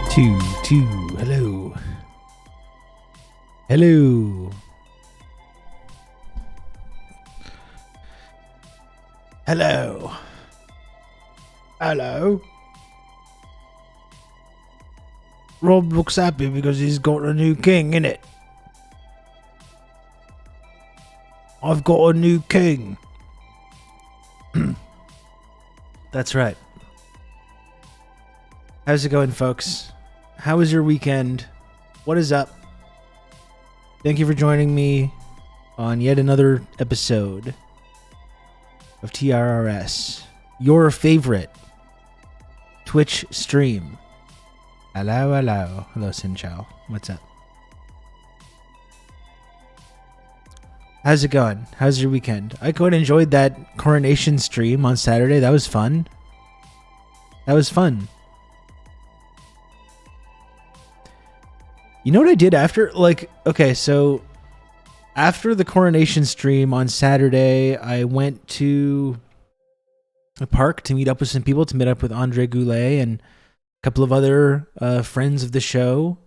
Two, hello. Hello. Hello. Hello. Rob looks happy because he's got a new king, innit? I've got a new king. That's right. How's it going, folks? How was your weekend? What is up? Thank you for joining me on yet another episode of TRRS, your favorite Twitch stream. Hello, hello. Hello, Sin Chow. What's up? How's it going? How's your weekend? I quite enjoyed that coronation stream on Saturday. That was fun. That was fun. You know what I did after? Okay, so after the coronation stream on Saturday, I went to a park to meet up with some people, to meet up with Andre Goulet and a couple of other friends of the show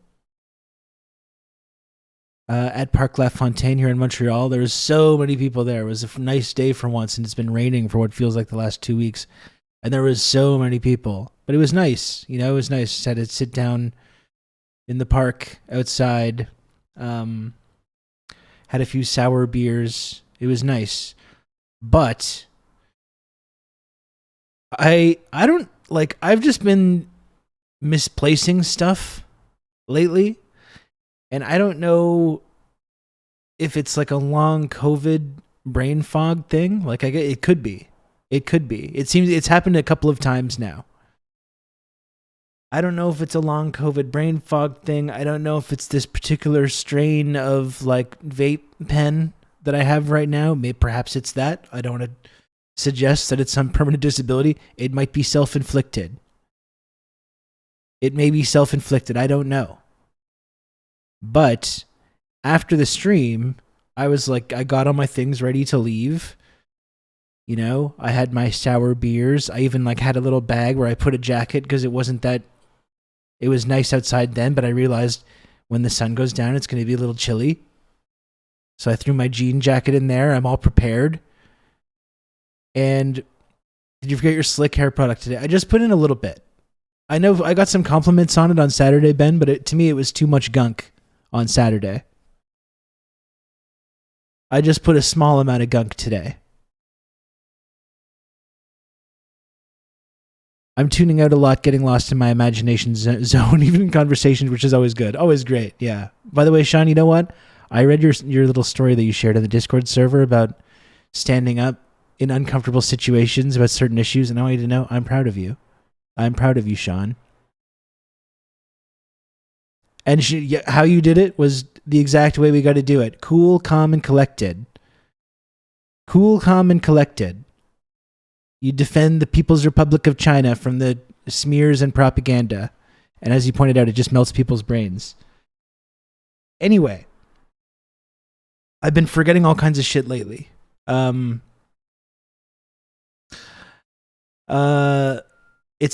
at Parc La Fontaine here in Montreal. There was so many people there. It was a nice day for once, and it's been raining for what feels like the last 2 weeks. And there was so many people. But it was nice. You know, it was nice. Just had to sit down in the park outside. Had a few sour beers. It was nice. But I don't, I've just been misplacing stuff lately. And I don't know if it's like a long COVID brain fog thing. It could be. It could be. It seems it's happened a couple of times now. I don't know if it's a long COVID brain fog thing. I don't know if it's this particular strain of vape pen that I have right now. Maybe perhaps it's that. I don't want to suggest that it's some permanent disability. It might be self-inflicted. It may be self-inflicted. I don't know. But after the stream, I was I got all my things ready to leave. You know, I had my sour beers. I even had a little bag where I put a jacket because it wasn't that. It was nice outside then, but I realized when the sun goes down, it's going to be a little chilly. So I threw my jean jacket in there. I'm all prepared. And did you forget your slick hair product today? I just put in a little bit. I know I got some compliments on it on Saturday, Ben, but to me it was too much gunk on Saturday. I just put a small amount of gunk today. I'm tuning out a lot, getting lost in my imagination zone, even in conversations, which is always good. Always great, yeah. By the way, Sean, you know what? I read your little story that you shared on the Discord server about standing up in uncomfortable situations about certain issues, and I want you to know I'm proud of you. I'm proud of you, Sean. And how you did it was the exact way we got to do it. Cool, calm, and collected. Cool, calm, and collected. You defend the People's Republic of China from the smears and propaganda. And as you pointed out, it just melts people's brains. Anyway, I've been forgetting all kinds of shit lately. It's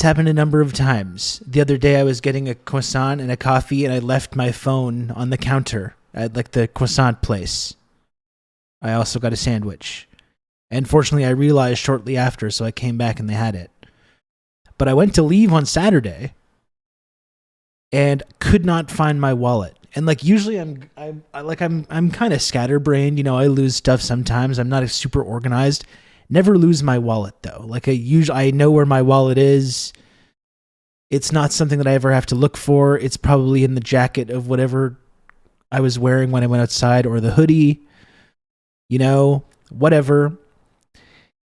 happened a number of times. The other day I was getting a croissant and a coffee and I left my phone on the counter at the croissant place. I also got a sandwich. And fortunately, I realized shortly after, so I came back and they had it. But I went to leave on Saturday and could not find my wallet. And usually I'm kind of scatterbrained. You know, I lose stuff sometimes. I'm not super organized. Never lose my wallet though. I know where my wallet is. It's not something that I ever have to look for. It's probably in the jacket of whatever I was wearing when I went outside, or the hoodie. You know, whatever.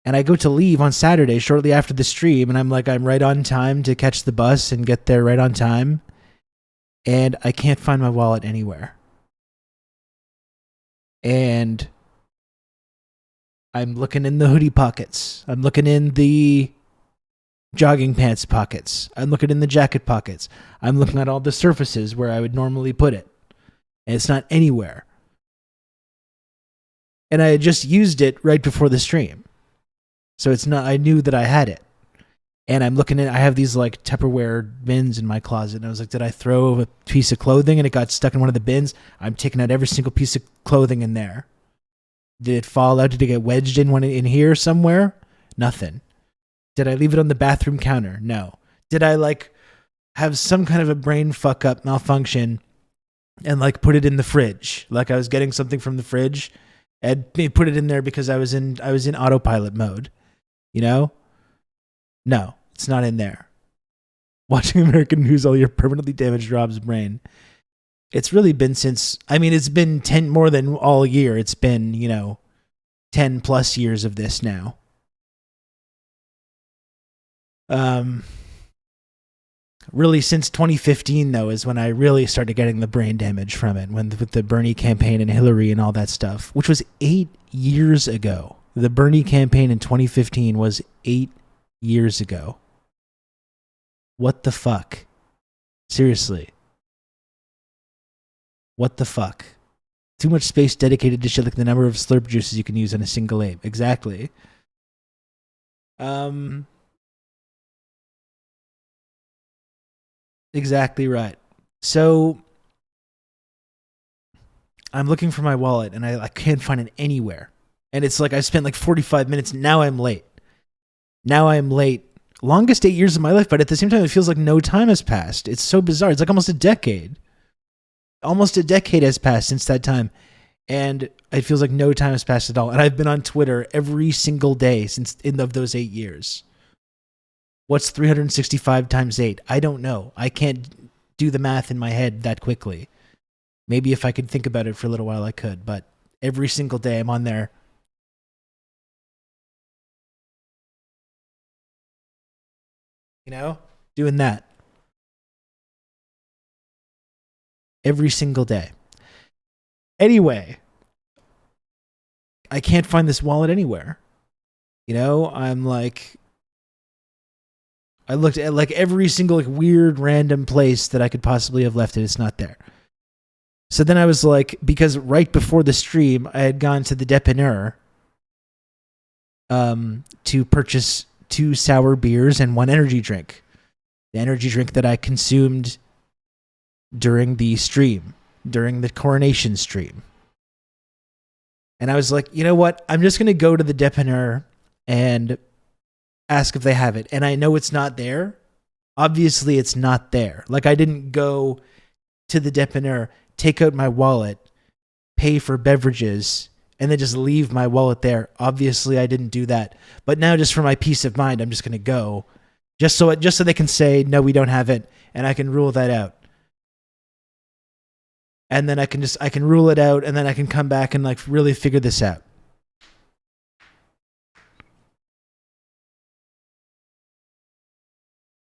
And I go to leave on Saturday shortly after the stream, and I'm right on time to catch the bus and get there right on time. And I can't find my wallet anywhere. And I'm looking in the hoodie pockets. I'm looking in the jogging pants pockets. I'm looking in the jacket pockets. I'm looking at all the surfaces where I would normally put it. And it's not anywhere. And I had just used it right before the stream. So it's not, I knew that I had it. And I'm looking at, I have these like Tupperware bins in my closet. And I was like, did I throw a piece of clothing and it got stuck in one of the bins? I'm taking out every single piece of clothing in there. Did it fall out? Did it get wedged in here somewhere? Nothing. Did I leave it on the bathroom counter? No. Did I like have some kind of a brain fuck up malfunction and like put it in the fridge? Like I was getting something from the fridge and put it in there because I was in autopilot mode. You know? No, it's not in there. Watching American news, all your permanently damaged Rob's brain. It's really been since, I mean, it's been 10 more than all year. It's been, 10 plus years of this now. Really since 2015 though is when I really started getting the brain damage from it, with the Bernie campaign and Hillary and all that stuff, which was 8 years ago. The Bernie campaign in 2015 was 8 years ago. What the fuck? Seriously. What the fuck? Too much space dedicated to shit like the number of slurp juices you can use on a single ape. Exactly. Exactly right. So I'm looking for my wallet and I can't find it anywhere. And it's like I spent like 45 minutes. Now I'm late. Longest 8 years of my life, but at the same time, it feels like no time has passed. It's so bizarre. It's like almost a decade. Almost a decade has passed since that time. And it feels like no time has passed at all. And I've been on Twitter every single day since of those 8 years. What's 365 times 8? I don't know. I can't do the math in my head that quickly. Maybe if I could think about it for a little while, I could. But every single day I'm on there. Doing that. Every single day. Anyway, I can't find this wallet anywhere. I'm like, I looked at like every single like weird random place that I could possibly have left it. It's not there. So then I was like, because right before the stream, I had gone to the dépanneur to purchase 2 sour beers and 1 energy drink. The energy drink that I consumed during the stream, during the coronation stream. And I was like, you know what? I'm just going to go to the dépanneur and ask if they have it. And I know it's not there. Obviously, it's not there. Like, I didn't go to the dépanneur, take out my wallet, pay for beverages, and then just leave my wallet there. Obviously, I didn't do that. But now, just for my peace of mind, I'm just going to go. Just so they can say, no, we don't have it. And I can rule that out. And then I can rule it out, and then I can come back and like really figure this out.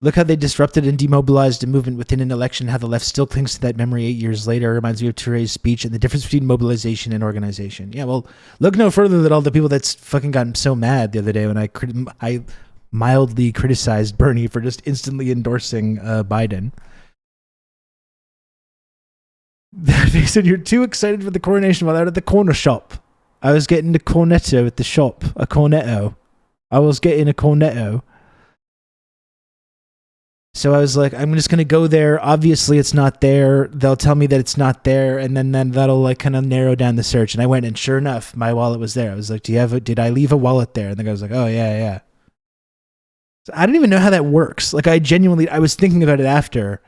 Look how they disrupted and demobilized a movement within an election, how the left still clings to that memory 8 years later. It reminds me of TRRS speech and the difference between mobilization and organization. Yeah, well, look no further than all the people that's fucking gotten so mad the other day when I mildly criticized Bernie for just instantly endorsing Biden. They said, you're too excited for the coronation while out at the corner shop. I was getting the cornetto at the shop. A cornetto. I was getting a cornetto. So I was like, I'm just going to go there. Obviously, it's not there. They'll tell me that it's not there, and then that'll like kind of narrow down the search. And I went, and sure enough, my wallet was there. I was like, did I leave a wallet there? And the guy was like, oh, yeah. So I don't even know how that works. Like, I was thinking about it after,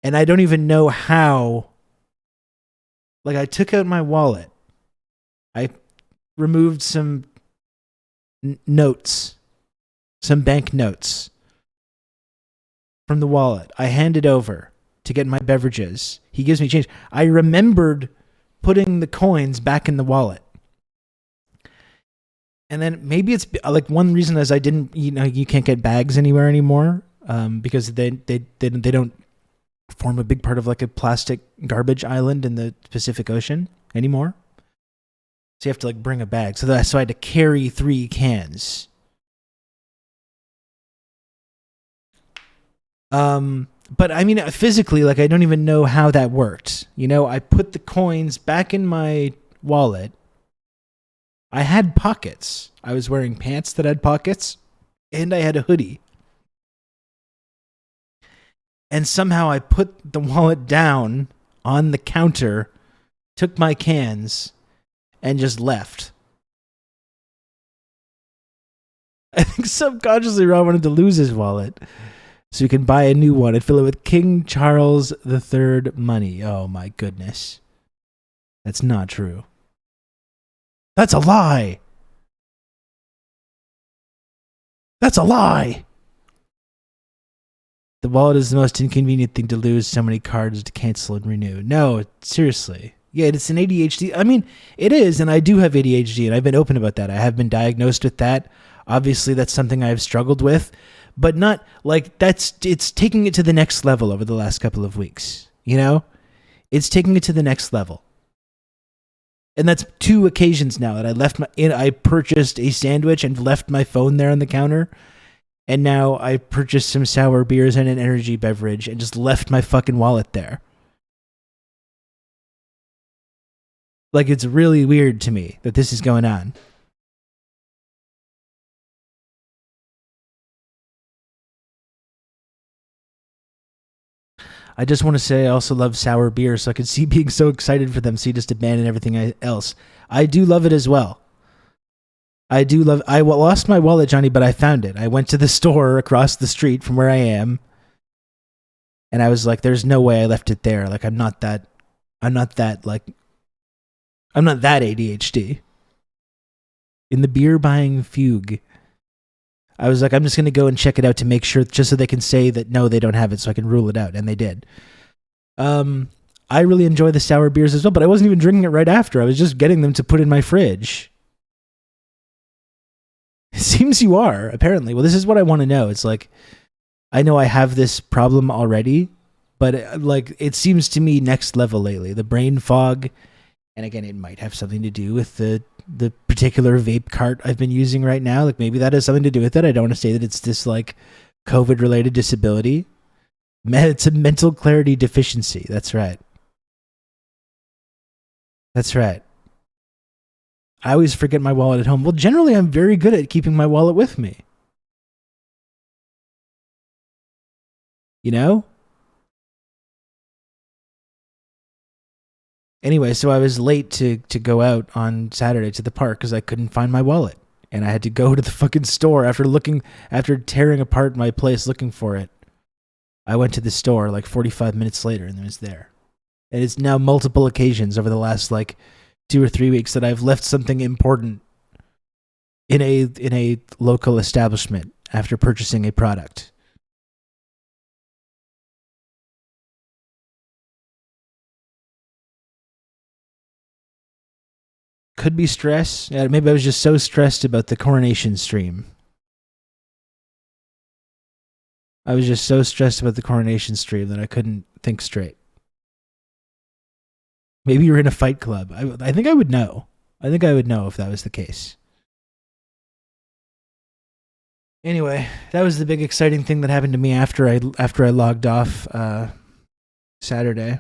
and I don't even know how. Like, I took out my wallet. I removed some notes, some bank notes from the wallet. I hand it over to get my beverages. He gives me change. I remembered putting the coins back in the wallet. And then maybe it's like one reason is I didn't, you can't get bags anywhere anymore because they don't form a big part of like a plastic garbage island in the Pacific Ocean anymore. So you have to like bring a bag. So I had to carry 3 cans. But I mean, physically, like I don't even know how that worked. I put the coins back in my wallet. I had pockets. I was wearing pants that had pockets. and I had a hoodie. And somehow I put the wallet down on the counter, took my cans, and just left. I think subconsciously Ron wanted to lose his wallet so he can buy a new one and fill it with King Charles III money. Oh my goodness. That's not true. That's a lie. That's a lie. The wallet is the most inconvenient thing to lose. So many cards to cancel and renew. No, seriously. Yeah, it's an ADHD. I mean, it is, and I do have ADHD, and I've been open about that. I have been diagnosed with that. Obviously, that's something I've struggled with, but not like it's taking it to the next level over the last couple of weeks. You know? It's taking it to the next level. And that's 2 occasions now that I purchased a sandwich and left my phone there on the counter. And now I purchased some sour beers and an energy beverage and just left my fucking wallet there. Like, it's really weird to me that this is going on. I just want to say I also love sour beer, so I could see being so excited for them, so you just abandon everything else. I do love it as well. I lost my wallet, Johnny, but I found it. I went to the store across the street from where I am, and I was like, there's no way I left it there. Like, I'm not that ADHD. In the beer buying fugue, I was like, I'm just going to go and check it out to make sure, just so they can say that no, they don't have it, so I can rule it out. And they did. I really enjoy the sour beers as well, but I wasn't even drinking it right after. I was just getting them to put in my fridge. It seems you are, apparently. Well, this is what I want to know. It's like, I know I have this problem already, but like, it seems to me next level lately. The brain fog, and again, it might have something to do with the particular vape cart I've been using right now. Like, maybe that has something to do with it. I don't want to say that it's this like COVID related disability. It's a mental clarity deficiency. That's right. That's right. I always forget my wallet at home. Well, generally, I'm very good at keeping my wallet with me. You know? Anyway, so I was late to go out on Saturday to the park because I couldn't find my wallet. And I had to go to the fucking store after tearing apart my place looking for it. I went to the store like 45 minutes later and it was there. And it's now multiple occasions over the last like 2 or 3 weeks that I've left something important in a local establishment after purchasing a product. Could be stress. Yeah, maybe I was just so stressed about the coronation stream. I was just so stressed about the coronation stream that I couldn't think straight. Maybe you're in a fight club. I think I would know. I think I would know if that was the case. Anyway, that was the big exciting thing that happened to me after I logged off Saturday.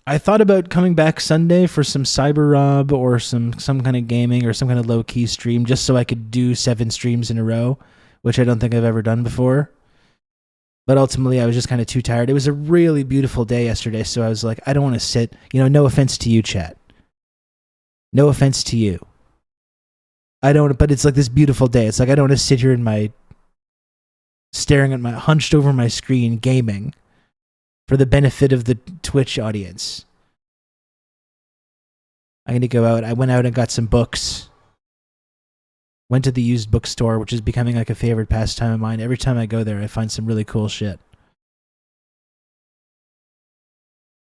I thought about coming back Sunday for some Cyber Rob or some kind of gaming or some kind of low key stream, just so I could do 7 streams in a row, which I don't think I've ever done before. But ultimately, I was just kind of too tired. It was a really beautiful day yesterday, so I was like, I don't want to sit. No offense to you, chat. No offense to you. I don't. But it's like this beautiful day. It's like I don't want to sit here staring at my hunched over my screen gaming for the benefit of the Twitch audience. I'm going to go out. I went out and got some books. Went to the used bookstore, which is becoming like a favorite pastime of mine. Every time I go there, I find some really cool shit.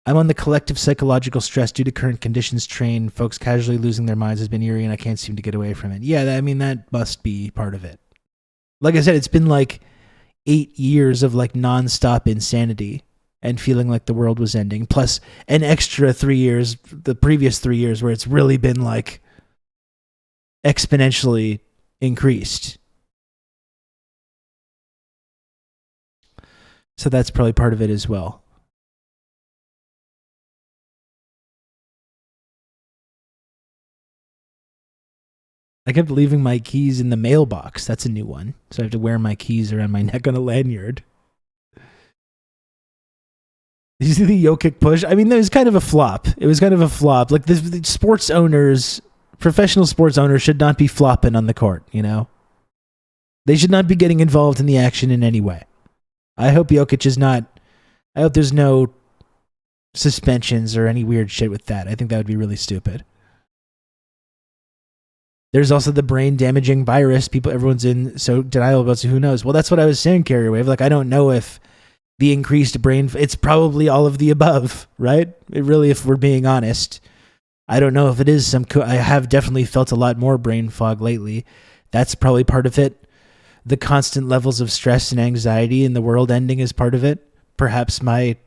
I'm on the collective psychological stress due to current conditions train. Folks casually losing their minds has been eerie, and I can't seem to get away from it. Yeah, that must be part of it. Like I said, it's been like 8 years of like nonstop insanity and feeling like the world was ending, plus an extra 3 years, the previous 3 years, where it's really been like exponentially increased. So that's probably part of it as well. I kept leaving my keys in the mailbox. That's a new one. So I have to wear my keys around my neck on a lanyard. Did you see the Jokic push? I mean, it was kind of a flop. Like, the sports owners, professional sports owners should not be flopping on the court, you know? They should not be getting involved in the action in any way. I hope Jokic is not... I hope there's no suspensions or any weird shit with that. I think that would be really stupid. There's also the brain-damaging virus. Everyone's in so denial about, so who knows? Well, that's what I was saying, Carrier Wave. Like, I don't know if the increased brain... It's probably all of the above, right? It really, if we're being honest. I don't know if it is some... I have definitely felt a lot more brain fog lately. That's probably part of it. The constant levels of stress and anxiety and the world ending is part of it. Perhaps my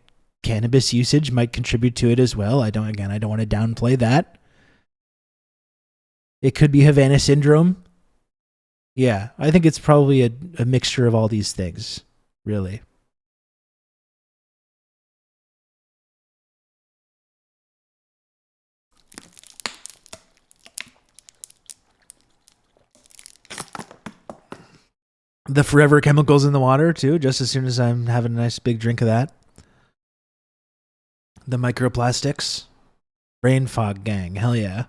cannabis usage might contribute to it as well. I don't want to downplay that. It could be Havana syndrome. Yeah, I think it's probably a mixture of all these things, really. The forever chemicals in the water, too, just as soon as I'm having a nice big drink of that. The microplastics. Brain fog gang, hell yeah.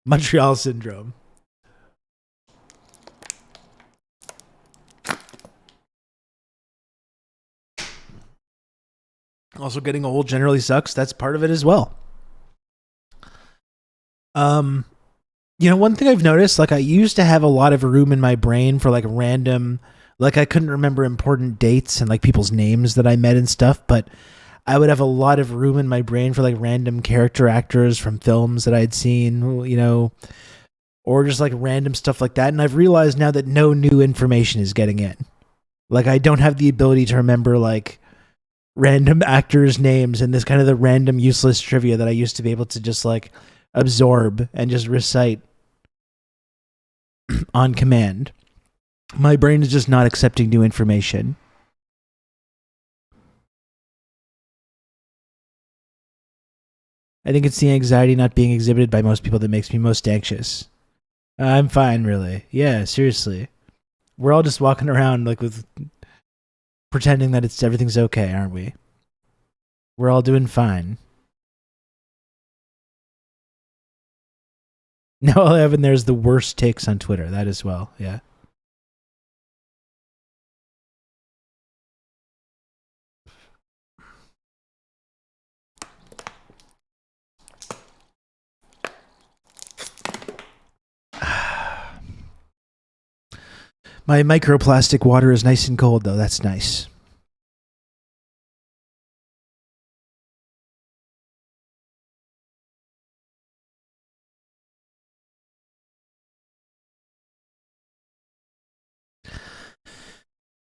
Montreal syndrome. Also, getting old generally sucks. That's part of it as well. You know, one thing I've noticed, like, I used to have a lot of room in my brain for, like, random, like, I couldn't remember important dates and, like, people's names that I met and stuff, but I would have a lot of room in my brain for, like, random character actors from films that I'd seen, you know, or just, like, random stuff like that. And I've realized now that no new information is getting in. Like, I don't have the ability to remember, like, random actors' names and this kind of the random useless trivia that I used to be able to just, like, absorb and just recite on command. My brain is just not accepting new information. I think it's the anxiety not being exhibited by most people that makes me most anxious. I'm fine, really. Yeah, seriously. We're all just walking around like with pretending that everything's okay, aren't we? We're all doing fine. Now all I have in there is the worst takes on Twitter. That as well, yeah. My microplastic water is nice and cold, though. That's nice.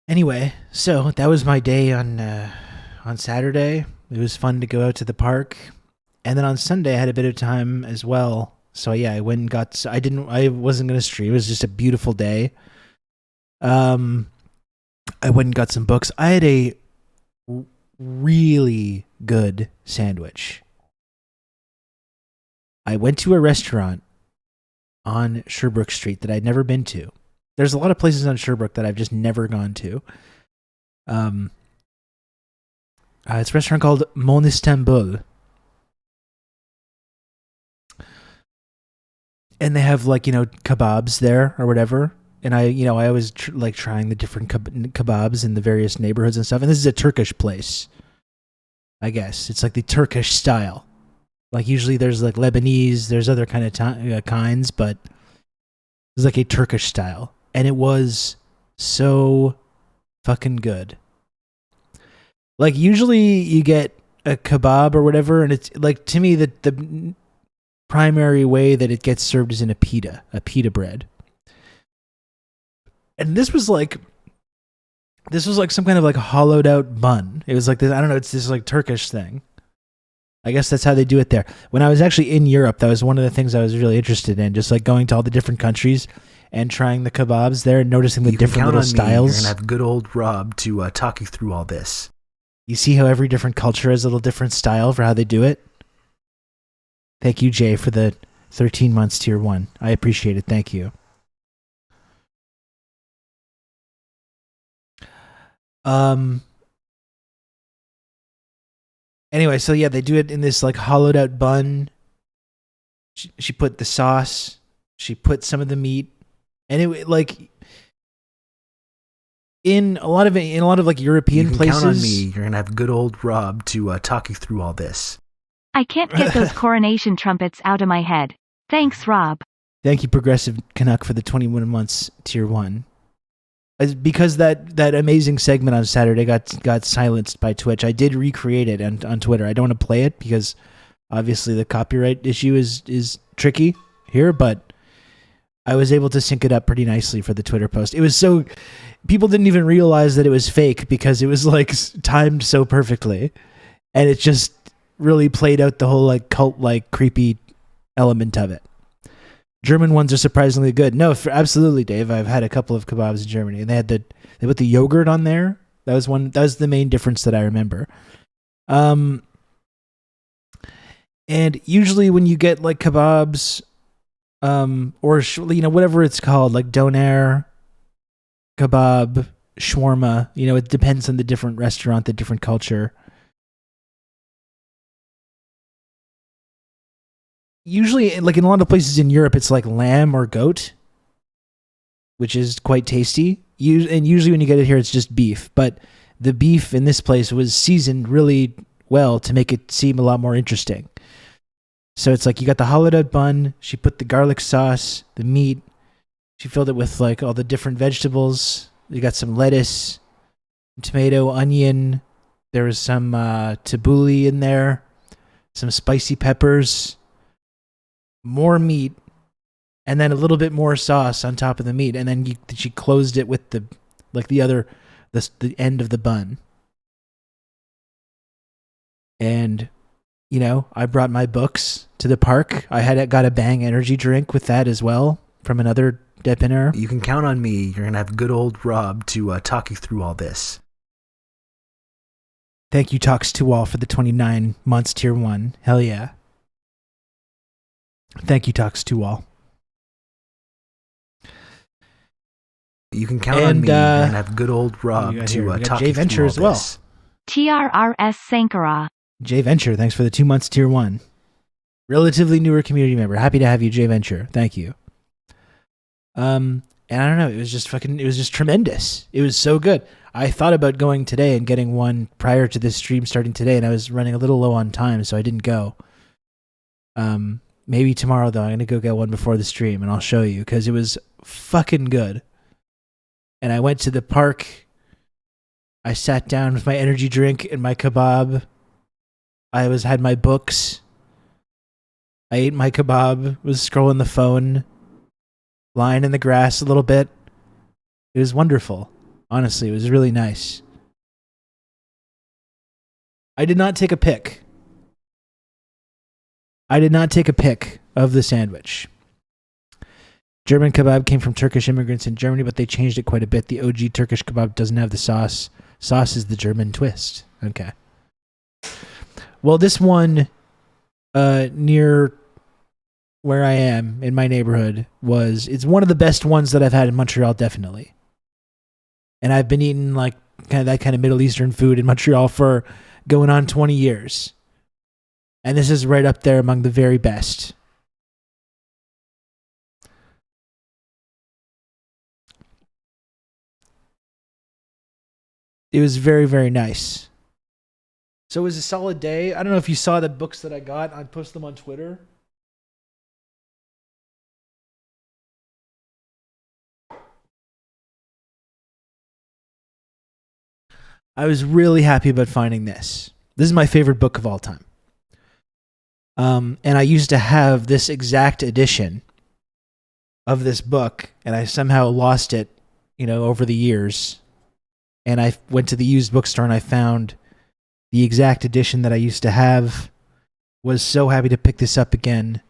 Anyway, so that was my day on Saturday. It was fun to go out to the park, and then on Sunday I had a bit of time as well. So yeah, I went and got. I wasn't gonna stream. It was just a beautiful day. I went and got some books. I had a really good sandwich. I went to a restaurant on Sherbrooke Street that I'd never been to. There's a lot of places on Sherbrooke that I've just never gone to. It's a restaurant called Mon Istanbul. And they have, like, you know, kebabs there or whatever. And I always like trying the different kebabs in the various neighborhoods and stuff. And this is a Turkish place, I guess. It's like the Turkish style. Like, usually there's like Lebanese, there's other kind of kinds, but it's like a Turkish style. And it was so fucking good. Like, usually you get a kebab or whatever, and it's like, to me, the primary way that it gets served is in a pita bread. And this was like some kind of like hollowed out bun. It was like this, I don't know, it's this like Turkish thing. I guess that's how they do it there. When I was actually in Europe, that was one of the things I was really interested in, just like going to all the different countries and trying the kebabs there and noticing the different little styles. You're going to have good old Rob to talk you through all this. You see how every different culture has a little different style for how they do it? Thank you, Jay, for the 13 months tier 1. I appreciate it. Thank you. Anyway, so yeah, they do it in this like hollowed out bun. She put the sauce. She put some of the meat, and it like in a lot of like European You can places. count on me. You're gonna have good old Rob to talk you through all this. I can't get those coronation trumpets out of my head. Thanks, Rob. Thank you, Progressive Canuck, for the 21 months tier 1. Because that amazing segment on Saturday got silenced by Twitch, I did recreate it on Twitter. I don't want to play it because obviously the copyright issue is tricky here, but I was able to sync it up pretty nicely for the Twitter post. It was so people didn't even realize that it was fake because it was like timed so perfectly, and it just really played out the whole like cult like creepy element of it. German ones are surprisingly good. No, absolutely, Dave. I've had a couple of kebabs in Germany, and they put the yogurt on there. That was the main difference that I remember. And usually when you get like kebabs, or whatever it's called, like doner, kebab, shawarma. It depends on the different restaurant, the different culture. Usually, like in a lot of places in Europe, it's like lamb or goat, which is quite tasty. And usually when you get it here, it's just beef. But the beef in this place was seasoned really well to make it seem a lot more interesting. So it's like you got the hollowed out bun. She put the garlic sauce, the meat. She filled it with like all the different vegetables. You got some lettuce, tomato, onion. There was some tabbouleh in there, some spicy peppers, more meat, and then a little bit more sauce on top of the meat. And then she closed it with the end of the bun. And I brought my books to the park. I got a Bang energy drink with that as well from another depiner. You can count on me. You're gonna have good old Rob to talk you through all this. Thank you, Talks to All, for the 29 months tier 1. Hell yeah. Thank you, Talks to All. You can count on me. You're gonna have good old Rob to talk Jay you Venture through all as well. this. TRRS Sankara. Jay Venture, thanks for the 2 months tier 1. Relatively newer community member. Happy to have you, Jay Venture. Thank you. And I don't know, it was just tremendous. It was so good. I thought about going today and getting one prior to this stream starting today, and I was running a little low on time, so I didn't go. Maybe tomorrow, though, I'm going to go get one before the stream, and I'll show you, because it was fucking good. And I went to the park. I sat down with my energy drink and my kebab. I had my books. I ate my kebab, was scrolling the phone, lying in the grass a little bit. It was wonderful. Honestly, it was really nice. I did not take a pic. I did not take a pic of the sandwich. German kebab came from Turkish immigrants in Germany, but they changed it quite a bit. The OG Turkish kebab doesn't have the sauce. Sauce is the German twist. Okay. Well, this one near where I am in my neighborhood it's one of the best ones that I've had in Montreal, definitely. And I've been eating like that kind of Middle Eastern food in Montreal for going on 20 years. And this is right up there among the very best. It was very, very nice. So it was a solid day. I don't know if you saw the books that I got. I posted them on Twitter. I was really happy about finding this. This is my favorite book of all time. And I used to have this exact edition of this book, and I somehow lost it, over the years. And I went to the used bookstore and I found the exact edition that I used to have. Was so happy to pick this up again.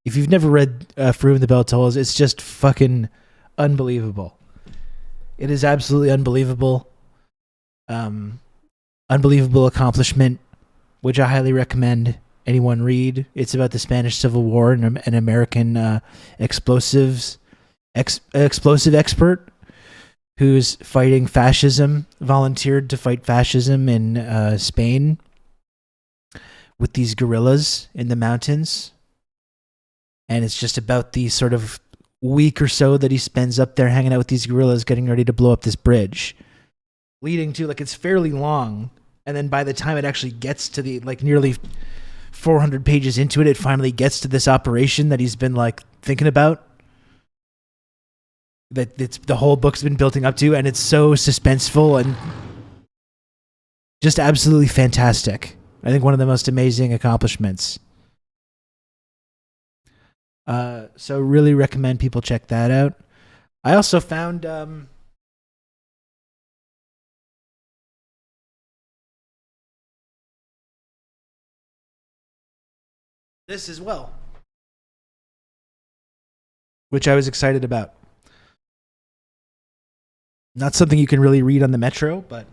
If you've never read Fruit of the Bell Tolls, it's just fucking unbelievable. It is absolutely unbelievable. Unbelievable accomplishment, which I highly recommend. anyone read. It's about the Spanish Civil War and an American explosive expert who's fighting fascism, volunteered to fight fascism in Spain with these guerrillas in the mountains. And it's just about the sort of week or so that he spends up there hanging out with these guerrillas getting ready to blow up this bridge. Leading to, like, it's fairly long. And then by the time it actually gets to the, like, nearly 400 pages into it, it finally gets to this operation that he's been, like, thinking about. That it's the whole book's been building up to, and it's so suspenseful and just absolutely fantastic. I think one of the most amazing accomplishments. So really recommend people check that out. I also found this as well, which I was excited about. Not something you can really read on the Metro, but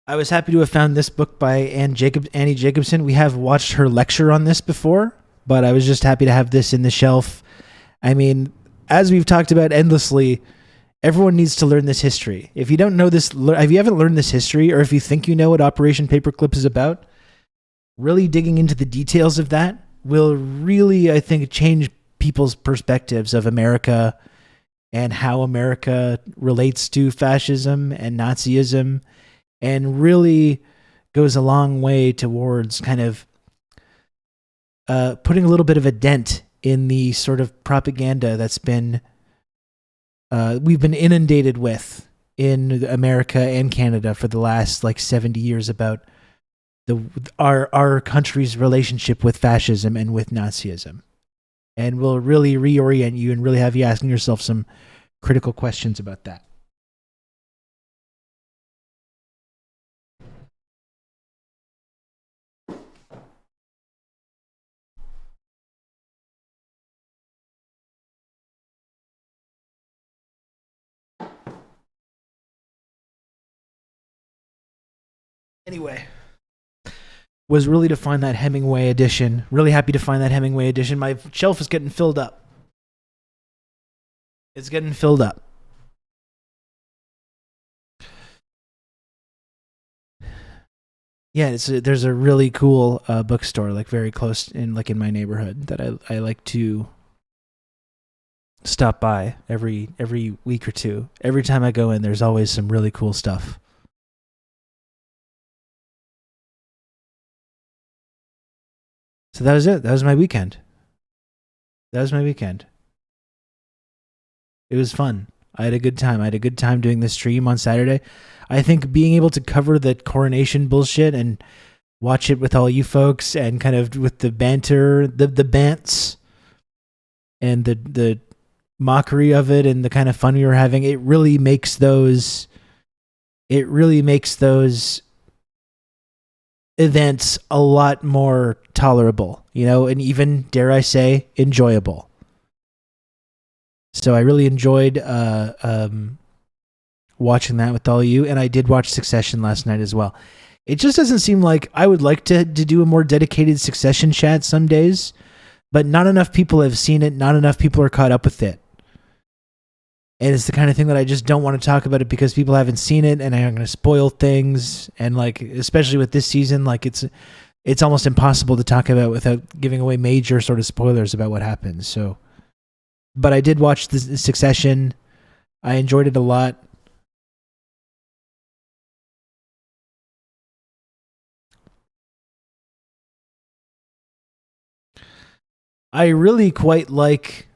I was happy to have found this book by Annie Jacobson. We have watched her lecture on this before, but I was just happy to have this in the shelf. I mean, as we've talked about endlessly, everyone needs to learn this history. If you don't know this, if you haven't learned this history, or if you think you know what Operation Paperclip is about, really digging into the details of that will really, I think, change people's perspectives of America and how America relates to fascism and Nazism, and really goes a long way towards kind of putting a little bit of a dent in the sort of propaganda that's been we've been inundated with in America and Canada for the last like 70 years about our country's relationship with fascism and with Nazism. And will really reorient you and really have you asking yourself some critical questions about that. Anyway, was really to find that Hemingway edition. Really happy to find that Hemingway edition. My shelf is getting filled up. It's getting filled up. Yeah, there's a really cool bookstore, like very close in my neighborhood that I like to stop by every week or two. Every time I go in, there's always some really cool stuff. So that was it. That was my weekend. It was fun. I had a good time. I had a good time doing the stream on Saturday. I think being able to cover the coronation bullshit and watch it with all you folks and kind of with the banter, the bants, and the mockery of it and the kind of fun we were having, it really makes those events a lot more tolerable, and even, dare I say, enjoyable. So I really enjoyed watching that with all of you, and I did watch Succession last night as well. It just doesn't seem like I would like to do a more dedicated Succession chat some days, but not enough people have seen it, not enough people are caught up with it. And it's the kind of thing that I just don't want to talk about it because people haven't seen it and I'm going to spoil things. And especially with this season, it's almost impossible to talk about without giving away major sort of spoilers about what happens. So, but I did watch the Succession. I enjoyed it a lot. I really quite like,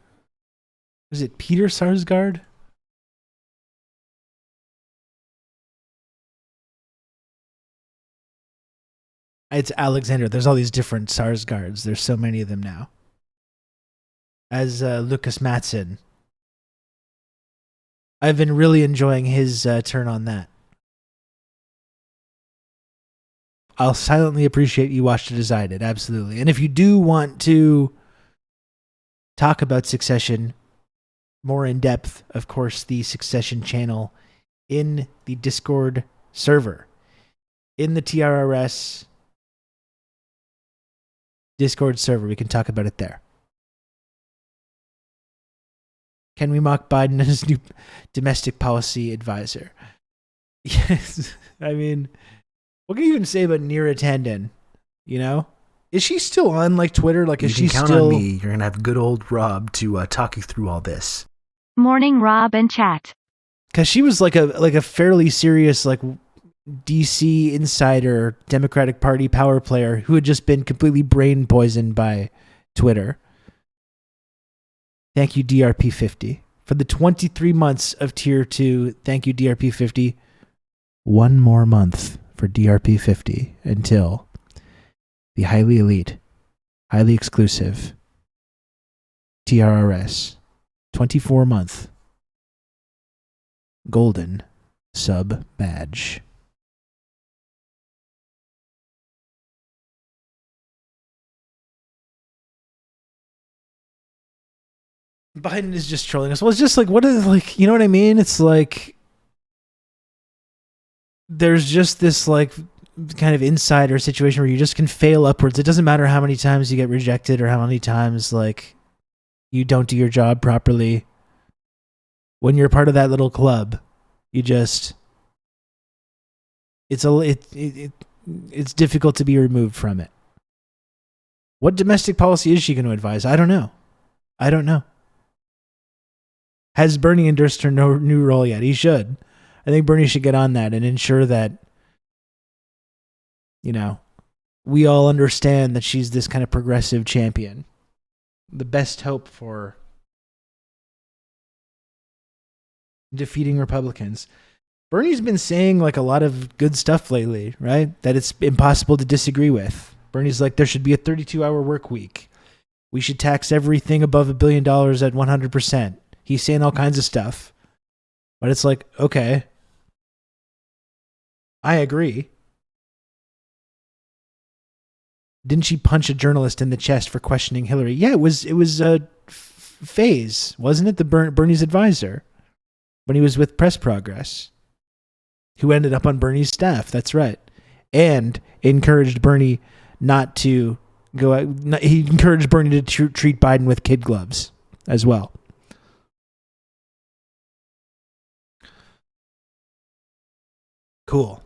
was it Peter Sarsgaard? It's Alexander. There's all these different Sarsgaards. There's so many of them now. As Lucas Matson. I've been really enjoying his turn on that. I'll silently appreciate you watched to decide it. Absolutely. And if you do want to talk about Succession more in depth, of course, the Succession channel in the Discord server, in the TRRS Discord server. We can talk about it there. Can we mock Biden as new domestic policy advisor? Yes. I mean, what can you even say about Neera Tanden? You know? Is she still on like Twitter? Like, is she still? You can count on me. You're gonna have good old Rob to talk you through all this. Morning, Rob and chat. Because she was like a fairly serious like DC insider, Democratic Party power player who had just been completely brain poisoned by Twitter. Thank you, DRP50, for the 23 months of Tier 2. Thank you, DRP50. One more month for DRP50 until the highly elite, highly exclusive TRRS 24-month golden sub badge. Biden is just trolling us. Well, it's just like, what is, like, you know what I mean? It's like there's just this like kind of insider situation where you just can fail upwards. It doesn't matter how many times you get rejected or how many times like you don't do your job properly. When you're part of that little club, you just it's difficult to be removed from it. What domestic policy is she going to advise? I don't know. Has Bernie endorsed her new role yet? He should. I think Bernie should get on that and ensure that, you know, we all understand that she's this kind of progressive champion. The best hope for defeating Republicans. Bernie's been saying like a lot of good stuff lately, right? That it's impossible to disagree with. Bernie's like, there should be a 32-hour work week. We should tax everything above $1 billion at 100%. He's saying all kinds of stuff. But it's like, okay, I agree. Didn't she punch a journalist in the chest for questioning Hillary? Yeah, it was Faze, wasn't it? The Bernie's advisor when he was with Press Progress, who ended up on Bernie's staff. That's right, and encouraged Bernie not to go out. He encouraged Bernie to treat Biden with kid gloves as well. Cool.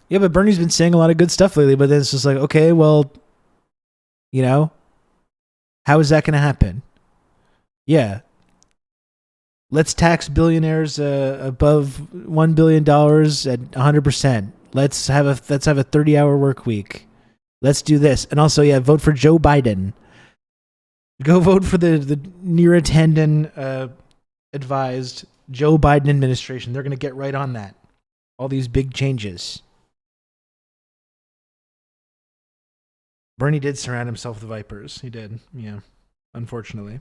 Yeah, but Bernie's been saying a lot of good stuff lately, but then it's just like, okay, well, you know, how is that going to happen? Yeah. Let's tax billionaires above $1 billion at 100%. Let's have a 30-hour work week. Let's do this. And also, yeah, vote for Joe Biden. Go vote for the Neera Tanden advised Joe Biden administration. They're going to get right on that. All these big changes. Bernie did surround himself with vipers. He did, yeah, unfortunately.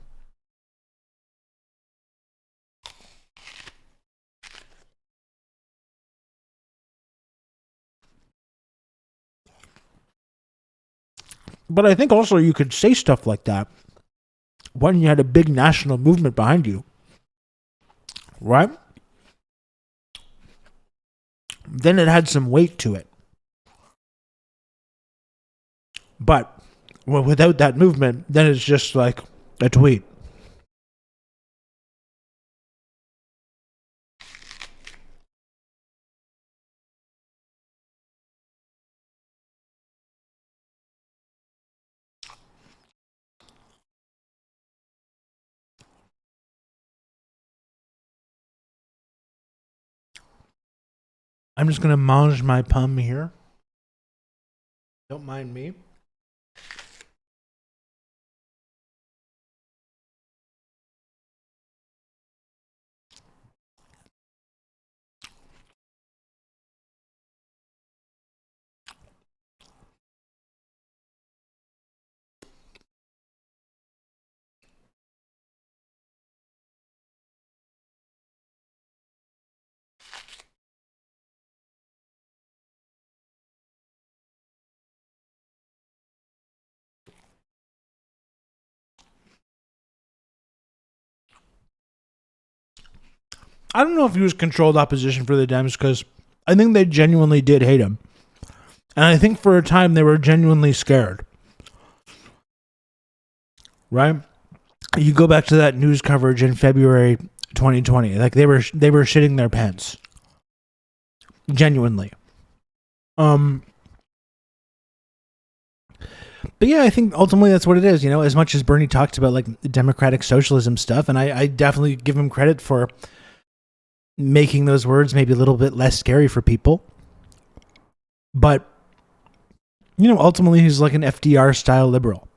But I think also you could say stuff like that when you had a big national movement behind you, right? Then it had some weight to it. But well, without that movement, then it's just like a tweet. I'm just going to mange my pum here. Don't mind me. I don't know if he was controlled opposition for the Dems because I think they genuinely did hate him. And I think for a time they were genuinely scared. right? You go back to that news coverage in February 2020, like they were shitting their pants, genuinely. But yeah, I think ultimately that's what it is. As much as Bernie talked about like the democratic socialism stuff, and I definitely give him credit for making those words maybe a little bit less scary for people. But ultimately he's like an FDR style liberal.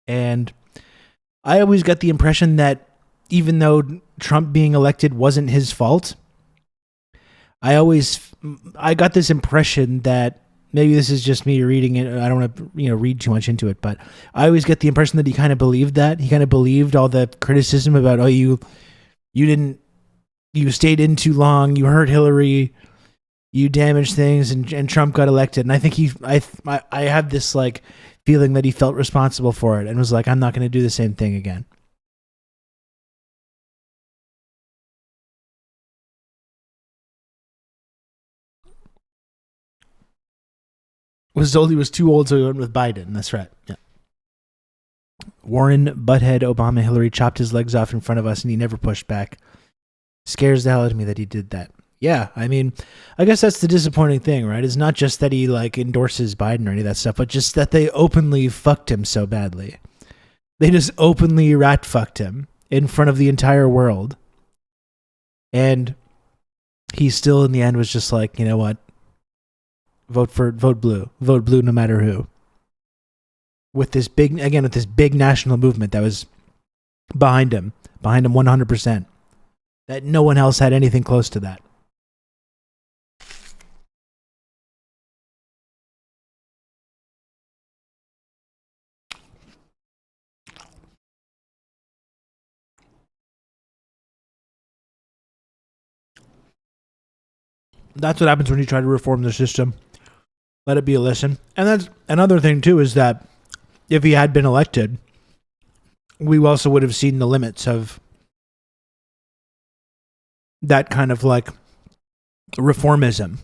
And I always got the impression that even though Trump being elected wasn't his fault, I got this impression that maybe this is just me reading it. I don't want to read too much into it, but I always get the impression that he kind of believed that. He kind of believed all the criticism about, you stayed in too long, you hurt Hillary, you damaged things, and Trump got elected. And I think I have this like feeling that he felt responsible for it and was like, I'm not going to do the same thing again. He was too old, so he went with Biden. That's right. Yeah. Warren, butthead, Obama, Hillary chopped his legs off in front of us, and he never pushed back. Scares the hell out of me that he did that. Yeah, I mean, I guess that's the disappointing thing, right? It's not just that he like endorses Biden or any of that stuff, but just that they openly fucked him so badly. They just openly rat fucked him in front of the entire world. And he still, in the end, was just like, you know what? Vote blue no matter who. With this big national movement that was behind him 100%. That no one else had anything close to that. That's what happens when you try to reform the system. Let it be a listen. And that's another thing, too, is that if he had been elected, we also would have seen the limits of that kind of like reformism.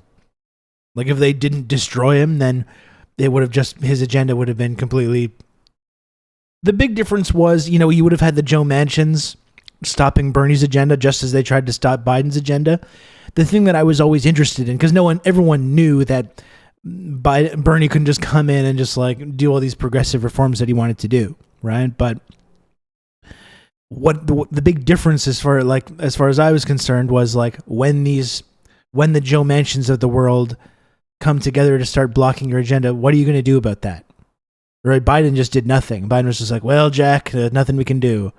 Like if they didn't destroy him, then it would have his agenda would have been completely. The big difference was, you would have had the Joe Manchins stopping Bernie's agenda just as they tried to stop Biden's agenda. The thing that I was always interested in, because everyone knew that Bernie couldn't just come in and just like do all these progressive reforms that he wanted to do, right? But what the big difference as far as I was concerned was like when the Joe Manchins of the world come together to start blocking your agenda, what are you going to do about that? Right? Biden just did nothing. Biden was just like, well, Jack, nothing we can do.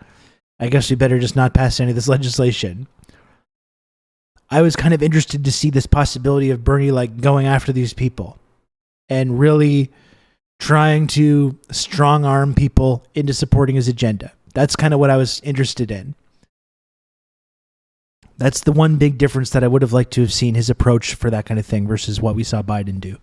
I guess we better just not pass any of this legislation. I was kind of interested to see this possibility of Bernie like going after these people and really trying to strong arm people into supporting his agenda. That's kind of what I was interested in. That's the one big difference that I would have liked to have seen his approach for that kind of thing versus what we saw Biden do.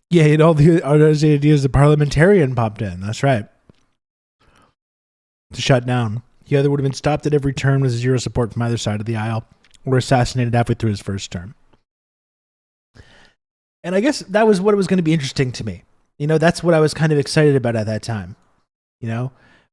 Yeah, he had all those ideas. The parliamentarian popped in. That's right. To shut down. He either would have been stopped at every turn with zero support from either side of the aisle or assassinated halfway through his first term. And I guess that was what was going to be interesting to me. That's what I was kind of excited about at that time.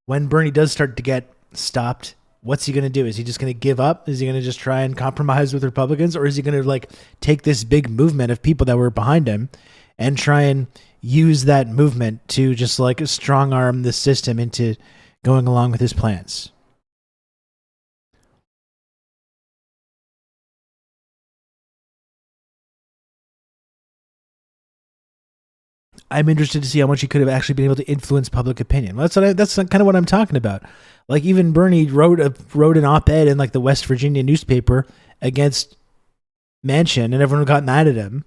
When Bernie does start to get stopped, what's he going to do? Is he just going to give up? Is he going to just try and compromise with Republicans? Or is he going to like take this big movement of people that were behind him and try and use that movement to just like strong arm the system into going along with his plans? I'm interested to see how much he could have actually been able to influence public opinion. That's kind of what I'm talking about. Like even Bernie wrote an op-ed in like the West Virginia newspaper against Manchin, and everyone got mad at him.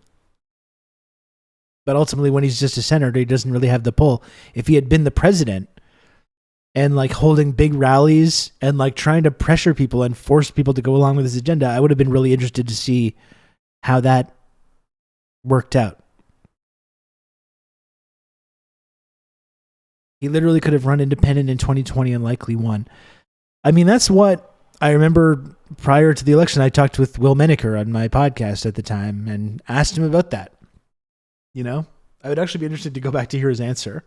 But ultimately, when he's just a senator, he doesn't really have the pull. If he had been the president and like holding big rallies and like trying to pressure people and force people to go along with his agenda, I would have been really interested to see how that worked out. He literally could have run independent in 2020 and likely won. I mean, that's what I remember prior to the election. I talked with Will Menaker on my podcast at the time and asked him about that. You know, I would actually be interested to go back to hear his answer,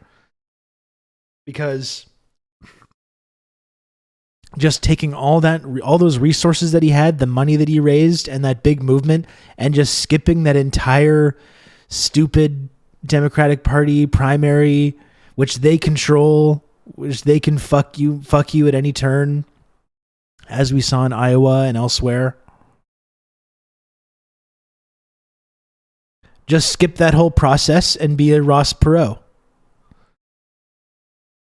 because just taking all those resources that he had, the money that he raised, and that big movement, and just skipping that entire stupid Democratic Party primary, which they control, which they can fuck you at any turn, as we saw in Iowa and elsewhere. Just skip that whole process and be a Ross Perot.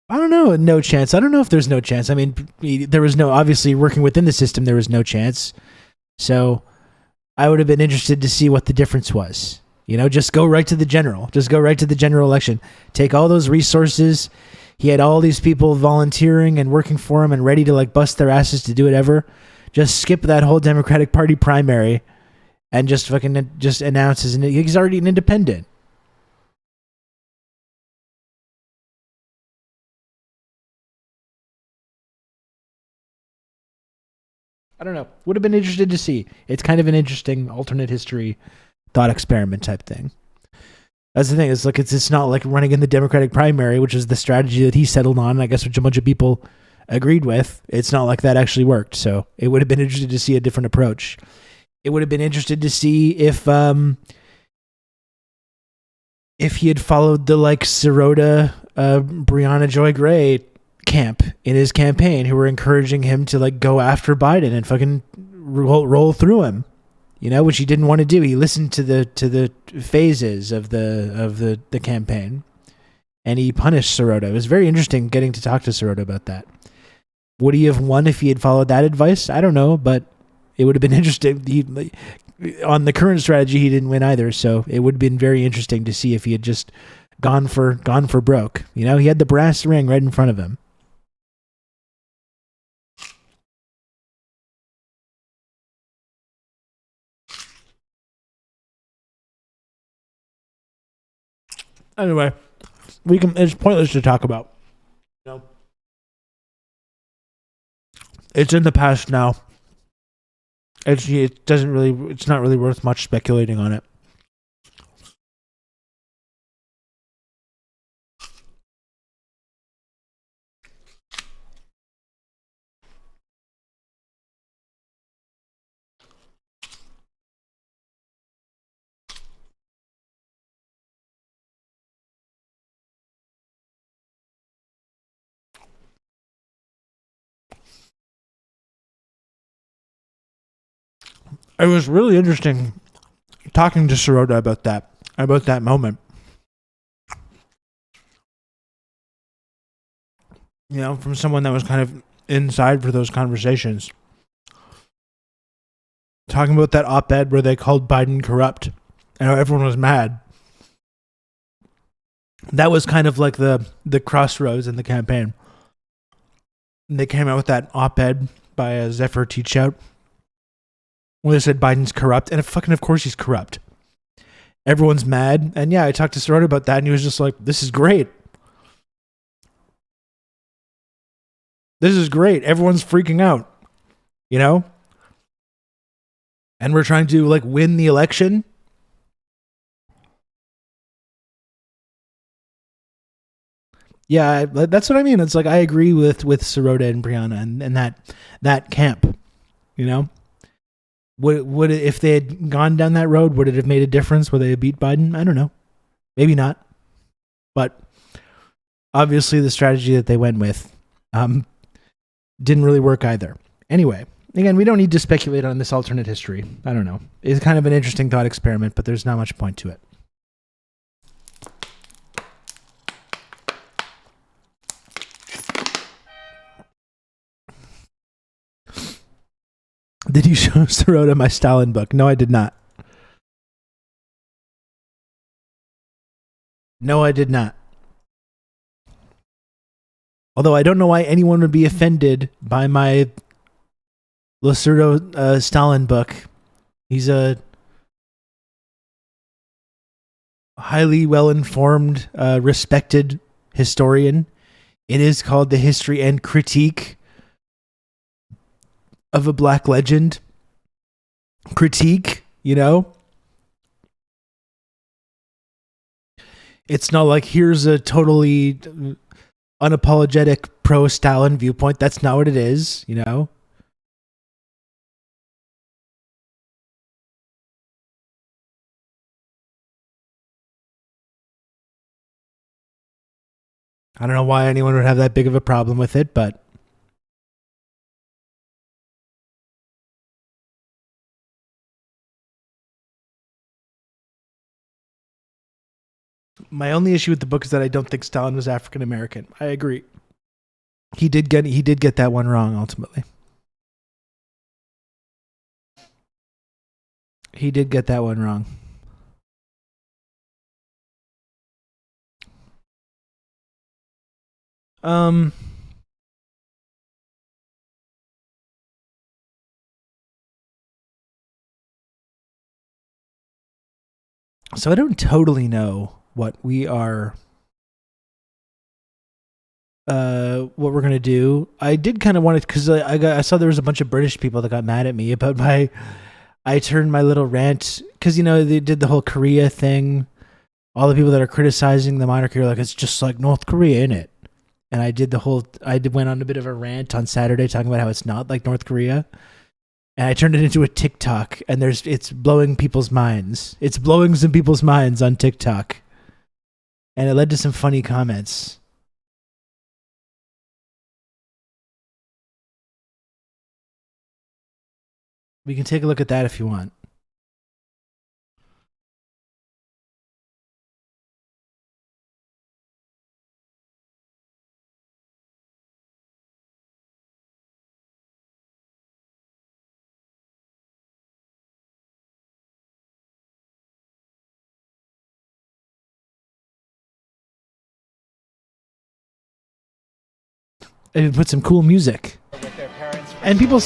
I don't know. No chance. I don't know if there's no chance. I mean, there was no, obviously working within the system, there was no chance. So I would have been interested to see what the difference was. You know, just go right to the general. Just go right to the general election. Take all those resources. He had all these people volunteering and working for him and ready to like bust their asses to do whatever. Just skip that whole Democratic Party primary and just fucking just announce he's already an independent. I don't know. Would have been interested to see. It's kind of an interesting alternate history thought experiment type thing. That's the thing. It's like it's not like running in the Democratic primary, which is the strategy that he settled on, I guess, which a bunch of people agreed with. It's not like that actually worked. So it would have been interesting to see a different approach. It would have been interesting to see if he had followed the like Sirota, Breonna Joy Gray camp in his campaign, who were encouraging him to like go after Biden and fucking roll through him, you know, which he didn't want to do. He listened to the phases of the campaign, and he punished Sirota. It was very interesting getting to talk to Sirota about that. Would he have won if he had followed that advice? I don't know, but it would have been interesting. On the current strategy, he didn't win either, so it would have been very interesting to see if he had just gone for broke. You know, he had the brass ring right in front of him. Anyway, it's pointless to talk about. You know? It's in the past now. It's not really worth much speculating on it. It was really interesting talking to Sirota about that moment. You know, from someone that was kind of inside for those conversations. Talking about that op-ed where they called Biden corrupt and how everyone was mad. That was kind of like the crossroads in the campaign. And they came out with that op-ed by Zephyr Teachout, where they said Biden's corrupt, and of course he's corrupt. Everyone's mad, and yeah, I talked to Sirota about that, and he was just like, "This is great. This is great. Everyone's freaking out, you know, and we're trying to like win the election." Yeah, that's what I mean. It's like I agree with Sirota and Breonna and that camp, you know. Would it, if they had gone down that road, would it have made a difference? Would they have beat Biden? I don't know. Maybe not. But obviously the strategy that they went with didn't really work either. Anyway, again, we don't need to speculate on this alternate history. I don't know. It's kind of an interesting thought experiment, but there's not much point to it. Did you show Sirota my Stalin book? No, I did not. No, I did not. Although I don't know why anyone would be offended by my Lacerdo Stalin book. He's a highly well-informed, respected historian. It is called The History and Critique of a Black Legend. Critique, you know? It's not like here's a totally unapologetic pro-Stalin viewpoint. That's not what it is, you know? I don't know why anyone would have that big of a problem with it, but my only issue with the book is that I don't think Stalin was African American. I agree. He did get that one wrong ultimately. He did get that one wrong. So I don't totally know what we are what we're gonna do. I did kind of want it because I saw there was a bunch of British people that got mad at me about I turned my little rant because, you know, they did the whole Korea thing. All the people that are criticizing the monarchy are like, it's just like North Korea, innit? And I went on a bit of a rant on Saturday talking about how it's not like North Korea. And I turned it into a TikTok, and it's blowing people's minds. It's blowing some people's minds on TikTok. And it led to some funny comments. We can take a look at that if you want. And put some cool music. And people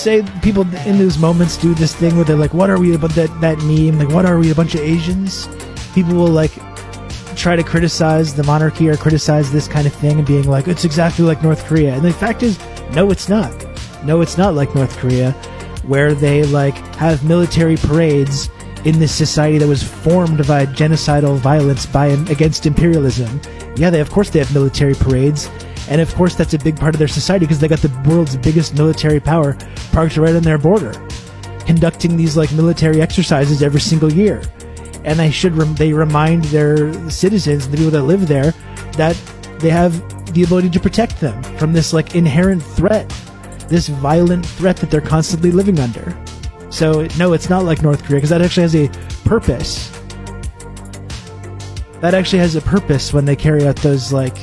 in those moments do this thing where they're like, what are we about that meme? Like, what are we, a bunch of Asians? People will like try to criticize the monarchy or criticize this kind of thing and being like, it's exactly like North Korea. And the fact is, no, it's not. No, it's not like North Korea, where they like have military parades in this society that was formed by genocidal violence against imperialism. Yeah, of course they have military parades. And of course, that's a big part of their society because they got the world's biggest military power parked right on their border, conducting these like military exercises every single year. And they remind their citizens, the people that live there, that they have the ability to protect them from this like inherent threat, this violent threat that they're constantly living under. So no, it's not like North Korea because that actually has a purpose. That actually has a purpose when they carry out those like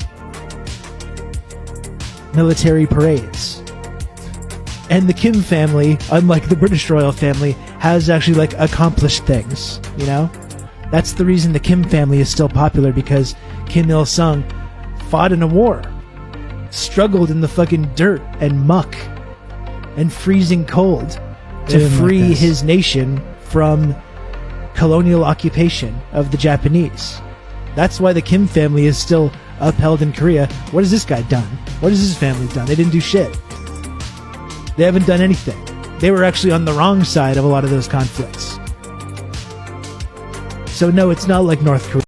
military parades. And the Kim family, unlike the British royal family, has actually like accomplished things, you know? That's the reason the Kim family is still popular, because Kim Il-sung fought in a war, struggled in the fucking dirt and muck and freezing cold to free his nation from colonial occupation of the Japanese. That's why the Kim family is still upheld in Korea. What has this guy done? What has his family done? They didn't do shit. They haven't done anything. They were actually on the wrong side of a lot of those conflicts. So no, it's not like North Korea.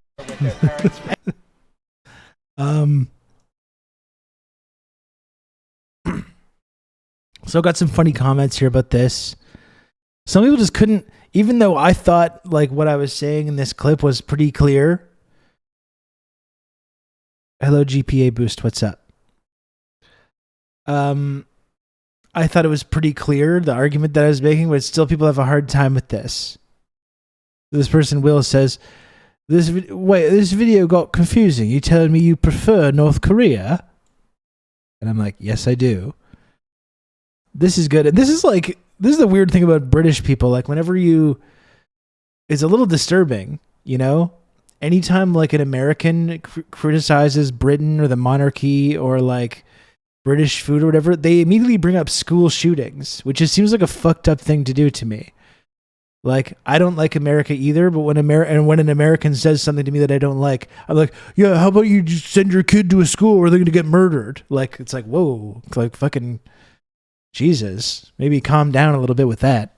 So I got some funny comments here about this. Some people just couldn't, even though I thought like what I was saying in this clip was pretty clear. Hello, GPA Boost. What's up? I thought it was pretty clear, the argument that I was making, but still people have a hard time with this. This person, Will, says, this video got confusing. You telling me you prefer North Korea? And I'm like, yes, I do. This is good. And this is the weird thing about British people. Like, whenever it's a little disturbing, you know? Anytime like an American criticizes Britain or the monarchy or like British food or whatever, they immediately bring up school shootings, which just seems like a fucked up thing to do to me. Like, I don't like America either, but when an American says something to me that I don't like, I'm like, yeah, how about you just send your kid to a school where they're going to get murdered? Like, it's like, whoa, like fucking Jesus. Maybe calm down a little bit with that.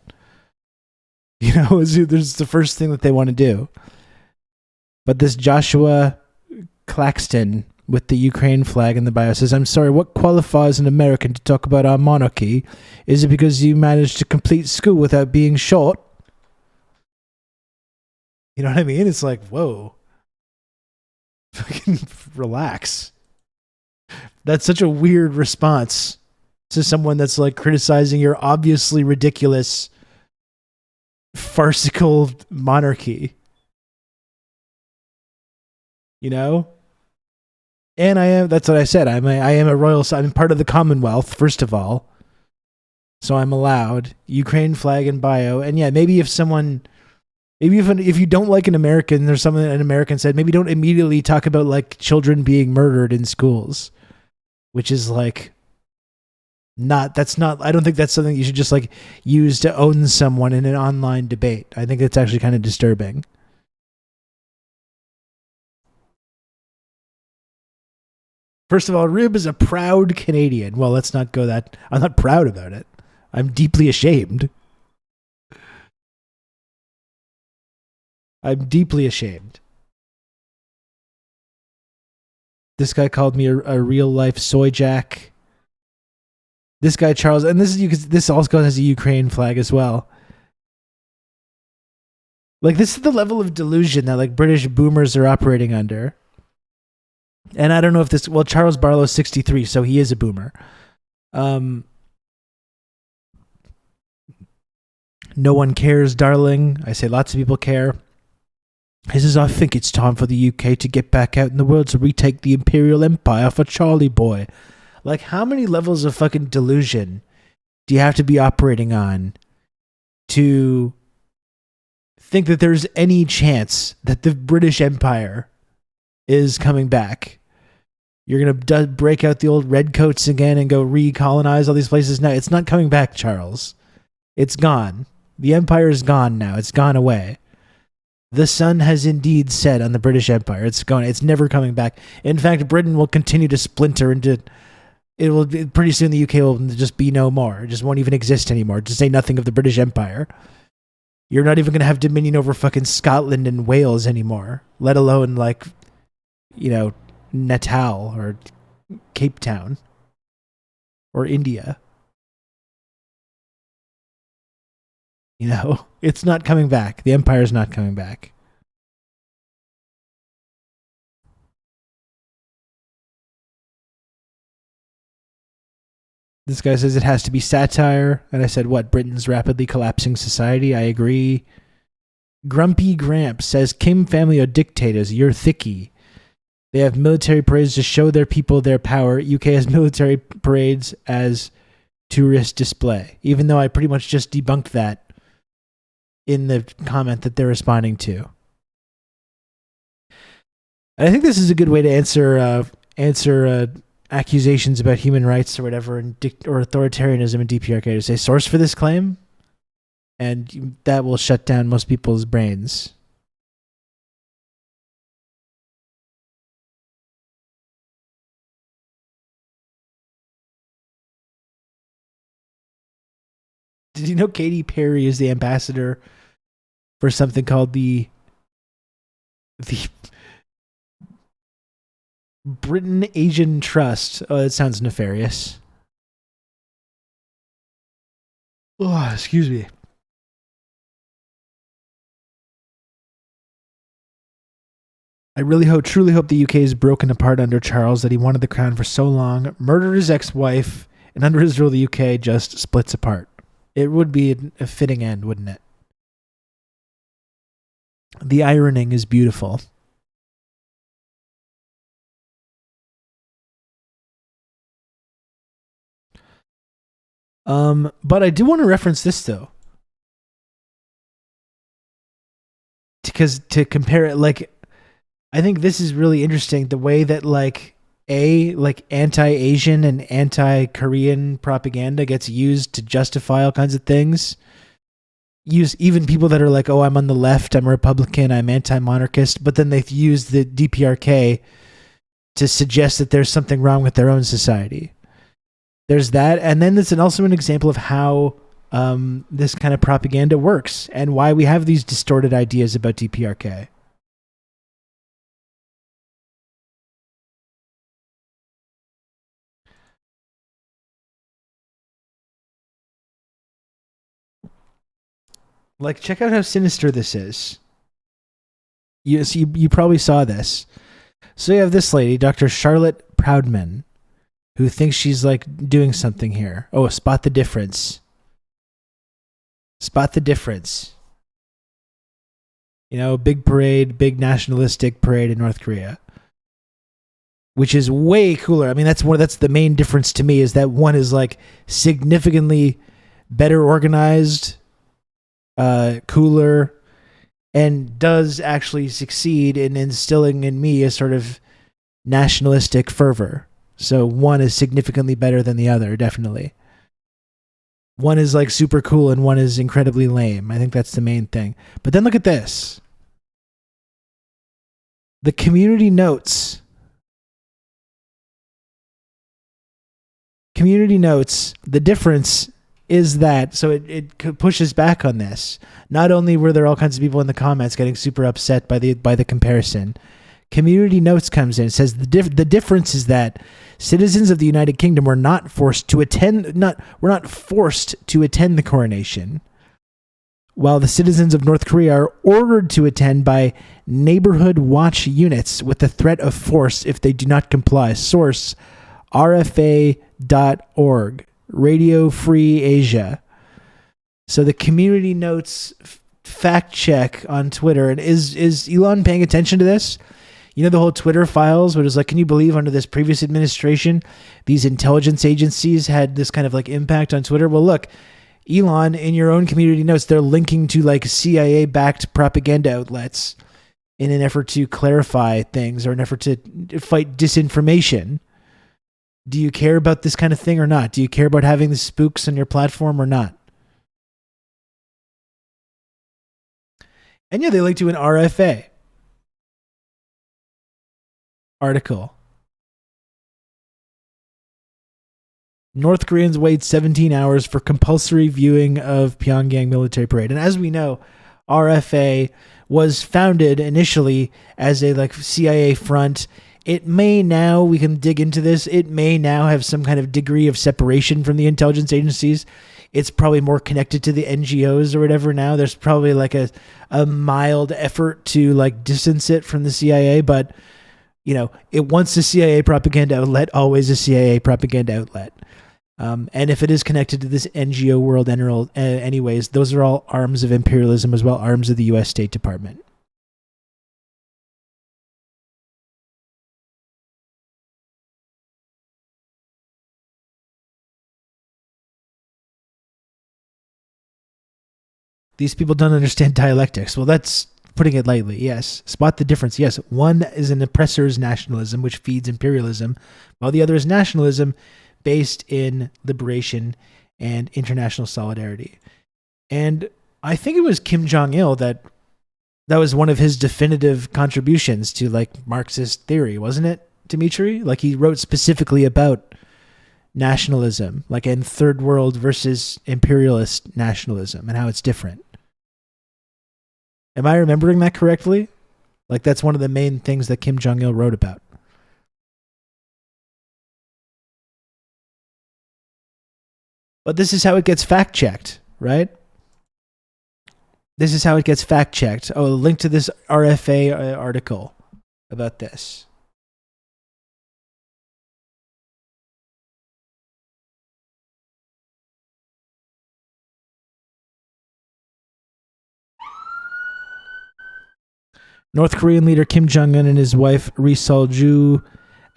You know, there's the first thing that they want to do. But this Joshua Claxton with the Ukraine flag in the bio says, I'm sorry, what qualifies an American to talk about our monarchy? Is it because you managed to complete school without being shot? You know what I mean? It's like, whoa. Fucking relax. That's such a weird response to someone that's like criticizing your obviously ridiculous, farcical monarchy. You know? And that's what I said. I am a royal, I'm part of the Commonwealth, first of all. So I'm allowed. Ukraine flag and bio. And yeah, maybe if you don't like an American, there's something that an American said, maybe don't immediately talk about like children being murdered in schools, which is like I don't think that's something you should just like use to own someone in an online debate. I think it's actually kind of disturbing. First of all, Rib is a proud Canadian. Well, let's not go that. I'm not proud about it. I'm deeply ashamed. I'm deeply ashamed. This guy called me a real life soy jack. This guy Charles, and this also has a Ukraine flag as well. Like, this is the level of delusion that like British boomers are operating under. And I don't know if this. Well, Charles Barlow's 63, so he is a boomer. No one cares, darling. I say lots of people care. He says, I think it's time for the UK to get back out in the world to retake the Imperial Empire for Charlie Boy. Like, how many levels of fucking delusion do you have to be operating on to think that there's any chance that the British Empire is coming back? You're going to break out the old redcoats again and go recolonize all these places? No, it's not coming back, Charles. It's gone. The empire is gone now. It's gone away. The sun has indeed set on the British Empire. It's gone. It's never coming back. In fact, Britain will continue to splinter into. It will be, pretty soon the UK will just be no more. It just won't even exist anymore. To say nothing of the British Empire. You're not even going to have dominion over fucking Scotland and Wales anymore. Let alone like, you know, Natal or Cape Town or India. You know, it's not coming back. The empire's not coming back. This guy says it has to be satire. And I said, what? Britain's rapidly collapsing society? I agree. Grumpy Gramp says, Kim family are dictators. You're thicky. They have military parades to show their people their power. UK has military parades as tourist display. Even though I pretty much just debunked that in the comment that they're responding to. And I think this is a good way to answer accusations about human rights or whatever or authoritarianism in DPRK, to say source for this claim, and that will shut down most people's brains. Did you know Katy Perry is the ambassador for something called the Britain Asian Trust? Oh, that sounds nefarious. Oh, excuse me. I truly hope the UK is broken apart under Charles, that he wanted the crown for so long, murdered his ex-wife, and under his rule the UK just splits apart. It would be a fitting end, wouldn't it? The ironing is beautiful. But I do want to reference this though, because to compare it, like, I think this is really interesting. The way that like anti-Asian and anti-Korean propaganda gets used to justify all kinds of things. use even people that are like, oh, I'm on the left, I'm a Republican, I'm anti-monarchist, but then they've used the DPRK to suggest that there's something wrong with their own society. There's that, and then there's also an example of how this kind of propaganda works and why we have these distorted ideas about DPRK. Like, check out how sinister this is. You probably saw this. So you have this lady, Dr. Charlotte Proudman, who thinks she's like doing something here. Oh, spot the difference. Spot the difference. You know, big parade, big nationalistic parade in North Korea, which is way cooler. I mean, that's the main difference to me, is that one is like significantly better organized, cooler, and does actually succeed in instilling in me a sort of nationalistic fervor. So one is significantly better than the other, definitely. One is like super cool and one is incredibly lame. I think that's the main thing. But then look at this. The community notes. Community notes, the difference is that, so it pushes back on this. Not only were there all kinds of people in the comments getting super upset by the comparison, community notes comes in. It says the difference is that citizens of the United Kingdom were not forced to attend the coronation, while the citizens of North Korea are ordered to attend by neighborhood watch units with the threat of force if they do not comply. Source: RFA.org. Radio Free Asia. So the community notes fact check on Twitter. And is Elon paying attention to this? You know, the whole Twitter files, where it's like, can you believe under this previous administration, these intelligence agencies had this kind of like impact on Twitter? Well, look, Elon, in your own community notes, they're linking to like CIA-backed propaganda outlets in an effort to clarify things or an effort to fight disinformation. Do you care about this kind of thing or not? Do you care about having the spooks on your platform or not? And yeah, they link to an RFA article. North Koreans wait 17 hours for compulsory viewing of Pyongyang military parade. And as we know, RFA was founded initially as a like CIA front. It may now, we can dig into this, it may now have some kind of degree of separation from the intelligence agencies. It's probably more connected to the NGOs or whatever now. There's probably like a mild effort to like distance it from the CIA, but you know, it wants a CIA propaganda outlet, always a CIA propaganda outlet. And if it is connected to this NGO world anyways, those are all arms of imperialism as well, arms of the U.S. State Department. These people don't understand dialectics. Well, that's putting it lightly, yes. Spot the difference. Yes, one is an oppressor's nationalism, which feeds imperialism, while the other is nationalism based in liberation and international solidarity. And I think it was Kim Jong-il that was one of his definitive contributions to like Marxist theory, wasn't it, Dimitri? Like he wrote specifically about nationalism, like in third world versus imperialist nationalism and how it's different. Am I remembering that correctly? Like that's one of the main things that Kim Jong-il wrote about. But this is how it gets fact-checked, right? This is how it gets fact-checked. Oh, a link to this RFA article about this. North Korean leader Kim Jong-un and his wife Ri Sol-ju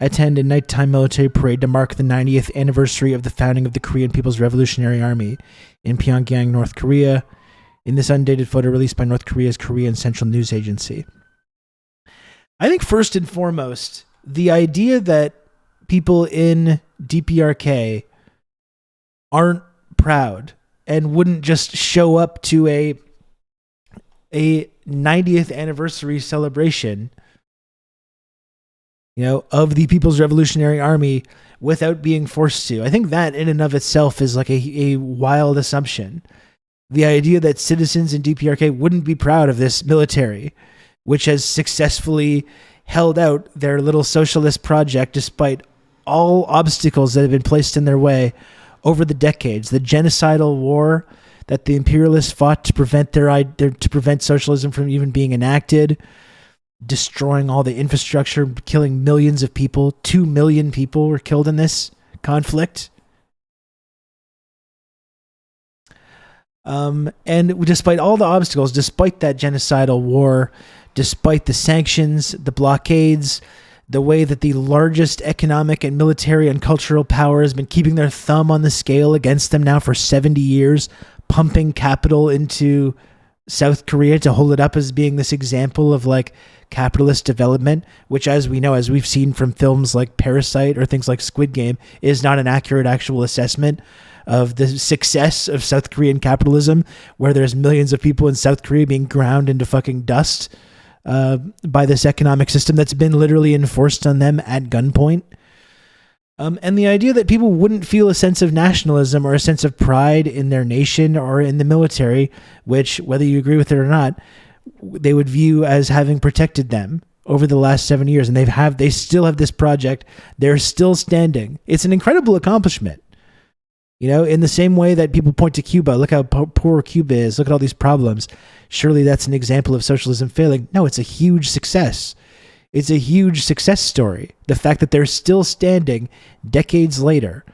attend a nighttime military parade to mark the 90th anniversary of the founding of the Korean People's Revolutionary Army in Pyongyang, North Korea, in this undated photo released by North Korea's Korean Central News Agency. I think first and foremost, the idea that people in DPRK aren't proud and wouldn't just show up to a 90th anniversary celebration, of the People's Revolutionary Army without being forced to. I think that in and of itself is like a wild assumption. The idea that citizens in DPRK wouldn't be proud of this military, which has successfully held out their little socialist project despite all obstacles that have been placed in their way over the decades. The genocidal war that the imperialists fought to prevent socialism from even being enacted, destroying all the infrastructure, killing millions of people. 2 million people were killed in this conflict. And despite all the obstacles, despite that genocidal war, despite the sanctions, the blockades, the way that the largest economic and military and cultural power has been keeping their thumb on the scale against them now for 70 years, pumping capital into South Korea to hold it up as being this example of like capitalist development, which, as we know, as we've seen from films like Parasite or things like Squid Game, is not an accurate actual assessment of the success of South Korean capitalism, where there's millions of people in South Korea being ground into fucking dust by this economic system that's been literally enforced on them at gunpoint. And the idea that people wouldn't feel a sense of nationalism or a sense of pride in their nation or in the military, which, whether you agree with it or not, they would view as having protected them over the last 7 years. And they still have this project. They're still standing. It's an incredible accomplishment. In the same way that people point to Cuba, look how poor Cuba is, look at all these problems. Surely that's an example of socialism failing. No, it's a huge success. It's a huge success story. The fact that they're still standing decades later,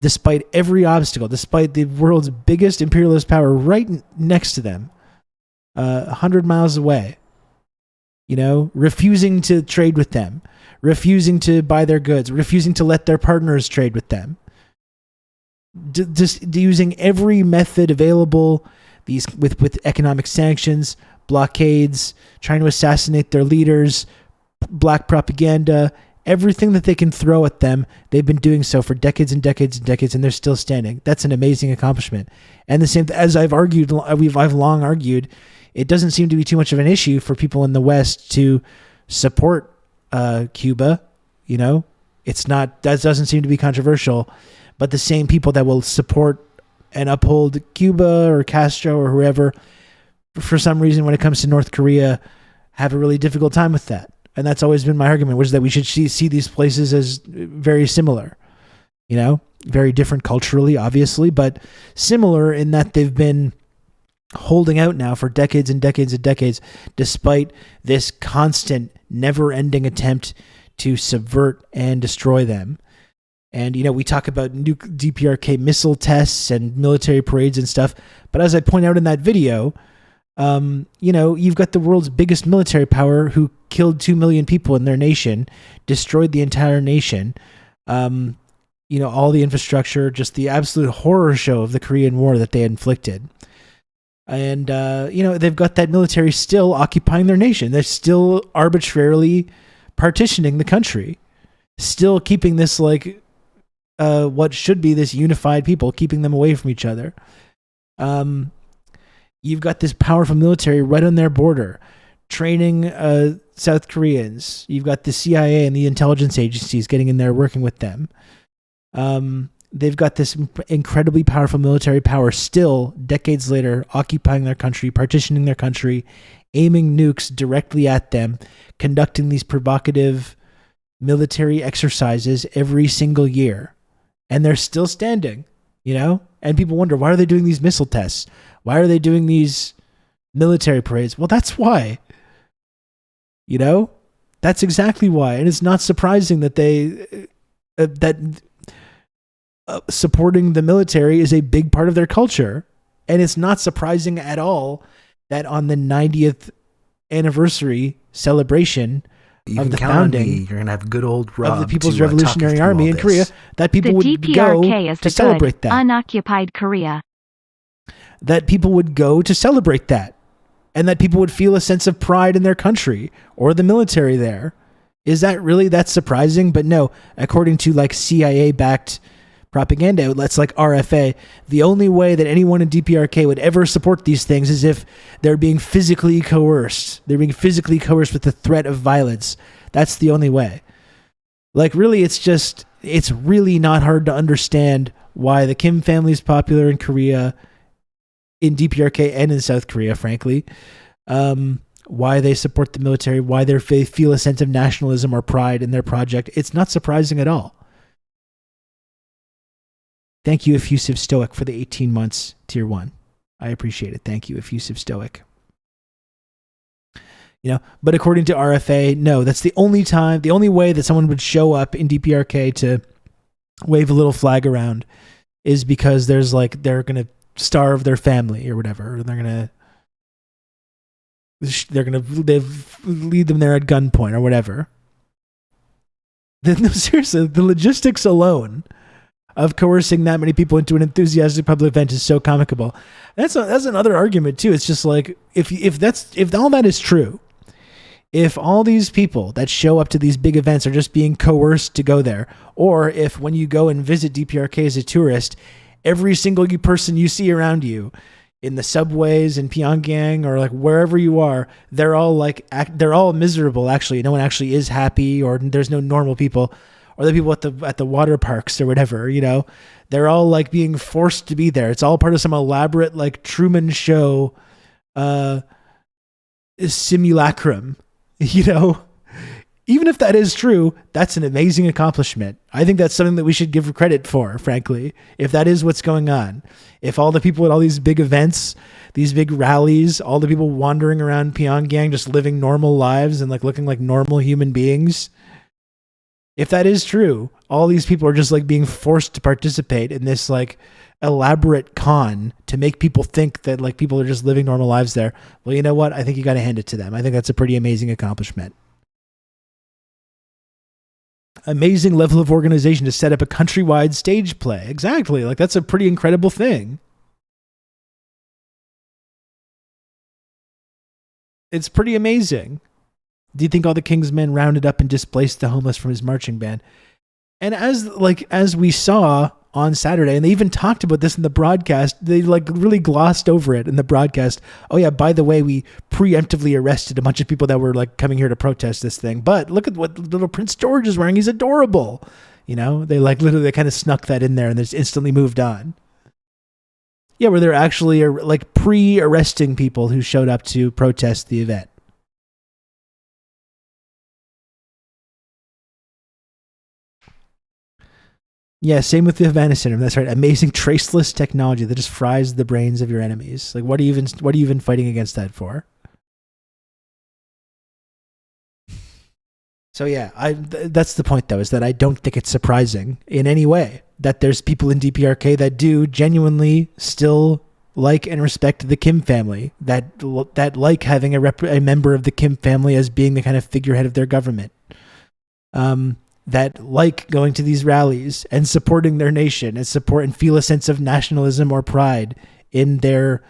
despite every obstacle, despite the world's biggest imperialist power right next to them, 100 miles away, refusing to trade with them, refusing to buy their goods, refusing to let their partners trade with them. Just using every method available, these with economic sanctions, blockades, trying to assassinate their leaders, black propaganda, everything that they can throw at them. They've been doing so for decades and decades and decades, and they're still standing. That's an amazing accomplishment. And the same, as I've long argued, it doesn't seem to be too much of an issue for people in the West to support Cuba. It's not, that doesn't seem to be controversial. But the same people that will support and uphold Cuba or Castro or whoever, for some reason, when it comes to North Korea, have a really difficult time with that. And that's always been my argument, was that we should see these places as very similar, very different culturally, obviously, but similar in that they've been holding out now for decades and decades and decades, despite this constant, never-ending attempt to subvert and destroy them. And, we talk about DPRK missile tests and military parades and stuff. But as I point out in that video, you've got the world's biggest military power who killed 2 million people in their nation, destroyed the entire nation, all the infrastructure, just the absolute horror show of the Korean War that they inflicted. And, they've got that military still occupying their nation. They're still arbitrarily partitioning the country, still keeping this what should be this unified people, keeping them away from each other. You've got this powerful military right on their border, training South Koreans. You've got the CIA and the intelligence agencies getting in there, working with them. They've got this incredibly powerful military power still, decades later, occupying their country, partitioning their country, aiming nukes directly at them, conducting these provocative military exercises every single year. And they're still standing, And people wonder, why are they doing these missile tests? Why are they doing these military parades? Well, that's why. That's exactly why. And it's not surprising that supporting the military is a big part of their culture. And it's not surprising at all that on the 90th anniversary celebration of the founding, you're gonna have good old Rob of the People's Revolutionary Army in Korea, that people would go to celebrate that. Unoccupied Korea. That people would go to celebrate that, and that people would feel a sense of pride in their country or the military there. Is that really that surprising? But no, according to CIA-backed propaganda outlets like RFA, the only way that anyone in DPRK would ever support these things is if they're being physically coerced. They're being physically coerced with the threat of violence. That's the only way. Like, really, it's really not hard to understand why the Kim family is popular in Korea, in DPRK, and in South Korea, frankly. Why they support the military, why they feel a sense of nationalism or pride in their project. It's not surprising at all. Thank you, Effusive Stoic, for the 18 months, Tier 1. I appreciate it. Thank you, Effusive Stoic. But according to RFA, no, that's the only way that someone would show up in DPRK to wave a little flag around is because they're going to starve their family or whatever. Or they're going to lead them there at gunpoint or whatever. No, seriously, the logistics alone of coercing that many people into an enthusiastic public event is so comical. That's another argument too. It's just like if all that is true, if all these people that show up to these big events are just being coerced to go there, or if when you go and visit DPRK as a tourist, every single person you see around you in the subways in Pyongyang or like wherever you are, they're all miserable. Actually, no one actually is happy, or there's no normal people, or the people at the water parks or whatever. They're all like being forced to be there. It's all part of some elaborate like Truman Show simulacrum. Even if that is true, that's an amazing accomplishment. I think that's something that we should give credit for, frankly, if that is what's going on. If all the people at all these big events, these big rallies, all the people wandering around Pyongyang just living normal lives and like looking like normal human beings, if that is true, all these people are just like being forced to participate in this like elaborate con to make people think that like people are just living normal lives there. Well, you know what? I think you got to hand it to them. I think that's a pretty amazing accomplishment. Amazing level of organization to set up a countrywide stage play. Exactly. Like that's a pretty incredible thing. It's pretty amazing. Do you think all the king's men rounded up and displaced the homeless from his marching band? And as we saw on Saturday, and they even talked about this in the broadcast, they like really glossed over it in the broadcast. Oh yeah, by the way, we preemptively arrested a bunch of people that were like coming here to protest this thing. But look at what little Prince George is wearing. He's adorable. They like literally kind of snuck that in there and just instantly moved on. Yeah, where they're actually like pre-arresting people who showed up to protest the event. Yeah, same with the Havana syndrome. That's right. Amazing traceless technology that just fries the brains of your enemies. Like, what are you even fighting against that for? So yeah, that's the point though, is that I don't think it's surprising in any way that there's people in DPRK that do genuinely still like and respect the Kim family, that like having a member of the Kim family as being the kind of figurehead of their government. That like going to these rallies and supporting their nation and feel a sense of nationalism or pride in their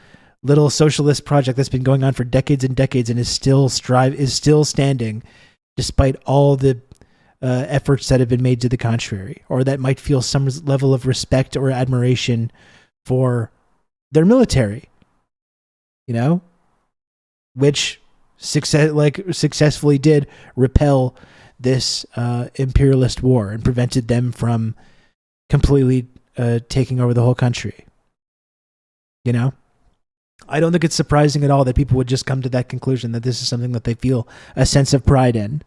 little socialist project that's been going on for decades and decades and is still standing despite all the efforts that have been made to the contrary, or that might feel some level of respect or admiration for their military, which successfully did repel this imperialist war and prevented them from completely taking over the whole country. I don't think it's surprising at all that people would just come to that conclusion that this is something that they feel a sense of pride in.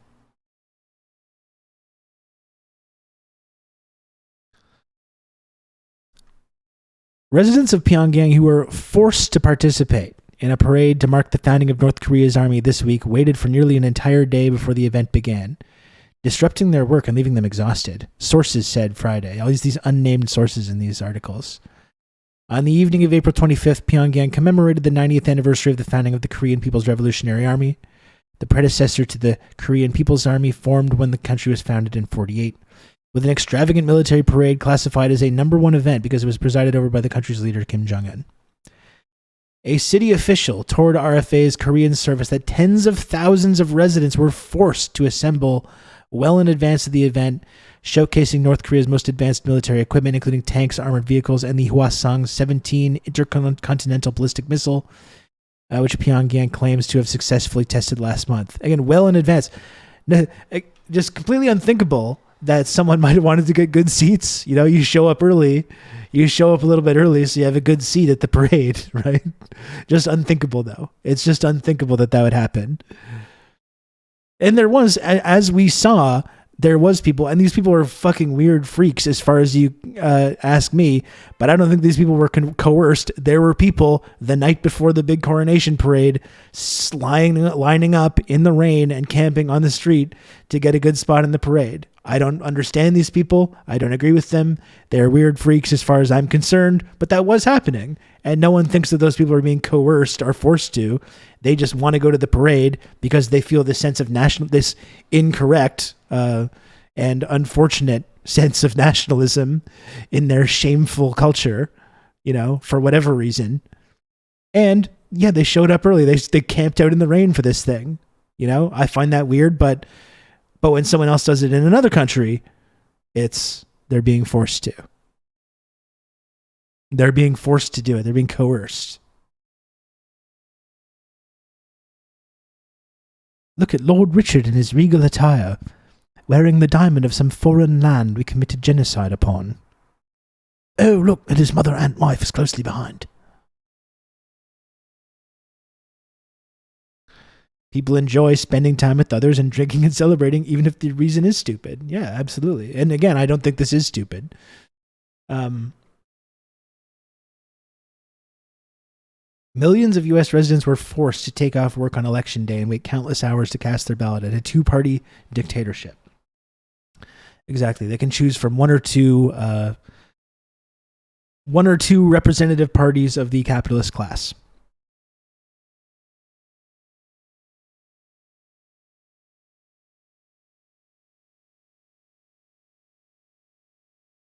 Residents of Pyongyang who were forced to participate in a parade to mark the founding of North Korea's army this week waited for nearly an entire day before the event began, disrupting their work and leaving them exhausted, sources said Friday. All these unnamed sources in these articles. On the evening of April 25th, Pyongyang commemorated the 90th anniversary of the founding of the Korean People's Revolutionary Army, the predecessor to the Korean People's Army formed when the country was founded in 1948, with an extravagant military parade classified as a number one event because it was presided over by the country's leader, Kim Jong-un. A city official told RFA's Korean service that tens of thousands of residents were forced to assemble well in advance of the event, showcasing North Korea's most advanced military equipment, including tanks, armored vehicles, and the Hwasong-17 intercontinental ballistic missile, which Pyongyang claims to have successfully tested last month. Again, well in advance. Just completely unthinkable that someone might have wanted to get good seats. You know, you show up early. You show up a little bit early so you have a good seat at the parade, right? Just unthinkable, though. It's just unthinkable that would happen. And there was, as we saw, there was people, and these people were fucking weird freaks as far as you ask me, but I don't think these people were coerced. There were people the night before the big coronation parade lining up in the rain and camping on the street to get a good spot in the parade. I don't understand these people. I don't agree with them. They're weird freaks as far as I'm concerned, but that was happening. And no one thinks that those people are being coerced or forced to. They just want to go to the parade because they feel this sense of this incorrect and unfortunate sense of nationalism in their shameful culture, you know, for whatever reason. And yeah, they showed up early. They camped out in the rain for this thing. You know, I find that weird, but when someone else does it in another country, they're being forced to. They're being forced to do it. They're being coerced. Look at Lord Richard in his regal attire, wearing the diamond of some foreign land we committed genocide upon. Oh, look, and his mother and wife is closely behind. People enjoy spending time with others and drinking and celebrating, even if the reason is stupid. Yeah, absolutely. And again, I don't think this is stupid. Millions of U.S. residents were forced to take off work on Election Day and wait countless hours to cast their ballot at a two-party dictatorship. Exactly. They can choose from one or two representative parties of the capitalist class.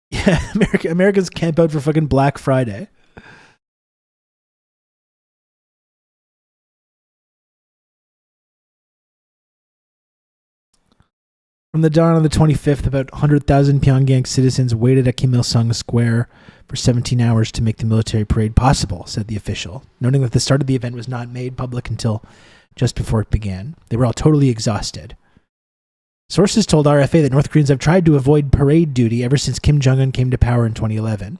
Yeah, Americans camp out for fucking Black Friday. From the dawn on the 25th, about 100,000 Pyongyang citizens waited at Kim Il-sung Square for 17 hours to make the military parade possible, said the official, noting that the start of the event was not made public until just before it began. They were all totally exhausted. Sources told RFA that North Koreans have tried to avoid parade duty ever since Kim Jong-un came to power in 2011.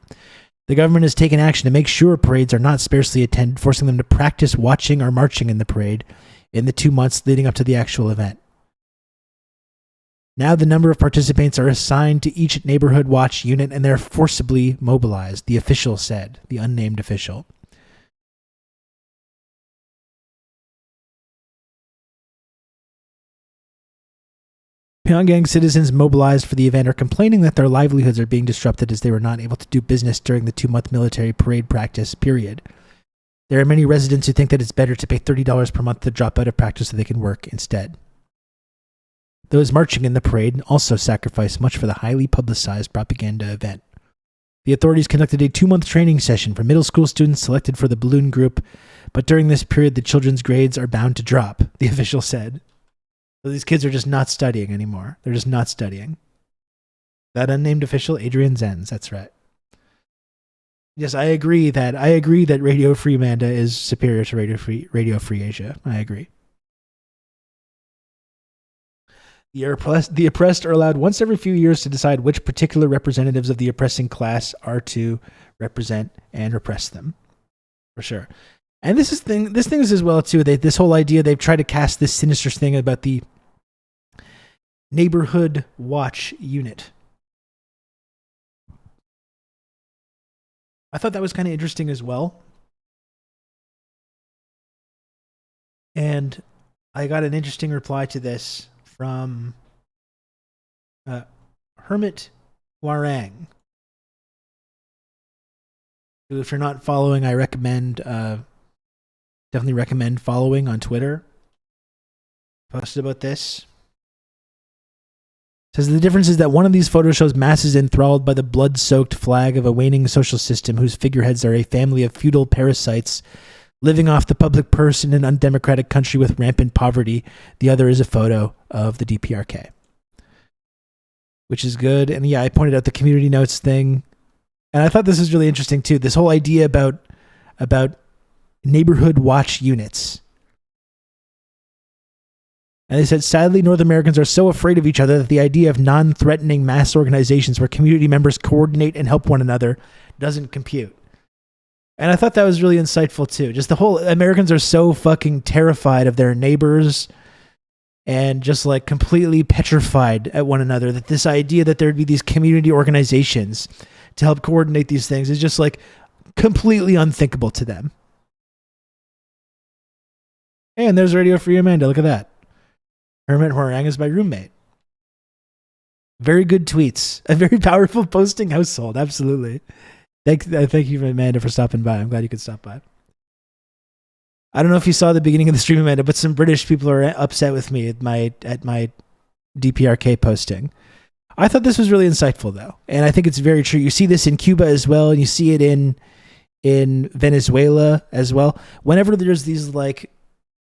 The government has taken action to make sure parades are not sparsely attended, forcing them to practice watching or marching in the parade in the 2 months leading up to the actual event. Now the number of participants are assigned to each neighborhood watch unit and they're forcibly mobilized, the official said, the unnamed official. Pyongyang citizens mobilized for the event are complaining that their livelihoods are being disrupted as they were not able to do business during the 2-month military parade practice period. There are many residents who think that it's better to pay $30 per month to drop out of practice so they can work instead. Those marching in the parade also sacrificed much for the highly publicized propaganda event. The authorities conducted a 2-month training session for middle school students selected for the balloon group, but during this period the children's grades are bound to drop, the official said. So these kids are just not studying anymore. They're just not studying. That unnamed official, Adrian Zenz, that's right. Yes, I agree that Radio Free Manda is superior to Radio Free Asia. I agree. The oppressed are allowed once every few years to decide which particular representatives of the oppressing class are to represent and repress them. For sure. And this thing is as well too. This whole idea, they've tried to cast this sinister thing about the neighborhood watch unit. I thought that was kind of interesting as well. And I got an interesting reply to this from Hermit Warang, who, if you're not following, I definitely recommend following on Twitter. Posted about this. Says the difference is that one of these photos shows masses enthralled by the blood-soaked flag of a waning social system whose figureheads are a family of feudal parasites living off the public purse in an undemocratic country with rampant poverty. The other is a photo of the DPRK. which is good. And yeah, I pointed out the community notes thing. And I thought this was really interesting too. This whole idea about neighborhood watch units. And they said, sadly, North Americans are so afraid of each other that the idea of non-threatening mass organizations where community members coordinate and help one another doesn't compute. And I thought that was really insightful too. Just the whole Americans are so fucking terrified of their neighbors and just like completely petrified at one another that this idea that there'd be these community organizations to help coordinate these things is just like completely unthinkable to them. And there's Radio Free Amanda. Look at that. Hermit Horang is my roommate. Very good tweets. A very powerful posting household. Absolutely. Thank you, Amanda, for stopping by. I'm glad you could stop by. I don't know if you saw the beginning of the stream, Amanda, but some British people are upset with me at my DPRK posting. I thought this was really insightful, though, and I think it's very true. You see this in Cuba as well, and you see it in Venezuela as well. Whenever there's these like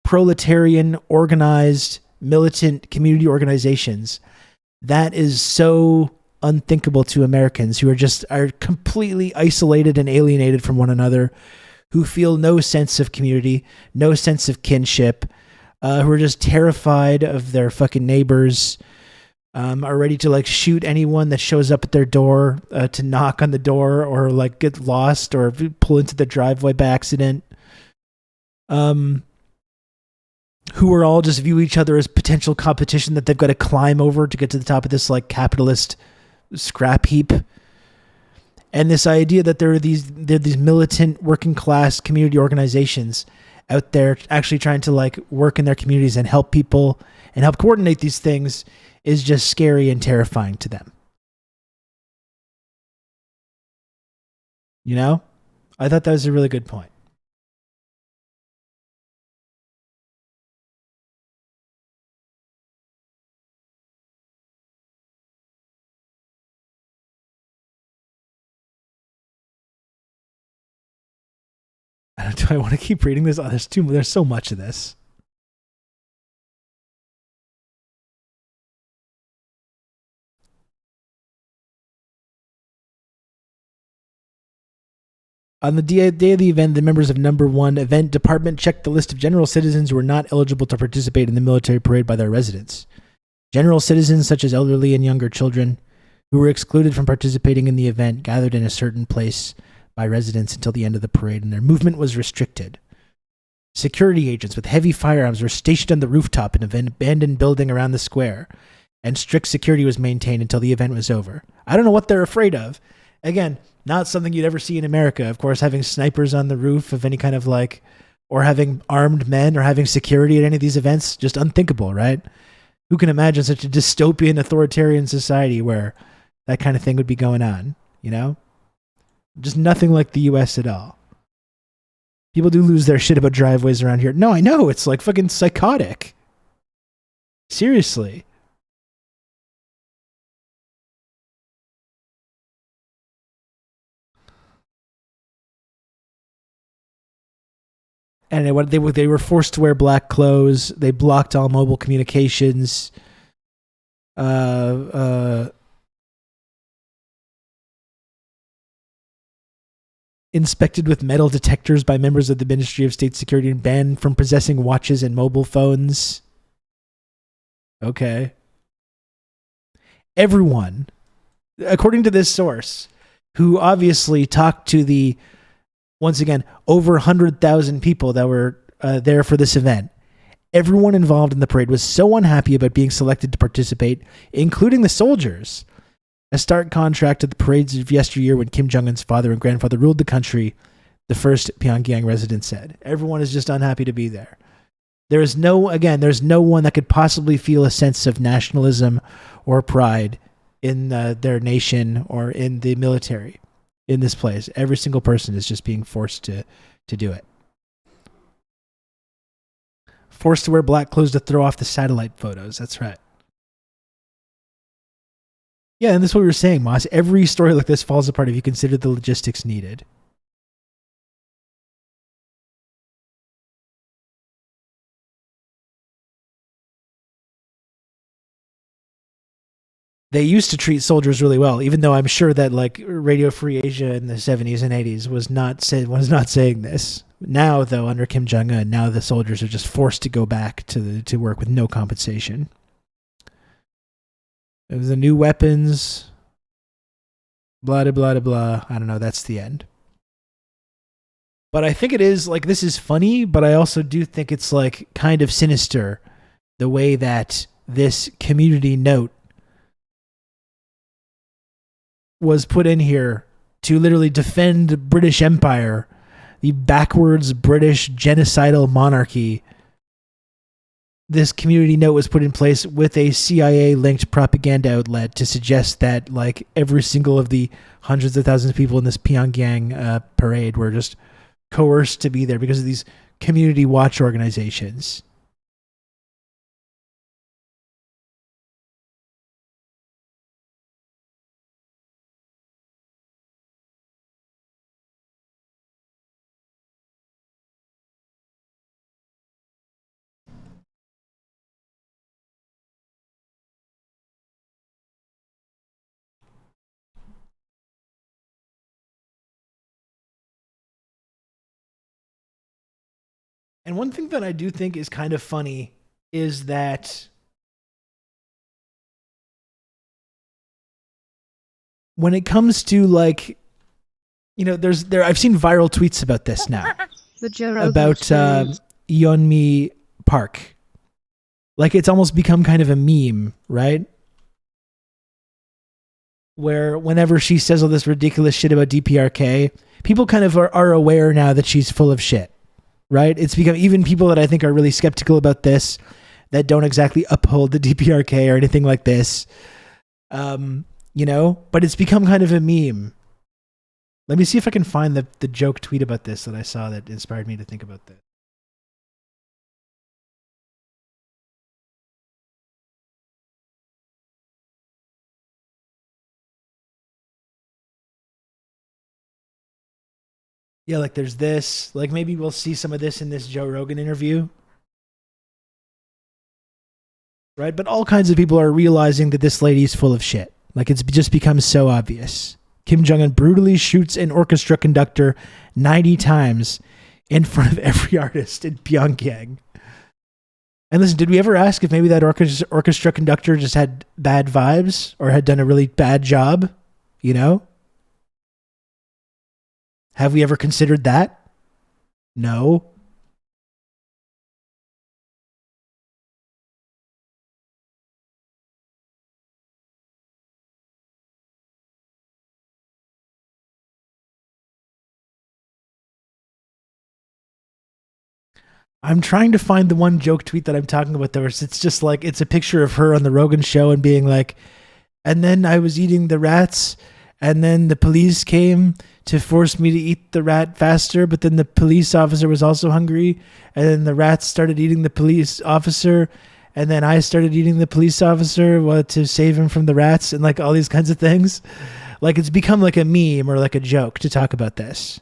proletarian, organized, militant community organizations, that is so unthinkable to Americans who are completely isolated and alienated from one another, who feel no sense of community, no sense of kinship, who are just terrified of their fucking neighbors, are ready to like shoot anyone that shows up at their door, to knock on the door or like get lost or pull into the driveway by accident. Who are all just view each other as potential competition that they've got to climb over to get to the top of this like capitalist scrap heap. And this idea that there are these militant working class community organizations out there actually trying to like work in their communities and help people and help coordinate these things is just scary and terrifying to them. You know? I thought that was a really good point. Do I want to keep reading this? Oh, there's so much of this. On the day of the event, the members of Number 1 Event Department checked the list of general citizens who were not eligible to participate in the military parade by their residence. General citizens, such as elderly and younger children, who were excluded from participating in the event, gathered in a certain place by residents until the end of the parade, and their movement was restricted. Security agents with heavy firearms were stationed on the rooftop in an abandoned building around the square, and strict security was maintained until the event was over. I don't know what they're afraid of. Again, not something you'd ever see in America. Of course, having snipers on the roof of any kind of like, or having armed men or having security at any of these events, just unthinkable, right? Who can imagine such a dystopian authoritarian society where that kind of thing would be going on, you know? Just nothing like the US at all. People do lose their shit about driveways around here. No, I know. It's like fucking psychotic. Seriously. And they were forced to wear black clothes. They blocked all mobile communications. Inspected with metal detectors by members of the Ministry of State Security and banned from possessing watches and mobile phones. Okay. Everyone, according to this source, who obviously talked to the, once again, over 100,000 people that were there for this event, everyone involved in the parade was so unhappy about being selected to participate, including the soldiers. A stark contrast to the parades of yesteryear when Kim Jong-un's father and grandfather ruled the country, the first Pyongyang resident said. Everyone is just unhappy to be there. There's no one that could possibly feel a sense of nationalism or pride in their nation or in the military in this place. Every single person is just being forced to do it. Forced to wear black clothes to throw off the satellite photos. That's right. Yeah, and that's what we were saying, Moss. Every story like this falls apart if you consider the logistics needed. they used to treat soldiers really well, even though I'm sure that like Radio Free Asia in the 70s and 80s was not saying this. Now, though, under Kim Jong-un, now the soldiers are just forced to go back to work with no compensation. It was the new weapons, blah, blah, blah, blah. I don't know. That's the end. But I think it is, like, this is funny, but I also do think it's, like, kind of sinister the way that this community note was put in here to literally defend British Empire, the backwards British genocidal monarchy. This community note was put in place with a CIA-linked propaganda outlet to suggest that, like, every single of the hundreds of thousands of people in this Pyongyang parade were just coerced to be there because of these community watch organizations. And one thing that I do think is kind of funny is that when it comes to, like, you know, I've seen viral tweets about this now. About Yeonmi Park. Like, it's almost become kind of a meme, right? Where whenever she says all this ridiculous shit about DPRK, people kind of are aware now that she's full of shit. Right? It's become, even people that I think are really skeptical about this, that don't exactly uphold the DPRK or anything like this, you know, but it's become kind of a meme. Let me see if I can find the joke tweet about this that I saw that inspired me to think about this. Yeah, like there's this, like maybe we'll see some of this in this Joe Rogan interview. Right? But all kinds of people are realizing that this lady's full of shit. Like, it's just become so obvious. Kim Jong-un brutally shoots an orchestra conductor 90 times in front of every artist in Pyongyang. And listen, did we ever ask if maybe that orchestra conductor just had bad vibes or had done a really bad job? You know? Have we ever considered that? No. I'm trying to find the one joke tweet that I'm talking about there. It's just like, it's a picture of her on the Rogan show and being like, and then I was eating the rats and then the police came to force me to eat the rat faster, but then the police officer was also hungry, and then the rats started eating the police officer, and then I started eating the police officer to save him from the rats, and like all these kinds of things. Like, it's become like a meme or like a joke to talk about this.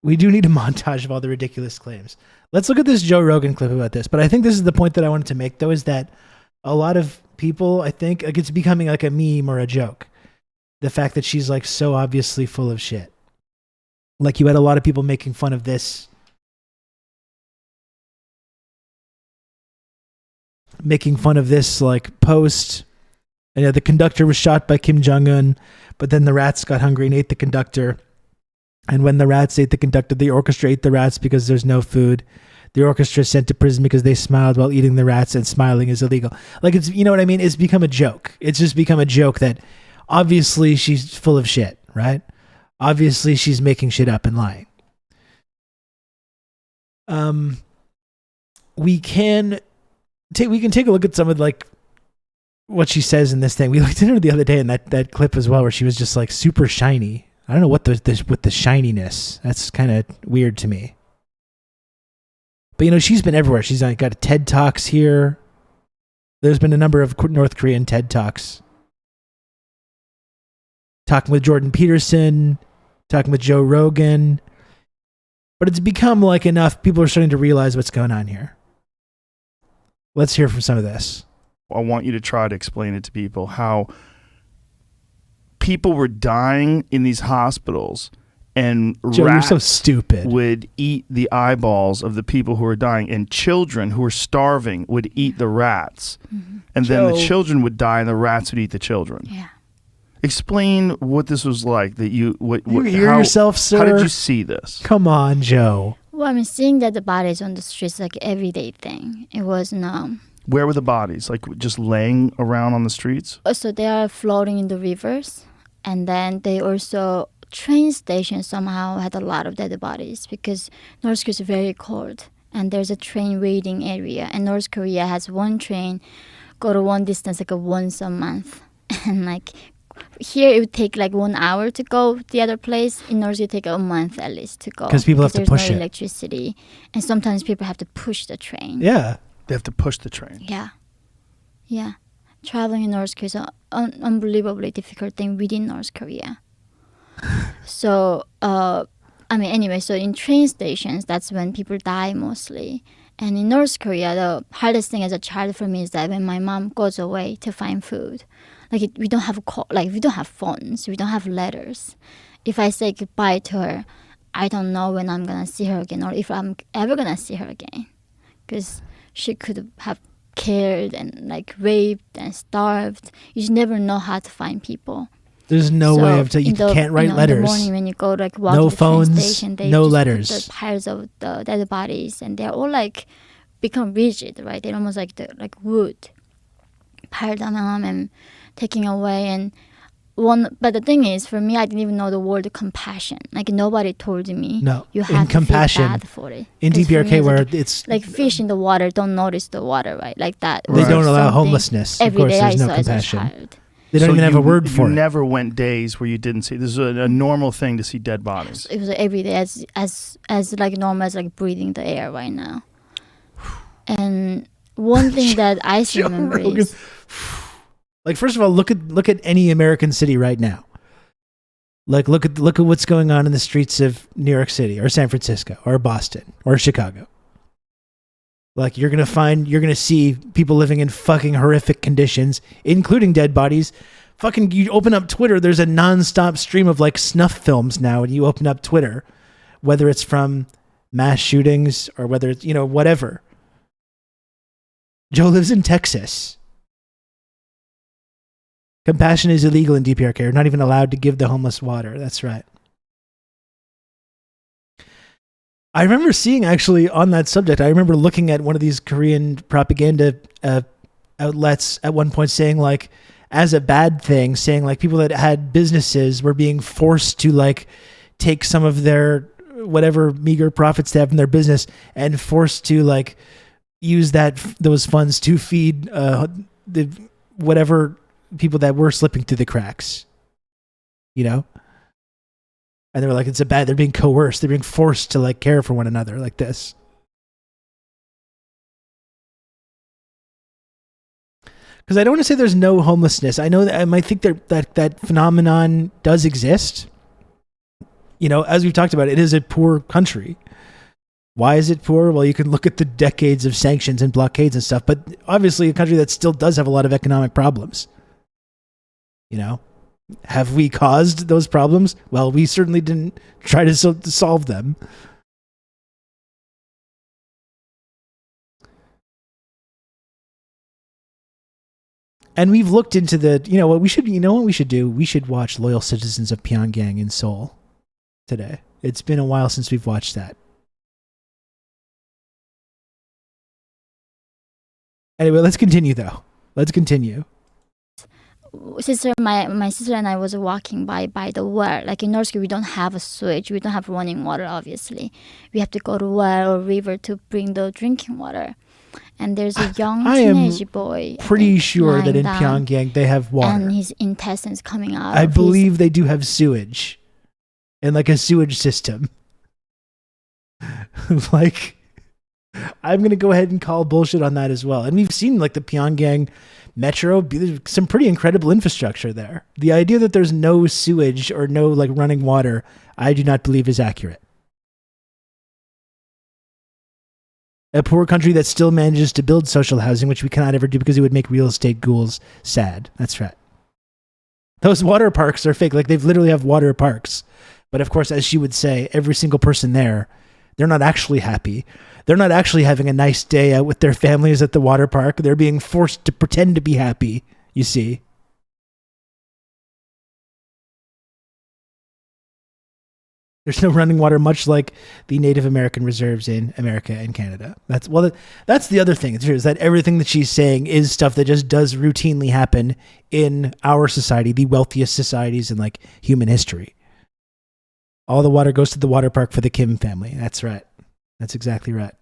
We do need a montage of all the ridiculous claims. Let's look at this Joe Rogan clip about this. But I think this is the point that I wanted to make, though, is that a lot of people, I think, like, it's becoming like a meme or a joke. The fact that she's like so obviously full of shit. Like, you had a lot of people making fun of this. Making fun of this, like, post. And the conductor was shot by Kim Jong-un, but then the rats got hungry and ate the conductor. And when the rats ate the conductor, the orchestra ate the rats because there's no food. The orchestra is sent to prison because they smiled while eating the rats, and smiling is illegal. Like, it's, you know what I mean? It's become a joke. It's just become a joke that obviously she's full of shit, right? Obviously she's making shit up and lying. We can take a look at some of like what she says in this thing. We looked at her the other day in that clip as well, where she was just like super shiny. I don't know what with the shininess. That's kind of weird to me. But, you know, she's been everywhere. She's got TED Talks here. There's been a number of North Korean TED Talks. Talking with Jordan Peterson. Talking with Joe Rogan. But it's become like enough. People are starting to realize what's going on here. Let's hear from some of this. I want you to try to explain it to people how people were dying in these hospitals and Joe, rats you're so stupid. would eat the eyeballs of the people who were dying, and children who were starving would eat the rats. Mm-hmm. And then the children would die and the rats would eat the children. Yeah. Explain what this was like. That you hear yourself, sir? How did you see this? Come on, Joe. Well, I'm seeing that the bodies on the streets like everyday thing. It was no. Where were the bodies? Like just laying around on the streets? So they are floating in the rivers, and then they also train stations somehow had a lot of dead bodies because North Korea is very cold, and there's a train waiting area, and North Korea has one train go to one distance like once a month, and like. Here it would take like 1 hour to go the other place. In North it take a month at least to go. Because people have to push there's no it. electricity. And sometimes people have to push the train. Yeah. They have to push the train. Yeah. Yeah. Traveling in North Korea is an unbelievably difficult thing within North Korea. So, anyway, so in train stations, that's when people die mostly. And in North Korea, the hardest thing as a child for me is that when my mom goes away to find food, we don't have we don't have phones, we don't have letters. If I say goodbye to her, I don't know when I'm gonna see her again or if I'm ever gonna see her again, because she could have killed and like raped and starved. You just never know how to find people. There's no way of you can't write letters. In the morning when you go like walk no to the phones, train station, they no just letters. put the piles of the dead bodies, and they're all like become rigid, right? They're almost like wood, piled them and taking away. And but the thing is, for me, I didn't even know the word compassion. Like nobody told me. No, you in have compassion, to feel bad for it. in 'Cause for me, DPRK, where like, it's like fish in the water don't notice the water, right? Like that. They was don't allow something homelessness. Of every course, day there's I no saw as a compassion. child. They don't So even have a word for you it. never went days where you didn't see. This is a normal thing to see dead bodies. It was every day as like normal as like breathing the air right now. And one thing that I still remember is like, first of all, look at any American city right now. Like look at what's going on in the streets of New York City or San Francisco or Boston or Chicago. Like you're gonna see people living in fucking horrific conditions, including dead bodies. Fucking, you open up Twitter, there's a nonstop stream of like snuff films now, and you open up Twitter, whether it's from mass shootings or whether it's, whatever. Joe lives in Texas. Compassion is illegal in DPRK. You're not even allowed to give the homeless water. That's right. I remember seeing, actually, on that subject, I remember looking at one of these Korean propaganda outlets at one point saying, like, as a bad thing, saying, like, people that had businesses were being forced to, like, take some of their whatever meager profits they have in their business and forced to, like, use those funds to feed the whatever people that were slipping through the cracks, And they were like, they're being coerced. They're being forced to like care for one another like this. Because I don't want to say there's no homelessness. I know that I might think that phenomenon does exist. As we've talked about, it is a poor country. Why is it poor? Well, you can look at the decades of sanctions and blockades and stuff, but obviously a country that still does have a lot of economic problems. Have we caused those problems? Well, we certainly didn't try to solve them. And we've looked into what we should do? We should watch Loyal Citizens of Pyongyang in Seoul today. It's been a while since we've watched that. Anyway, let's continue though. Let's continue. My sister and I was walking by the well. Like in North Korea, we don't have a sewage. We don't have running water, obviously. We have to go to well or river to bring the drinking water. And there's a young teenage boy. Pretty sure that in down, Pyongyang they have water. And his intestines coming out. I believe they do have sewage. And like a sewage system. Like, I'm going to go ahead and call bullshit on that as well. And we've seen like the Pyongyang metro, there's some pretty incredible infrastructure there. The idea that there's no sewage or no like running water, I do not believe is accurate. A poor country that still manages to build social housing, which we cannot ever do because it would make real estate ghouls sad. That's right. Those water parks are fake. Like, they've literally have water parks. But of course, as she would say, every single person there, they're not actually happy. They're not actually having a nice day out with their families at the water park. They're being forced to pretend to be happy, you see. There's no running water, much like the Native American reserves in America and Canada. That's the other thing, is that everything that she's saying is stuff that just does routinely happen in our society, the wealthiest societies in like human history. All the water goes to the water park for the Kim family. That's right. That's exactly right.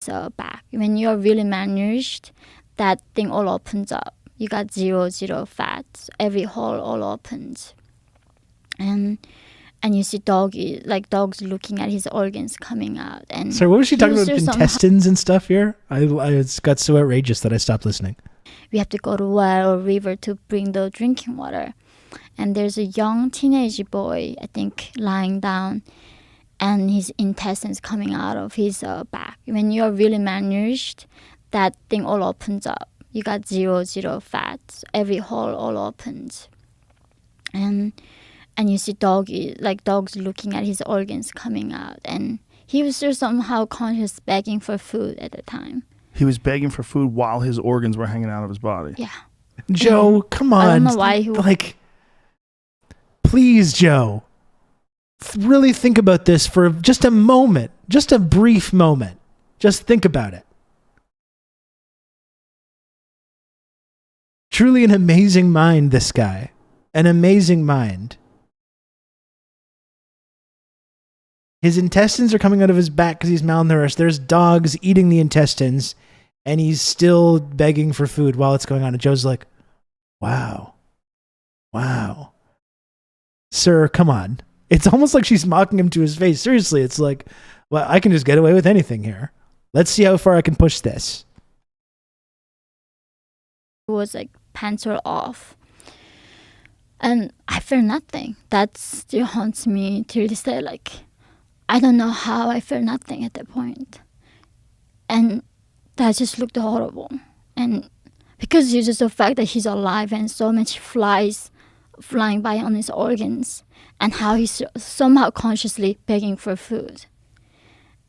So back when you're really malnourished, that thing all opens up. You got zero fats. Every hole all opens, and you see dogs looking at his organs coming out. And so what was she talking about? Intestines and stuff here? I got so outrageous that I stopped listening. We have to go to well or river to bring the drinking water, and there's a young teenage boy, I think, lying down, and his intestines coming out of his back. When you're really malnourished, that thing all opens up. You got zero fats. Every hole all opens, and you see dogs looking at his organs coming out. And he was still somehow conscious, begging for food at the time. He was begging for food while his organs were hanging out of his body. Yeah. Joe, come on. I don't know why he would. Please, Joe. Really think about this for just a moment, just a brief moment. Just think about it. Truly an amazing mind, this guy. An amazing mind. His intestines are coming out of his back because he's malnourished. There's dogs eating the intestines, and he's still begging for food while it's going on. And Joe's like, wow. Sir, come on. It's almost like she's mocking him to his face. Seriously, it's like, well, I can just get away with anything here. Let's see how far I can push this. It was like pants were off, and I felt nothing. That still haunts me till this day. Like, I don't know how I felt nothing at that point, and that just looked horrible. And because it's just the fact that he's alive and so much flies flying by on his organs, and how he's somehow consciously begging for food,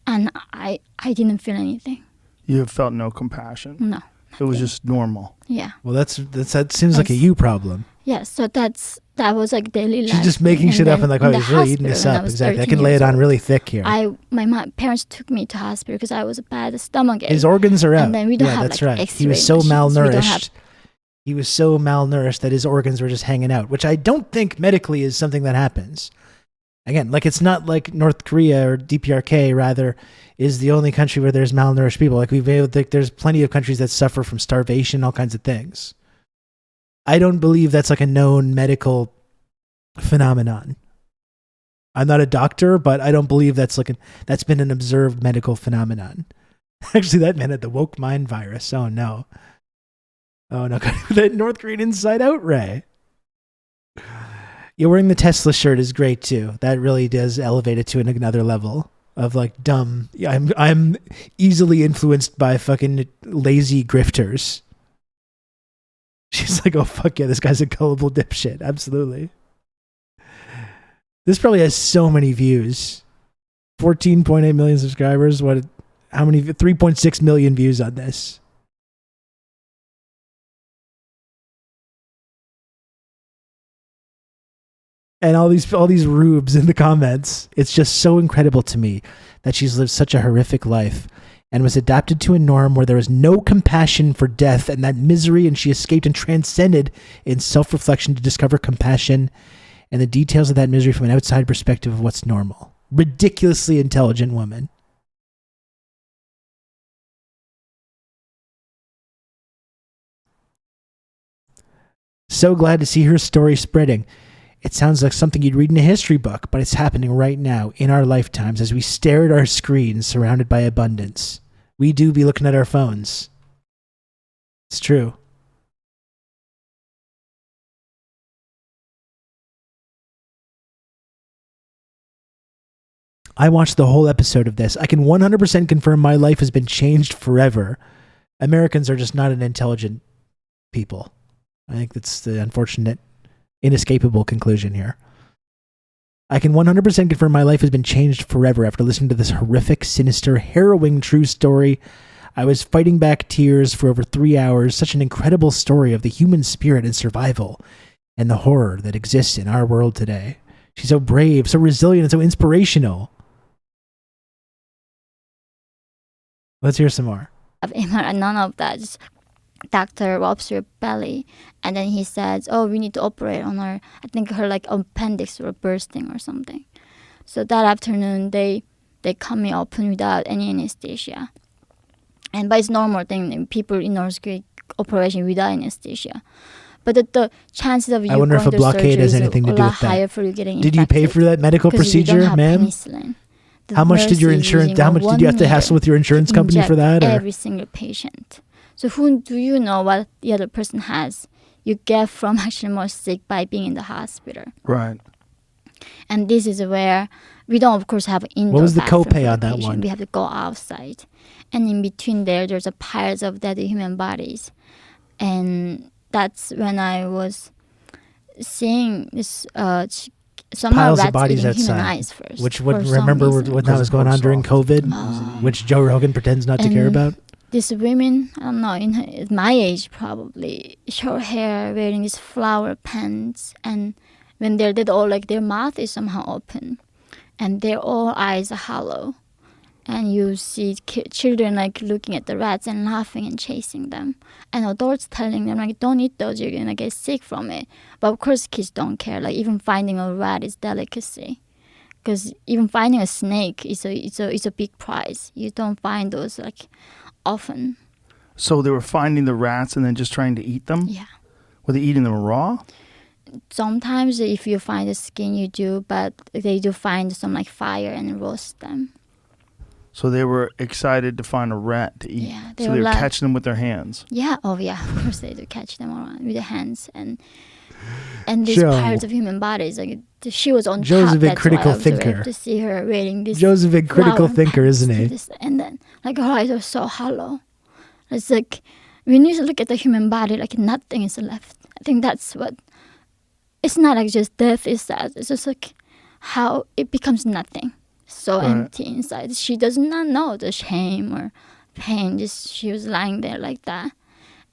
and I didn't feel anything. You have felt no compassion? No. It was just normal. Yeah. Well, that seems like a you problem. Yeah, so that was like daily life. She's just making shit up and like, oh, he's really eating this up. Exactly. I can lay it on really thick here. My parents took me to hospital because I was a bad stomach ache. His organs are out. And then we don't have that's like right. He was so malnourished. He was so malnourished that his organs were just hanging out, which I don't think medically is something that happens. Again, like, it's not like North Korea or DPRK, rather, is the only country where there's malnourished people. Like, there's plenty of countries that suffer from starvation, all kinds of things. I don't believe that's like a known medical phenomenon. I'm not a doctor, but I don't believe that's been an observed medical phenomenon. Actually, that man had the woke mind virus. Oh no. That North Korean Inside Out Ray. Yeah, wearing the Tesla shirt is great too. That really does elevate it to another level of like dumb. Yeah, I'm easily influenced by fucking lazy grifters. She's like, oh fuck yeah, this guy's a gullible dipshit. Absolutely. This probably has so many views. 14.8 million subscribers. How many? 3.6 million views on this. And all these rubes in the comments. It's just so incredible to me that she's lived such a horrific life and was adapted to a norm where there was no compassion for death and that misery, and she escaped and transcended in self-reflection to discover compassion and the details of that misery from an outside perspective of what's normal. Ridiculously intelligent woman. So glad to see her story spreading. It sounds like something you'd read in a history book, but it's happening right now in our lifetimes as we stare at our screens surrounded by abundance. We do be looking at our phones. It's true. I watched the whole episode of this. I can 100% confirm my life has been changed forever. Americans are just not an intelligent people. I think that's the unfortunate, inescapable conclusion here. I can 100% confirm my life has been changed forever after listening to this horrific, sinister, harrowing true story. I was fighting back tears for over 3 hours. Such an incredible story of the human spirit and survival and the horror that exists in our world today. She's so brave, so resilient, and so inspirational. Let's hear some more. None of that. Just doctor rubs her belly, and then he says, "Oh, we need to operate on her. I think her like appendix were bursting or something." So that afternoon, they cut me open without any anesthesia. And but it's normal thing. People in North Korea operation without anesthesia. But the chances of you I wonder if a going to blockade surgery has is anything to a do lot with that. higher for you getting Did you pay for that medical 'cause we don't procedure, have ma'am? penicillin. The How much did your nurse is insurance? using How much did you have to 1 hassle year with your insurance to company for inject that? Or? every single patient. So who do you know what the other person has? You get from actually more sick by being in the hospital. Right. And this is where we don't, of course, have indoor. What was the bathroom copay for on the that patient. one? We have to go outside, and in between there's a piles of dead human bodies, and that's when I was seeing this somehow Piles of rats bodies eating outside, human eyes first. Which for would some remember reason. when that was going on during COVID, which Joe Rogan pretends not to care And about. These women, I don't know, in my age probably, short hair, wearing these flower pants, and when they're dead, all like their mouth is somehow open, and their all eyes are hollow, and you see children like looking at the rats and laughing and chasing them, and adults telling them like, don't eat those, you're gonna get sick from it. But of course kids don't care. Like even finding a rat is delicacy, because even finding a snake is a big prize. You don't find those like often. So they were finding the rats and then just trying to eat them? Yeah. Were they eating them raw? Sometimes if you find the skin, you do, but they do find some like fire and roast them. So they were excited to find a rat to eat. Yeah, so they were catching them with their hands. Yeah, oh yeah, of course they do catch them around with their hands, and these Joe. parts of human bodies. Like she was on Joe's top. a big That's critical why I observed thinker. to see her wearing this. Joe's a big critical flower thinker, pants isn't he? to this- and then like her eyes are so hollow. It's like when you look at the human body, like nothing is left. I think that's what. It's not like just death is sad. It's just like how it becomes nothing. So Right. empty inside. She does not know the shame or pain. Just she was lying there like that,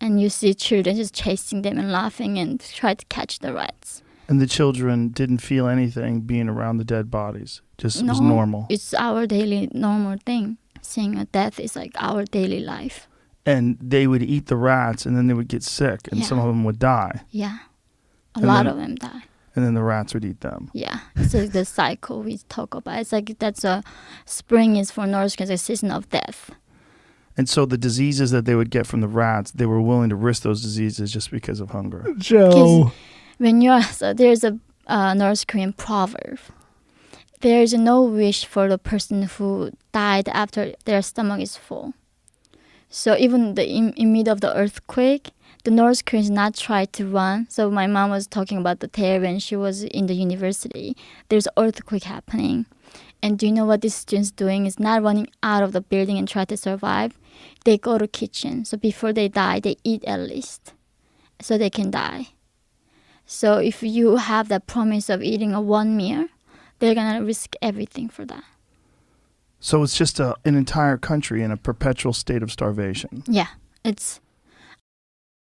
and you see children just chasing them and laughing and try to catch the rats. And the children didn't feel anything being around the dead bodies. Just it was normal. It's our daily normal thing. Seeing a death is like our daily life. And they would eat the rats and then they would get sick and Yeah. some of them would die. Yeah, a And lot then- of them die. And then the rats would eat them. Yeah, it's like the cycle we talk about. It's like that's a spring is for North Korea, a season of death. And so the diseases that they would get from the rats, they were willing to risk those diseases just because of hunger. Joe. When you're so there's a North Korean proverb. There's no wish for the person who died after their stomach is full. So even in middle of the earthquake, the North Koreans not try to run. So my mom was talking about the day when she was in the university. There's earthquake happening. And do you know what these students doing is not running out of the building and try to survive. They go to kitchen. So before they die, they eat at least. So they can die. So if you have that promise of eating a one meal, they're going to risk everything for that. So it's just an entire country in a perpetual state of starvation. Yeah, it's...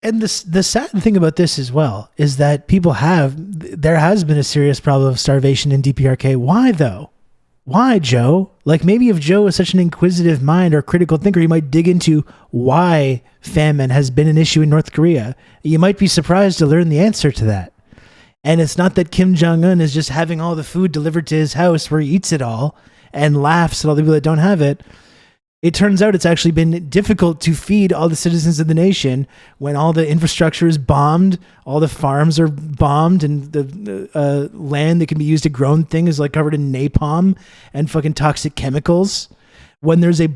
And the sad thing about this as well is that there has been a serious problem of starvation in DPRK. Why though? Why, Joe? Like maybe if Joe is such an inquisitive mind or critical thinker, he might dig into why famine has been an issue in North Korea. You might be surprised to learn the answer to that. And it's not that Kim Jong-un is just having all the food delivered to his house where he eats it all and laughs at all the people that don't have it. It turns out it's actually been difficult to feed all the citizens of the nation when all the infrastructure is bombed, all the farms are bombed, and the land that can be used to grow things is like covered in napalm and fucking toxic chemicals. When there's a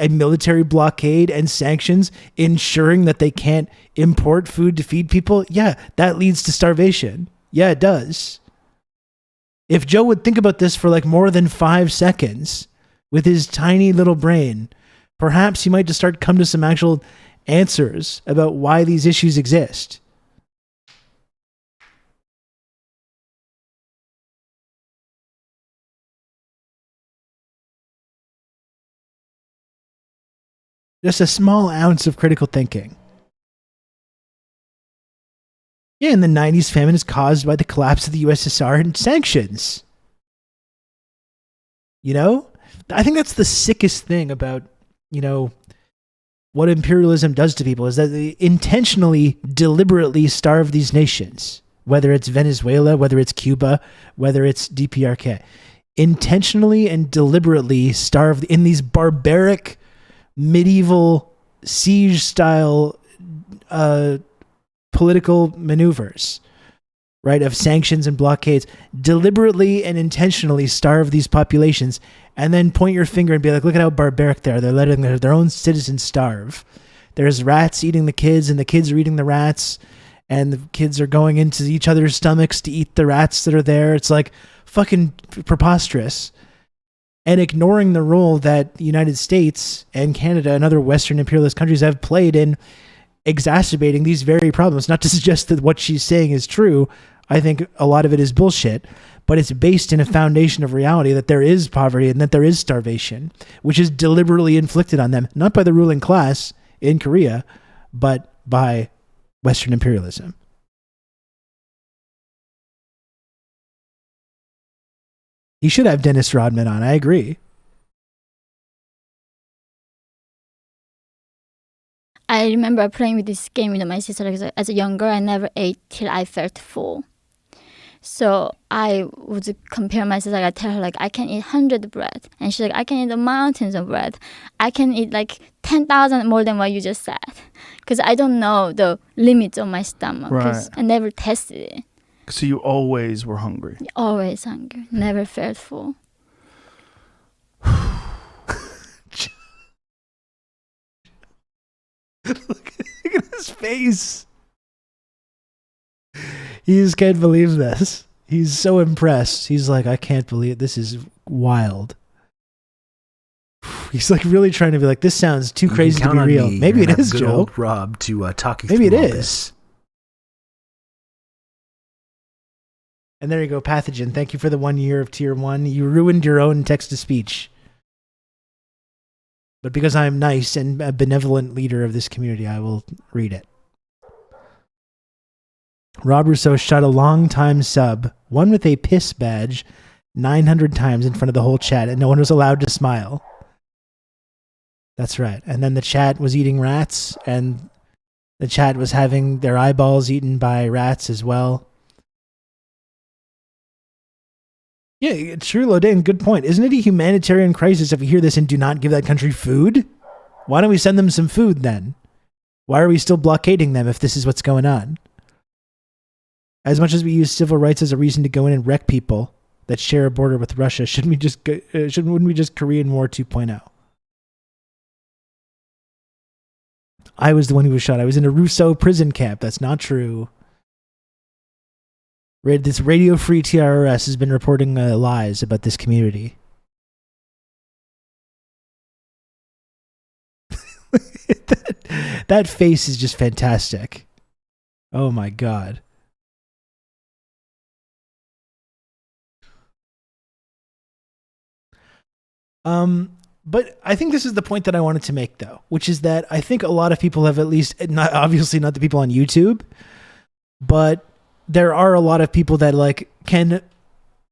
military blockade and sanctions ensuring that they can't import food to feed people, yeah, that leads to starvation. Yeah, it does. If Joe would think about this for like more than 5 seconds with his tiny little brain, perhaps he might just start come to some actual answers about why these issues exist. Just a small ounce of critical thinking. Yeah, in the 90s, famine is caused by the collapse of the USSR and sanctions. You know? I think that's the sickest thing about, what imperialism does to people is that they intentionally, deliberately starve these nations, whether it's Venezuela, whether it's Cuba, whether it's DPRK. Intentionally and deliberately starve in these barbaric, medieval, siege-style political maneuvers, right, of sanctions and blockades, deliberately and intentionally starve these populations, and then point your finger and be like, look at how barbaric they are. They're letting their own citizens starve. There's rats eating the kids, and the kids are eating the rats, and the kids are going into each other's stomachs to eat the rats that are there. It's like fucking preposterous. And ignoring the role that the United States and Canada and other Western imperialist countries have played in exacerbating these very problems. Not to suggest that what she's saying is true. I think a lot of it is bullshit, but it's based in a foundation of reality that there is poverty and that there is starvation, which is deliberately inflicted on them, not by the ruling class in Korea, but by Western imperialism. He should have Dennis Rodman on. I agree. I remember playing with this game with my sister as a young girl. I never ate till I felt full. So I would compare myself. I tell her I can eat 100 bread, and she's like, I can eat the mountains of bread. I can eat 10,000 more than what you just said, because I don't know the limits of my stomach. Right. I never tested it. So you always were hungry. Always hungry. Never felt full. Look at his face. He just can't believe this. He's so impressed. He's like, I can't believe it. This is wild. He's really trying to be like, this sounds too crazy to be real. Maybe it is, Joe. Old Rob to talk you Maybe through it all is. this. And there you go, Pathogen. Thank you for the 1 year of Tier 1. You ruined your own text-to-speech. But because I'm nice and a benevolent leader of this community, I will read it. Rob Rousseau shot a long-time sub, one with a piss badge, 900 times in front of the whole chat, and no one was allowed to smile. That's right. And then the chat was eating rats, and the chat was having their eyeballs eaten by rats as well. Yeah, it's true, Lodain. Good point. Isn't it a humanitarian crisis if we hear this and do not give that country food? Why don't we send them some food then? Why are we still blockading them if this is what's going on? As much as we use civil rights as a reason to go in and wreck people that share a border with Russia, wouldn't we just Korean War 2.0? I was the one who was shot. I was in a Rousseau prison camp. That's not true. This radio-free TRRS has been reporting lies about this community. that face is just fantastic. Oh my God. But I think this is the point that I wanted to make, though, which is that I think a lot of people have, at least, obviously not the people on YouTube, but there are a lot of people that can,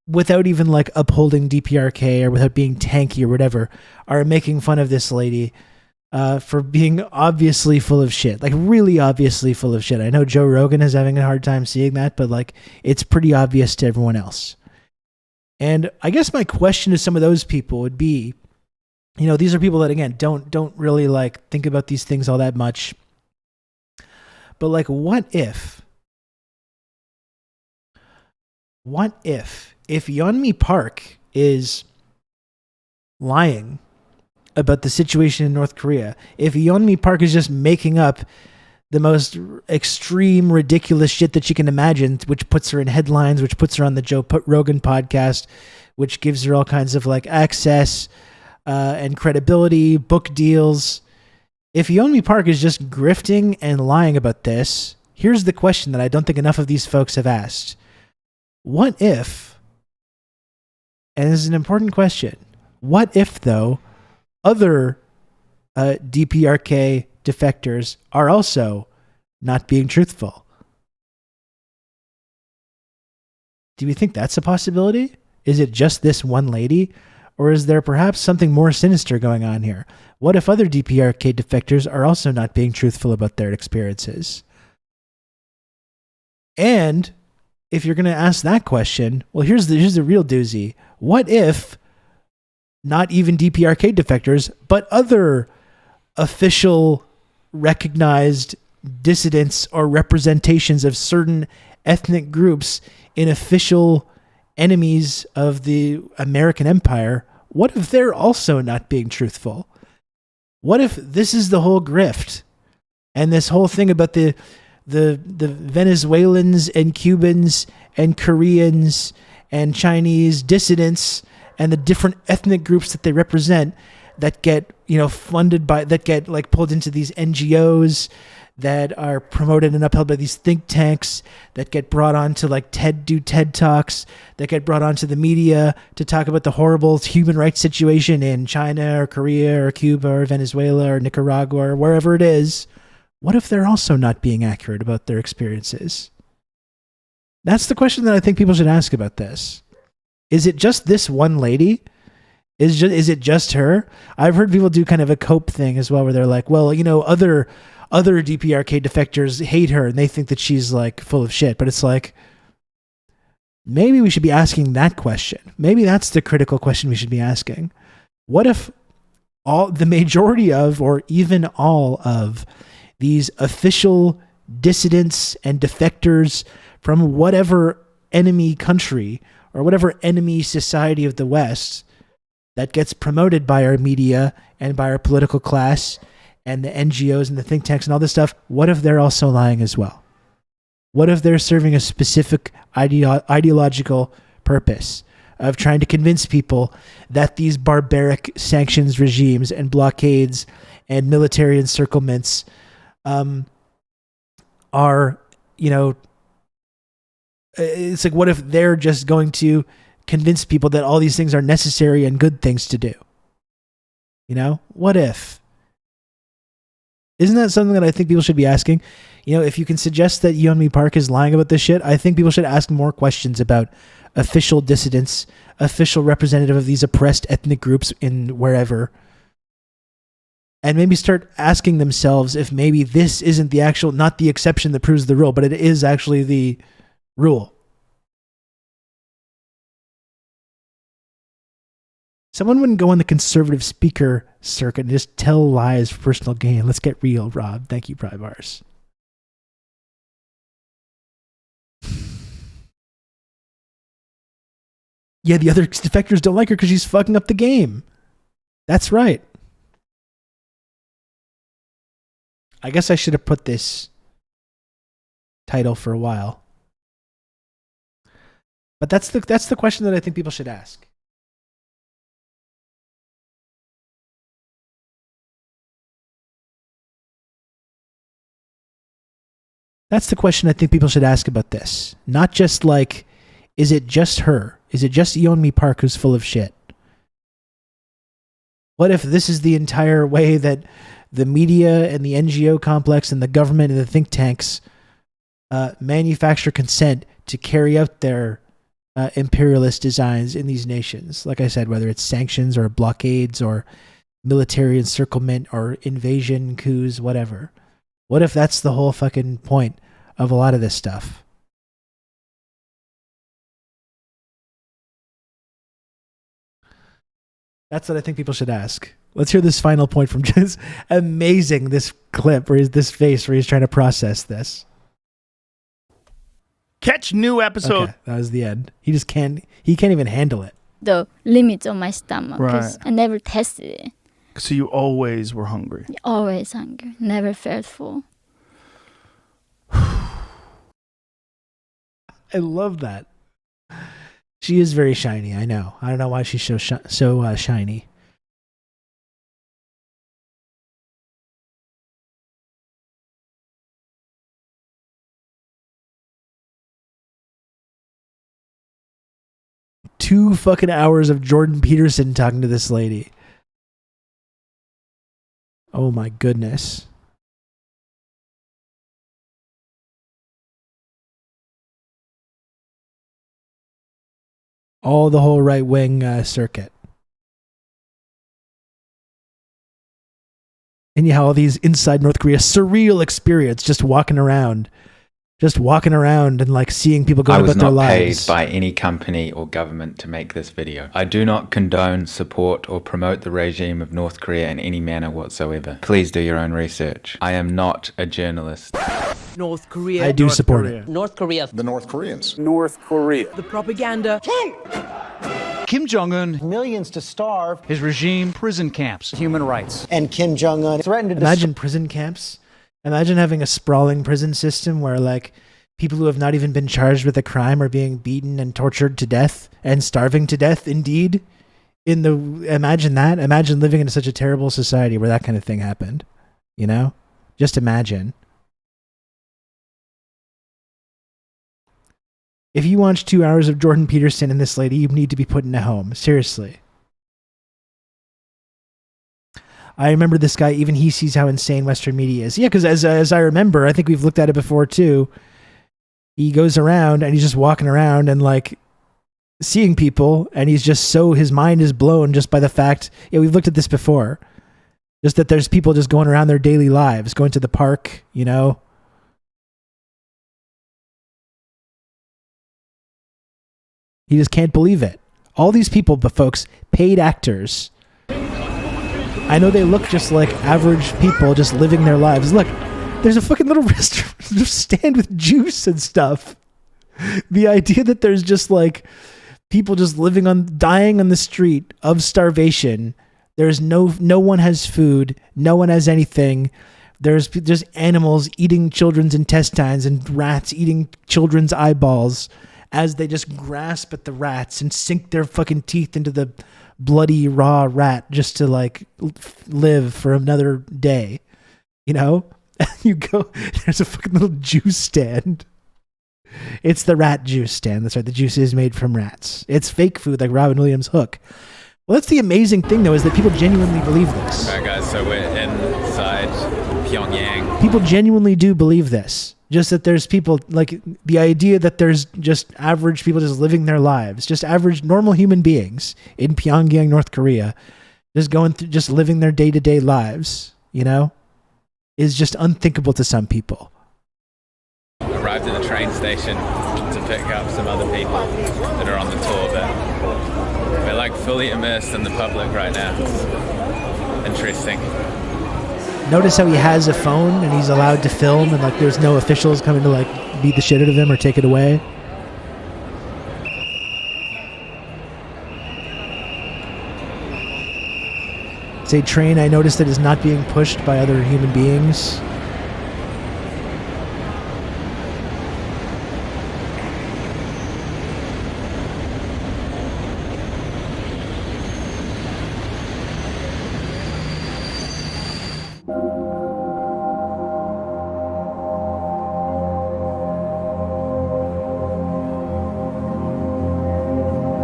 without even upholding DPRK or without being tanky or whatever, are making fun of this lady for being obviously full of shit, really obviously full of shit. I know Joe Rogan is having a hard time seeing that, but it's pretty obvious to everyone else. And I guess my question to some of those people would be, these are people that, again, don't really think about these things all that much. But what if Yeonmi Park is lying about the situation in North Korea, if Yeonmi Park is just making up the most extreme, ridiculous shit that she can imagine, which puts her in headlines, which puts her on the Joe Rogan podcast, which gives her all kinds of like access and credibility, book deals. If Yeonmi Park is just grifting and lying about this, here's the question that I don't think enough of these folks have asked. What if, and this is an important question, what if, though, other DPRK defectors are also not being truthful? Do we think that's a possibility? Is it just this one lady? Or is there perhaps something more sinister going on here? What if other DPRK defectors are also not being truthful about their experiences? And if you're going to ask that question, well, here's the real doozy. What if not even DPRK defectors, but other official recognized dissidents or representations of certain ethnic groups in official enemies of the American empire, what if they're also not being truthful? What if this is the whole grift? And this whole thing about the Venezuelans and Cubans and Koreans and Chinese dissidents and the different ethnic groups that they represent that get, funded by, that get like pulled into these NGOs that are promoted and upheld by these think tanks, that get brought on to like TED Talks, that get brought onto the media to talk about the horrible human rights situation in China or Korea or Cuba or Venezuela or Nicaragua or wherever it is. What if they're also not being accurate about their experiences? That's the question that I think people should ask about this. Is it just this one lady? Is it just her? I've heard people do kind of a cope thing as well, where they're like, well, other DPRK defectors hate her and they think that she's like full of shit. But it's like, maybe we should be asking that question. Maybe that's the critical question we should be asking. What if the majority of, or even all of, these official dissidents and defectors from whatever enemy country or whatever enemy society of the West that gets promoted by our media and by our political class and the NGOs and the think tanks and all this stuff, what if they're also lying as well? What if they're serving a specific ideological purpose of trying to convince people that these barbaric sanctions regimes and blockades and military encirclements are, it's like, what if they're just going to convince people that all these things are necessary and good things to do? What if? Isn't that something that I think people should be asking? If you can suggest that Yeonmi Park is lying about this shit, I think people should ask more questions about official dissidents, official representative of these oppressed ethnic groups in wherever. And maybe start asking themselves if maybe this isn't not the exception that proves the rule, but it is actually the rule. Someone wouldn't go on the conservative speaker circuit and just tell lies for personal gain. Let's get real, Rob. Thank you, Prybars. Yeah, the other defectors don't like her because she's fucking up the game. That's right. I guess I should have put this title for a while. But that's the question that I think people should ask. That's the question I think people should ask about this. Not just like, is it just her? Is it just Yeonmi Park who's full of shit? What if this is the entire way that the media and the NGO complex and the government and the think tanks manufacture consent to carry out their imperialist designs in these nations? Like I said, whether it's sanctions or blockades or military encirclement or invasion, coups, whatever. What if that's the whole fucking point of a lot of this stuff? That's what I think people should ask. Let's hear this final point from just amazing, this clip where this face where he's trying to process this. Catch new episode. Okay, that was the end. He can't even handle it. The limits of my stomach. Right. I never tested it. So you always were hungry. Always hungry. Never felt full. I love that. She is very shiny. I know. I don't know why she's so shiny. Two fucking hours of Jordan Peterson talking to this lady. Oh my goodness. All the whole right wing circuit. And yeah, all these inside North Korea, surreal experience, just walking around and like seeing people go about their lives. I was not paid by any company or government to make this video. I do not condone, support, or promote the regime of North Korea in any manner whatsoever. Please do your own research. I am not a journalist. North Korea. I do support it. North Korea. The North Koreans. North Korea. The propaganda. Kim Jong-un. Millions to starve. His regime. Prison camps. Human rights. And Kim Jong-un threatened to... Imagine prison camps. Imagine having a sprawling prison system where like people who have not even been charged with a crime are being beaten and tortured to death and starving to death, indeed. Imagine that. Imagine living in such a terrible society where that kind of thing happened. You know? Just imagine. If you watch 2 hours of Jordan Peterson and this lady, you need to be put in a home. Seriously. I remember this guy, even he sees how insane Western media is. Yeah, because as I remember, I think we've looked at it before too. He goes around and he's just walking around and like seeing people, and he's just his mind is blown just by the fact, yeah, we've looked at this before. Just that there's people just going around their daily lives, going to the park, you know. He just can't believe it. All these people, but folks, paid actors. I know they look just like average people just living their lives. Look, there's a fucking little restaurant stand with juice and stuff. The idea that there's just like people just dying on the street of starvation. There's no one has food. No one has anything. There's animals eating children's intestines and rats eating children's eyeballs as they just grasp at the rats and sink their fucking teeth into the bloody raw rat just to like live for another day, you know. You go, there's a fucking little juice stand. It's the rat juice stand. That's right, the juice is made from rats. It's fake food like Robin Williams' Hook. Well, that's the amazing thing though, is that people genuinely believe this. Alright guys, so we're inside Pyongyang. People genuinely do believe this. Just that there's people, like the idea that there's just average people just living their lives, just average normal human beings in Pyongyang, North Korea, just going through, just living their day-to-day lives, you know, is just unthinkable to some people. Arrived at the train station to pick up some other people that are on the tour, but we're like fully immersed in the public right now. It's interesting. Notice how he has a phone and he's allowed to film and like there's no officials coming to like beat the shit out of him or take it away. It's a train I noticed that is not being pushed by other human beings.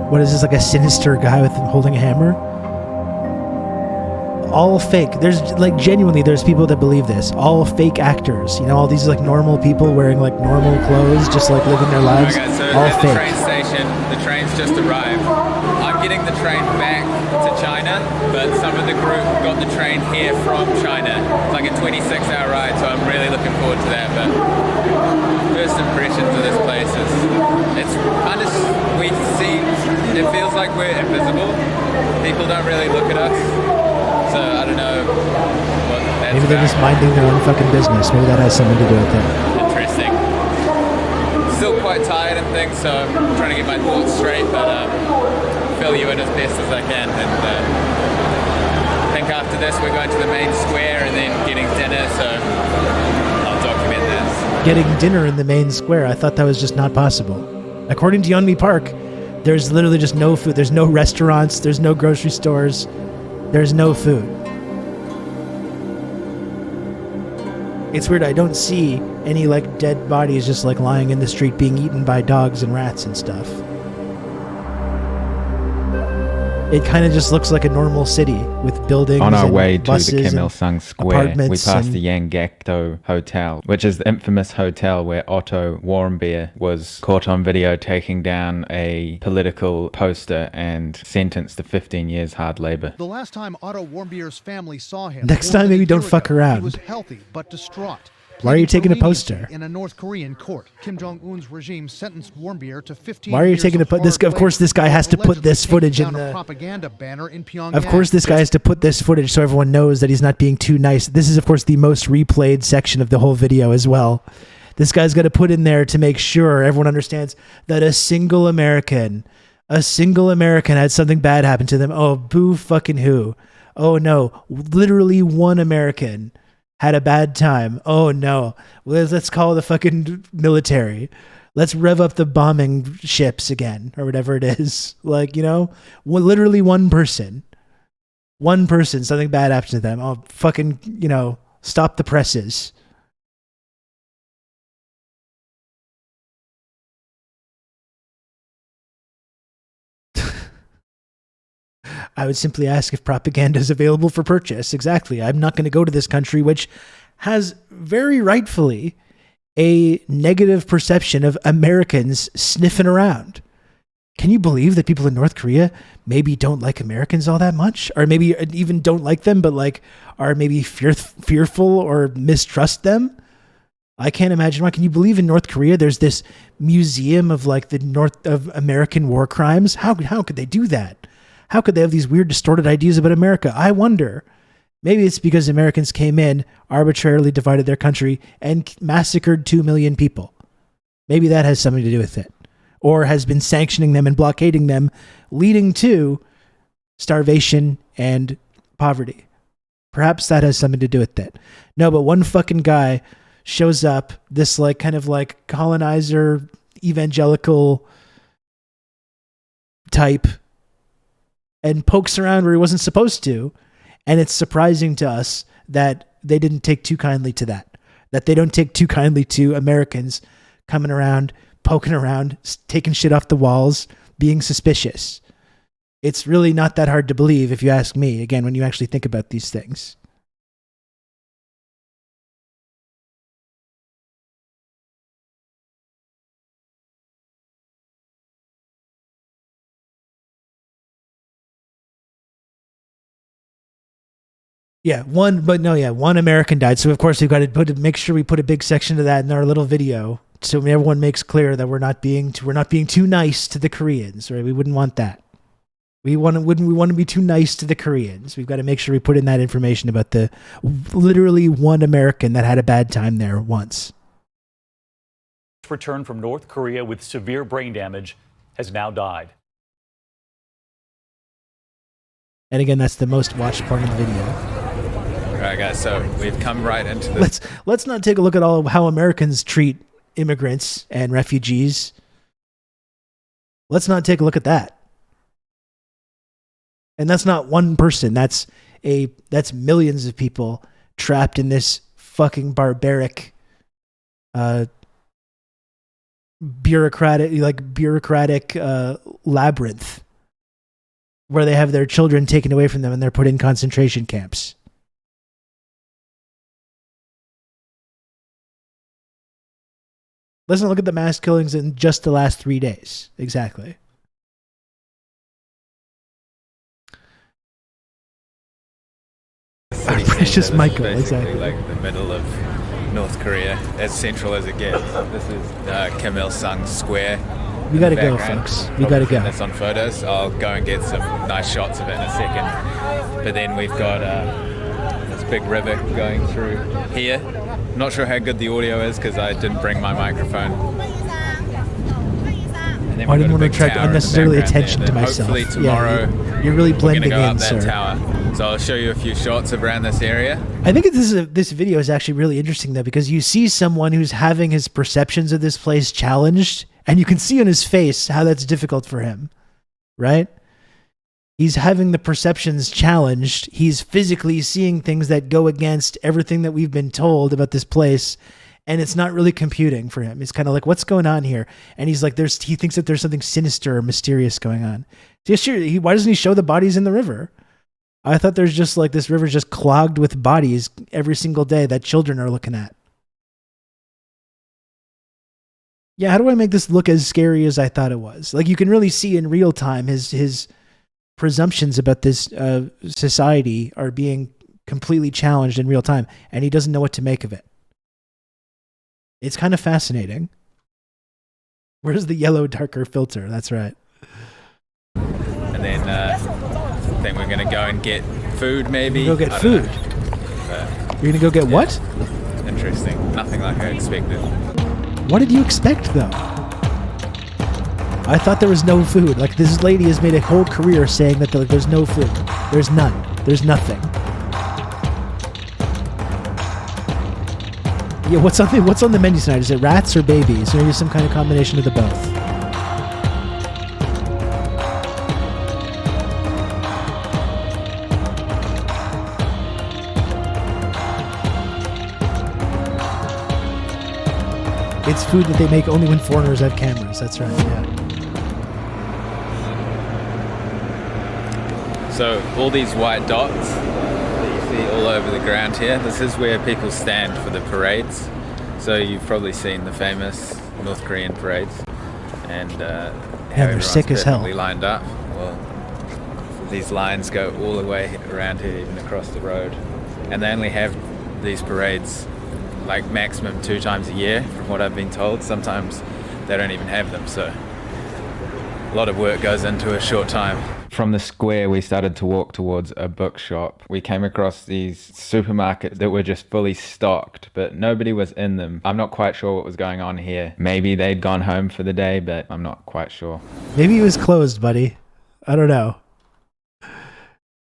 What is this, like a sinister guy with holding a hammer? All fake. There's like genuinely there's people that believe this. All fake actors. You know, all these like normal people wearing like normal clothes, just like living their lives. Alright guys, so all at fake. the train station, the train's just arrived. I'm getting the train back to China, but some of the group got the train here from China. It's like a 26-hour ride, so I'm really looking forward to that. But first impressions of this place is, it's kind of, we see, it feels like we're invisible. People don't really look at us. So I don't know what that's Maybe they're just minding their own fucking business. Maybe that has something to do with it. Interesting. Still quite tired and things, so I'm trying to get my thoughts straight, but fill you in as best as I can. And I think after this we're going to the main square and then getting dinner, so I'll document this. Getting dinner in the main square. I thought that was just not possible. According to Yeonmi Park, there's literally just no food. There's no restaurants. There's no grocery stores. There's no food. It's weird. I don't see any like dead bodies just like lying in the street being eaten by dogs and rats and stuff. It kind of just looks like a normal city with buildings. On our and way to buses the Kim and Il-sung Square, we apartments passed and- the Yanggakdo Hotel, which is the infamous hotel where Otto Warmbier was caught on video taking down a political poster and sentenced to 15 years hard labor. The last time Otto Warmbier's family saw him, Next more time, than a maybe don't year fuck ago, around. He was healthy but distraught. Why are you taking a Pleading for poster? leniency in a North Korean court, Kim Jong-un's regime sentenced Warmbier to 15 Why are you years taking of this? hard Of course, this guy labor has to put allegedly this footage taking in down a the. propaganda banner in Pyongyang. Of course, this guy has to put this footage so everyone knows that he's not being too nice. This is, of course, the most replayed section of the whole video as well. This guy's got to put in there to make sure everyone understands that a single American had something bad happen to them. Oh, boo fucking who. Oh, no. Literally one American had a bad time. Oh, no. Let's call the fucking military. Let's rev up the bombing ships again, or whatever it is. Like, you know, literally one person, something bad happened to them. Oh, fucking, you know, stop the presses. I would simply ask if propaganda is available for purchase. Exactly. I'm not going to go to this country, which has very rightfully a negative perception of Americans sniffing around. Can you believe that people in North Korea maybe don't like Americans all that much? Or maybe even don't like them, but like are maybe fearful or mistrust them? I can't imagine why. Can you believe in North Korea there's this museum of like the North of American war crimes? How could they do that? How could they have these weird distorted ideas about America? I wonder. Maybe it's because Americans came in, arbitrarily divided their country, and massacred 2 million people. Maybe that has something to do with it. Or has been sanctioning them and blockading them, leading to starvation and poverty. Perhaps that has something to do with it. No, but one fucking guy shows up, this like kind of like colonizer, evangelical type, and pokes around where he wasn't supposed to. And it's surprising to us that they didn't take too kindly to that. That they don't take too kindly to Americans coming around, poking around, taking shit off the walls, being suspicious. It's really not that hard to believe, if you ask me, again, when you actually think about these things. Yeah, one American died. So of course we've got to make sure we put a big section of that in our little video, so everyone makes clear that we're not being too nice to the Koreans, right? We wouldn't want that. We want to be too nice to the Koreans. We've got to make sure we put in that information about the literally one American that had a bad time there once. Returned from North Korea with severe brain damage has now died. And again, that's the most watched part of the video. All right, guys. So we've come right into the. Let's not take a look at all of how Americans treat immigrants and refugees. Let's not take a look at that. And that's not one person. That's millions of people trapped in this fucking barbaric, bureaucratic labyrinth where they have their children taken away from them and they're put in concentration camps. Let's not look at the mass killings in just the last 3 days. Exactly. Our precious Michael, exactly. Like the middle of North Korea, as central as it gets. This is Kim Il-sung Square. We gotta go, folks. We gotta go. That's on photos. I'll go and get some nice shots of it in a second. But then we've got this big river going through here. Not sure how good the audio is because I didn't bring my microphone. I didn't want to attract unnecessarily attention to myself. Hopefully tomorrow, you're really blending we're gonna go in, up that sir. tower. So I'll show you a few shots of around this area. I think this video is actually really interesting though, because you see someone who's having his perceptions of this place challenged, And you can see on his face how that's difficult for him, right? He's having the perceptions challenged. He's physically seeing things that go against everything that we've been told about this place. And it's not really computing for him. It's kind of like, what's going on here? And he's like, he thinks that there's something sinister or mysterious going on. So sure, why doesn't he show the bodies in the river? I thought there's just like this river's just clogged with bodies every single day that children are looking at. Yeah, how do I make this look as scary as I thought it was? Like you can really see in real time his presumptions about this society are being completely challenged in real time, and he doesn't know what to make of it. It's kind of fascinating. Where's the yellow darker filter? That's right. And then I think we're gonna go and get food, maybe. Go get food. You're gonna go get what? Interesting. Nothing like I expected. What did you expect, though? I thought there was no food. Like, this lady has made a whole career saying that there's no food. There's none. There's nothing. Yeah, what's on the menu tonight? Is it rats or babies? Or maybe some kind of combination of the both? It's food that they make only when foreigners have cameras. That's right, yeah. So all these white dots that you see all over the ground here, this is where people stand for the parades. So you've probably seen the famous North Korean parades. And they're sick as hell. Lined up. Well, these lines go all the way around here, even across the road. And they only have these parades like maximum 2 times a year, from what I've been told. Sometimes they don't even have them, so a lot of work goes into a short time. From the square, we started to walk towards a bookshop. We came across these supermarkets that were just fully stocked, but nobody was in them. I'm not quite sure what was going on here. Maybe they'd gone home for the day, but I'm not quite sure. Maybe it was closed, buddy. I don't know.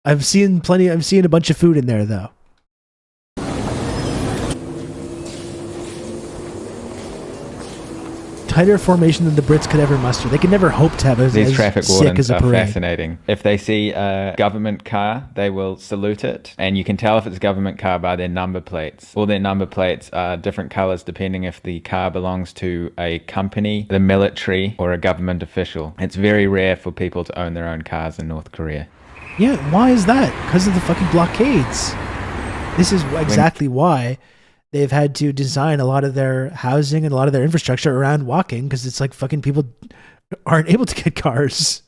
I'm seeing a bunch of food in there, though. Tighter formation than the Brits could ever muster. They could never hope to have These as traffic sick wardens as a are parade. fascinating. If they see a government car, they will salute it, and you can tell if it's a government car by their number plates. All their number plates are different colors depending if the car belongs to a company, the military, or a government official. It's very rare for people to own their own cars in North Korea. Yeah, why is that? Because of the fucking blockades. This is exactly why they've had to design a lot of their housing and a lot of their infrastructure around walking, because it's like fucking people aren't able to get cars.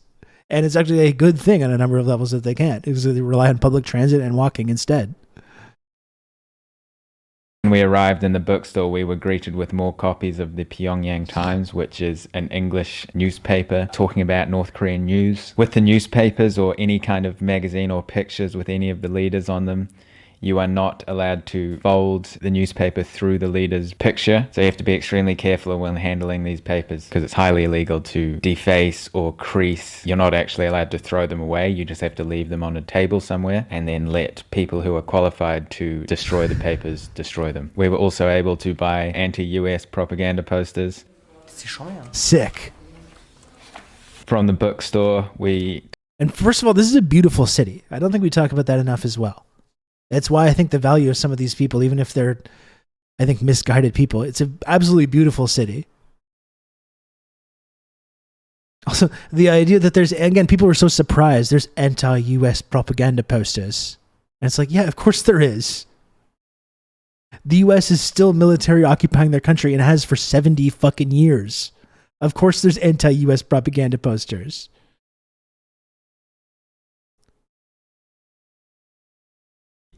And it's actually a good thing on a number of levels that they can't, because they rely on public transit and walking instead. When we arrived in the bookstore, we were greeted with more copies of the Pyongyang Times, which is an English newspaper talking about North Korean news. With the newspapers or any kind of magazine or pictures with any of the leaders on them, you are not allowed to fold the newspaper through the leader's picture. So you have to be extremely careful when handling these papers, because it's highly illegal to deface or crease. You're not actually allowed to throw them away. You just have to leave them on a table somewhere and then let people who are qualified to destroy the papers destroy them. We were also able to buy anti-US propaganda posters. Sick. From the bookstore, And first of all, this is a beautiful city. I don't think we talk about that enough as well. That's why I think the value of some of these people, even if they're, I think, misguided people, it's an absolutely beautiful city. Also, the idea that again, people were so surprised, there's anti-US propaganda posters. And it's like, yeah, of course there is. The US is still military occupying their country and has for 70 fucking years. Of course there's anti-US propaganda posters.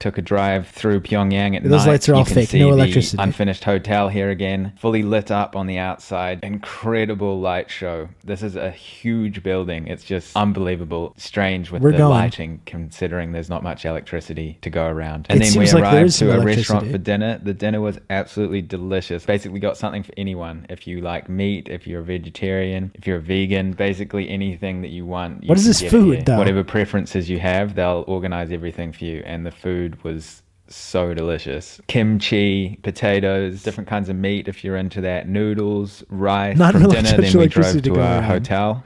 took a drive through Pyongyang at night. Those lights are all fake, no electricity. The unfinished hotel here again, fully lit up on the outside. Incredible light show. This is a huge building. It's just unbelievable. Strange with the lighting, considering there's not much electricity to go around. And then we arrived to a restaurant for dinner. The dinner was absolutely delicious. Basically got something for anyone. If you like meat, if you're a vegetarian, if you're a vegan, basically anything that you want. What is this food, though? Whatever preferences you have, they'll organize everything for you. And the food was so delicious. Kimchi, potatoes, different kinds of meat if you're into that, noodles, rice. Not From really dinner, much then we drove electricity to to go a around. hotel.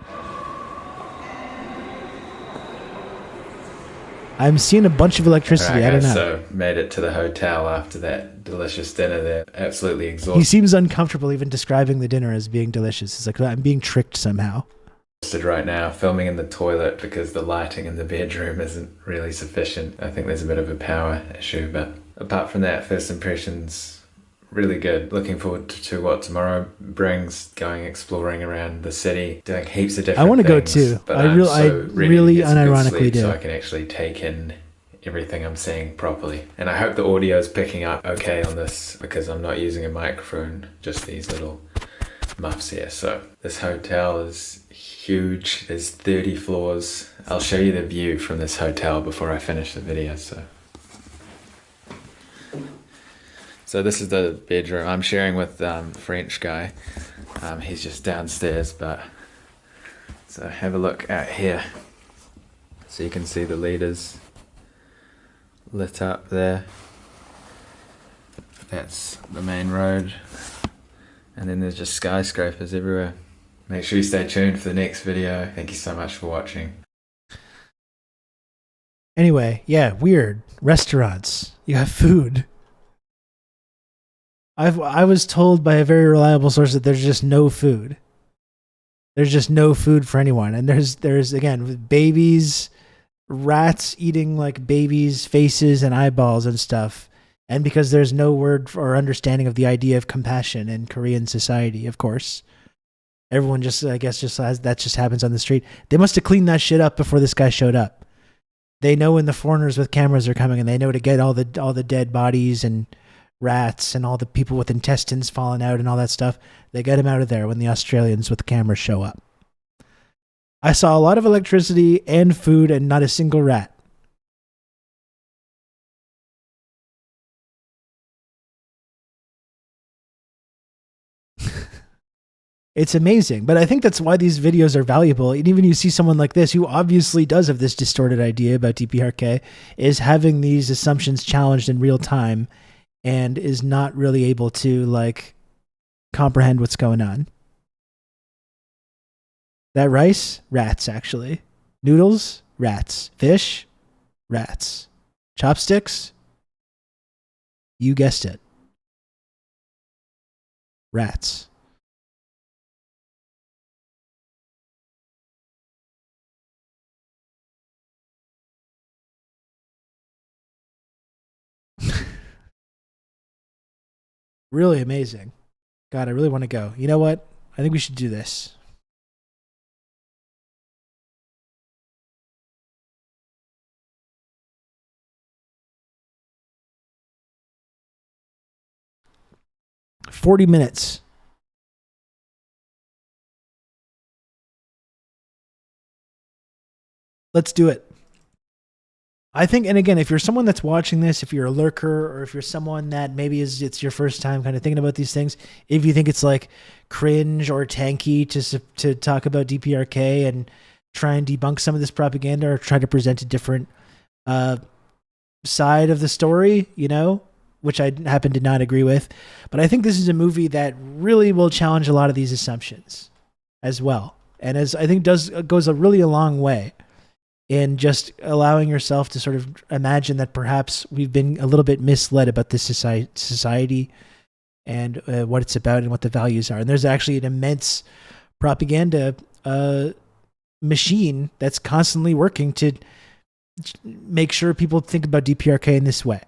I'm seeing a bunch of electricity. Right, I don't know. So made it to the hotel after that delicious dinner there. Absolutely exhausted. He seems uncomfortable even describing the dinner as being delicious. It's like, I'm being tricked somehow. Right now, filming in the toilet because the lighting in the bedroom isn't really sufficient. I think there's a bit of a power issue, but apart from that, first impressions really good. Looking forward to what tomorrow brings, going exploring around the city, doing heaps of different things. I want to go too. But I really to get some good unironically sleep do. so I can actually take in everything I'm seeing properly. And I hope the audio is picking up okay on this because I'm not using a microphone, just these little muffs here. So this hotel is huge. There's 30 floors. I'll show you the view from this hotel before I finish the video. So this is the bedroom I'm sharing with the French guy. He's just downstairs, but so have a look out here. So you can see the leaders lit up there. That's the main road. And then there's just skyscrapers everywhere. Make sure you stay tuned for the next video. Thank you so much for watching. Anyway, yeah, weird. Restaurants. You have food. I was told by a very reliable source that there's just no food. There's just no food for anyone. And there's again, babies, rats eating like babies' faces and eyeballs and stuff. And because there's no word or understanding of the idea of compassion in Korean society, of course. Everyone just, I guess, just has, that just happens on the street. They must have cleaned that shit up before this guy showed up. They know when the foreigners with cameras are coming, and they know to get all the dead bodies and rats and all the people with intestines falling out and all that stuff. They get them out of there when the Australians with the cameras show up. I saw a lot of electricity and food and not a single rat. It's amazing, but I think that's why these videos are valuable. And even you see someone like this who obviously does have this distorted idea about DPRK, is having these assumptions challenged in real time and is not really able to like comprehend what's going on. That rice? Rats, actually. Noodles? Rats. Fish? Rats. Chopsticks? You guessed it. Rats. Really amazing. God, I really want to go. You know what? I think we should do this. "40 minutes. Let's do it. I think, and again, if you're someone that's watching this, if you're a lurker, or if you're someone that maybe it's your first time kind of thinking about these things, if you think it's like cringe or tanky to talk about DPRK and try and debunk some of this propaganda or try to present a different side of the story, you know, which I happen to not agree with, but I think this is a movie that really will challenge a lot of these assumptions as well, and as I think goes a long way in just allowing yourself to sort of imagine that perhaps we've been a little bit misled about this society and what it's about and what the values are. And there's actually an immense propaganda machine that's constantly working to make sure people think about DPRK in this way.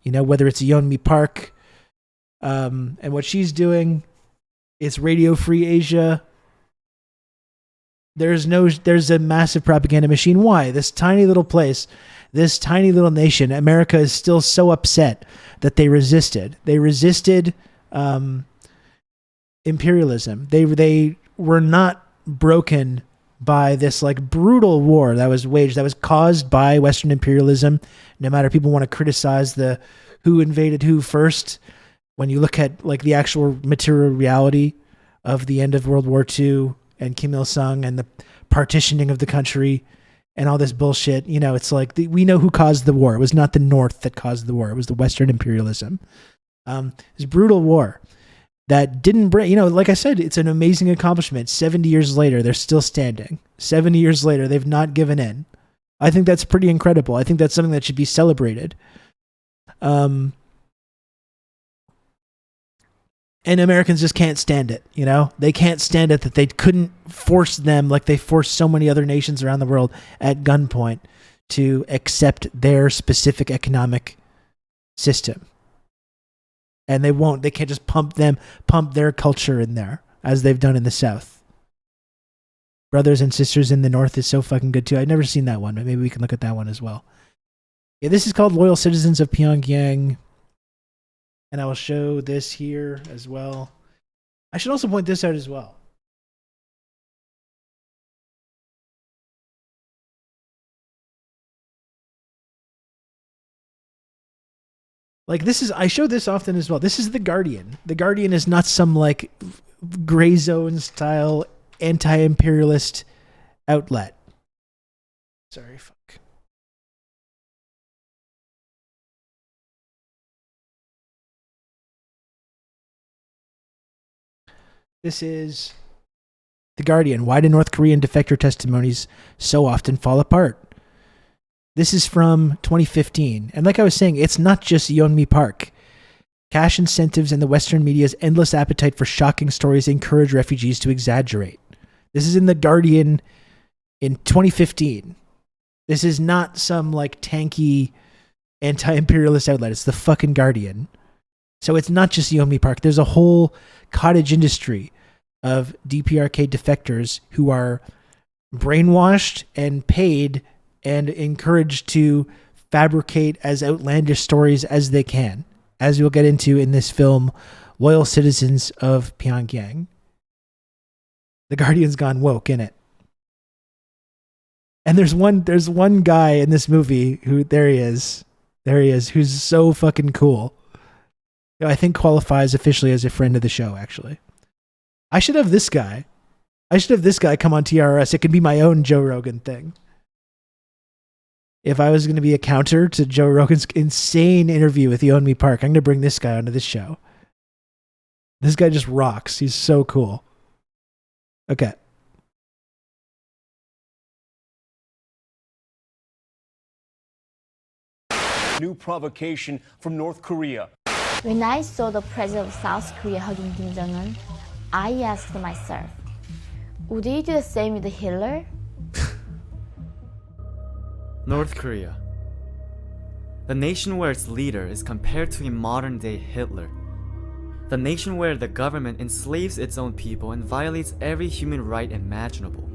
You know, whether it's Yeonmi Park and what she's doing, it's Radio Free Asia. There's a massive propaganda machine. Why? This tiny little place, this tiny little nation, America is still so upset that they resisted. They resisted imperialism. They were not broken by this like brutal war that was waged, that was caused by Western imperialism. No matter people want to criticize the who invaded who first, when you look at like the actual material reality of the end of World War II and Kim Il-sung and the partitioning of the country and all this bullshit. You know, it's like we know who caused the war. It was not the North that caused the war. It was the Western imperialism. This brutal war that didn't bring, you know, like I said, it's an amazing accomplishment. 70 years later, they're still standing. 70 years later, they've not given in. I think that's pretty incredible. I think that's something that should be celebrated. And Americans just can't stand it, you know? They can't stand it that they couldn't force them, like they forced so many other nations around the world at gunpoint, to accept their specific economic system. And they won't. They can't just pump their culture in there as they've done in the South. Brothers and Sisters in the North is so fucking good too. I've never seen that one, but maybe we can look at that one as well. Yeah, this is called Loyal Citizens of Pyongyang. And I will show this here as well. I should also point this out as well. Like this is, I show this often as well. This is The Guardian. The Guardian is not some like gray zone style anti-imperialist outlet. Sorry, fuck. This is The Guardian. Why do North Korean defector testimonies so often fall apart? This is from 2015. And like I was saying, it's not just Yeonmi Park. Cash incentives and the Western media's endless appetite for shocking stories encourage refugees to exaggerate. This is in The Guardian in 2015. This is not some like tanky anti-imperialist outlet. It's the fucking Guardian. So it's not just Yeonmi Park. There's a whole cottage industry of DPRK defectors who are brainwashed and paid and encouraged to fabricate as outlandish stories as they can, as we'll get into in this film, Loyal Citizens of Pyongyang. The Guardian's gone woke, innit? And there's one guy in this movie who, there he is, who's so fucking cool. I think qualifies officially as a friend of the show, actually. I should have this guy. Come on TRRS. It could be my own Joe Rogan thing. If I was going to be a counter to Joe Rogan's insane interview with Yeonmi Park, I'm going to bring this guy onto this show. This guy just rocks. He's so cool. Okay. New provocation from North Korea. When I saw the president of South Korea hugging Kim Jong-un, I asked myself, would he do the same with Hitler? North Korea. The nation where its leader is compared to a modern-day Hitler. The nation where the government enslaves its own people and violates every human right imaginable.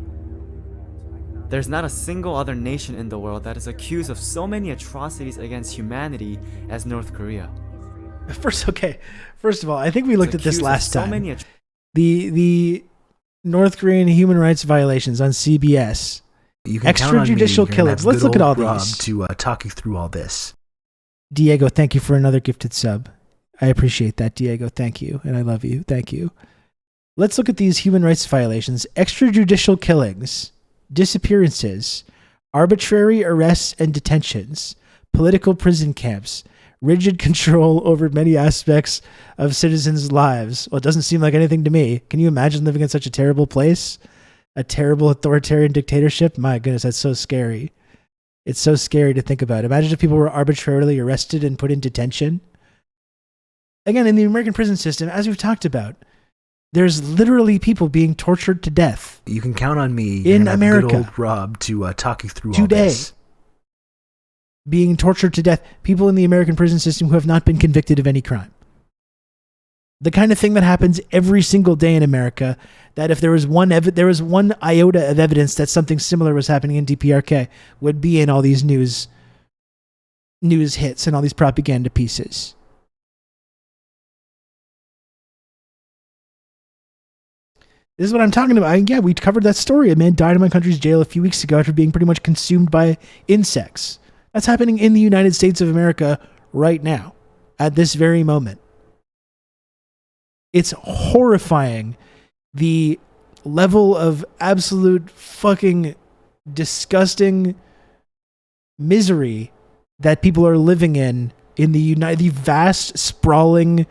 There's not a single other nation in the world that is accused of so many atrocities against humanity as North Korea. First of all, I think we looked at this last time. The North Korean human rights violations on CBS. You can extrajudicial killings. Let's look at all these. To talk you through all this. Diego, thank you for another gifted sub. I appreciate that, Diego. Thank you, and I love you. Thank you. Let's look at these human rights violations: extrajudicial killings, disappearances, arbitrary arrests and detentions, political prison camps, rigid control over many aspects of citizens' lives. Well, it doesn't seem like anything to me. Can you imagine living in such a terrible place? A terrible authoritarian dictatorship? My goodness, that's so scary. It's so scary to think about. Imagine if people were arbitrarily arrested and put in detention. Again, in the American prison system, as we've talked about, there's literally people being tortured to death. You can count on me in America. Good old Rob to talk you through today. All this. Being tortured to death. People in the American prison system who have not been convicted of any crime. The kind of thing that happens every single day in America, that if there was one iota of evidence that something similar was happening in DPRK, would be in all these news hits and all these propaganda pieces. This is what I'm talking about. Yeah, we covered that story. A man died in my country's jail a few weeks ago after being pretty much consumed by insects. That's happening in the United States of America right now, at this very moment. It's horrifying, the level of absolute fucking disgusting misery that people are living in the vast, sprawling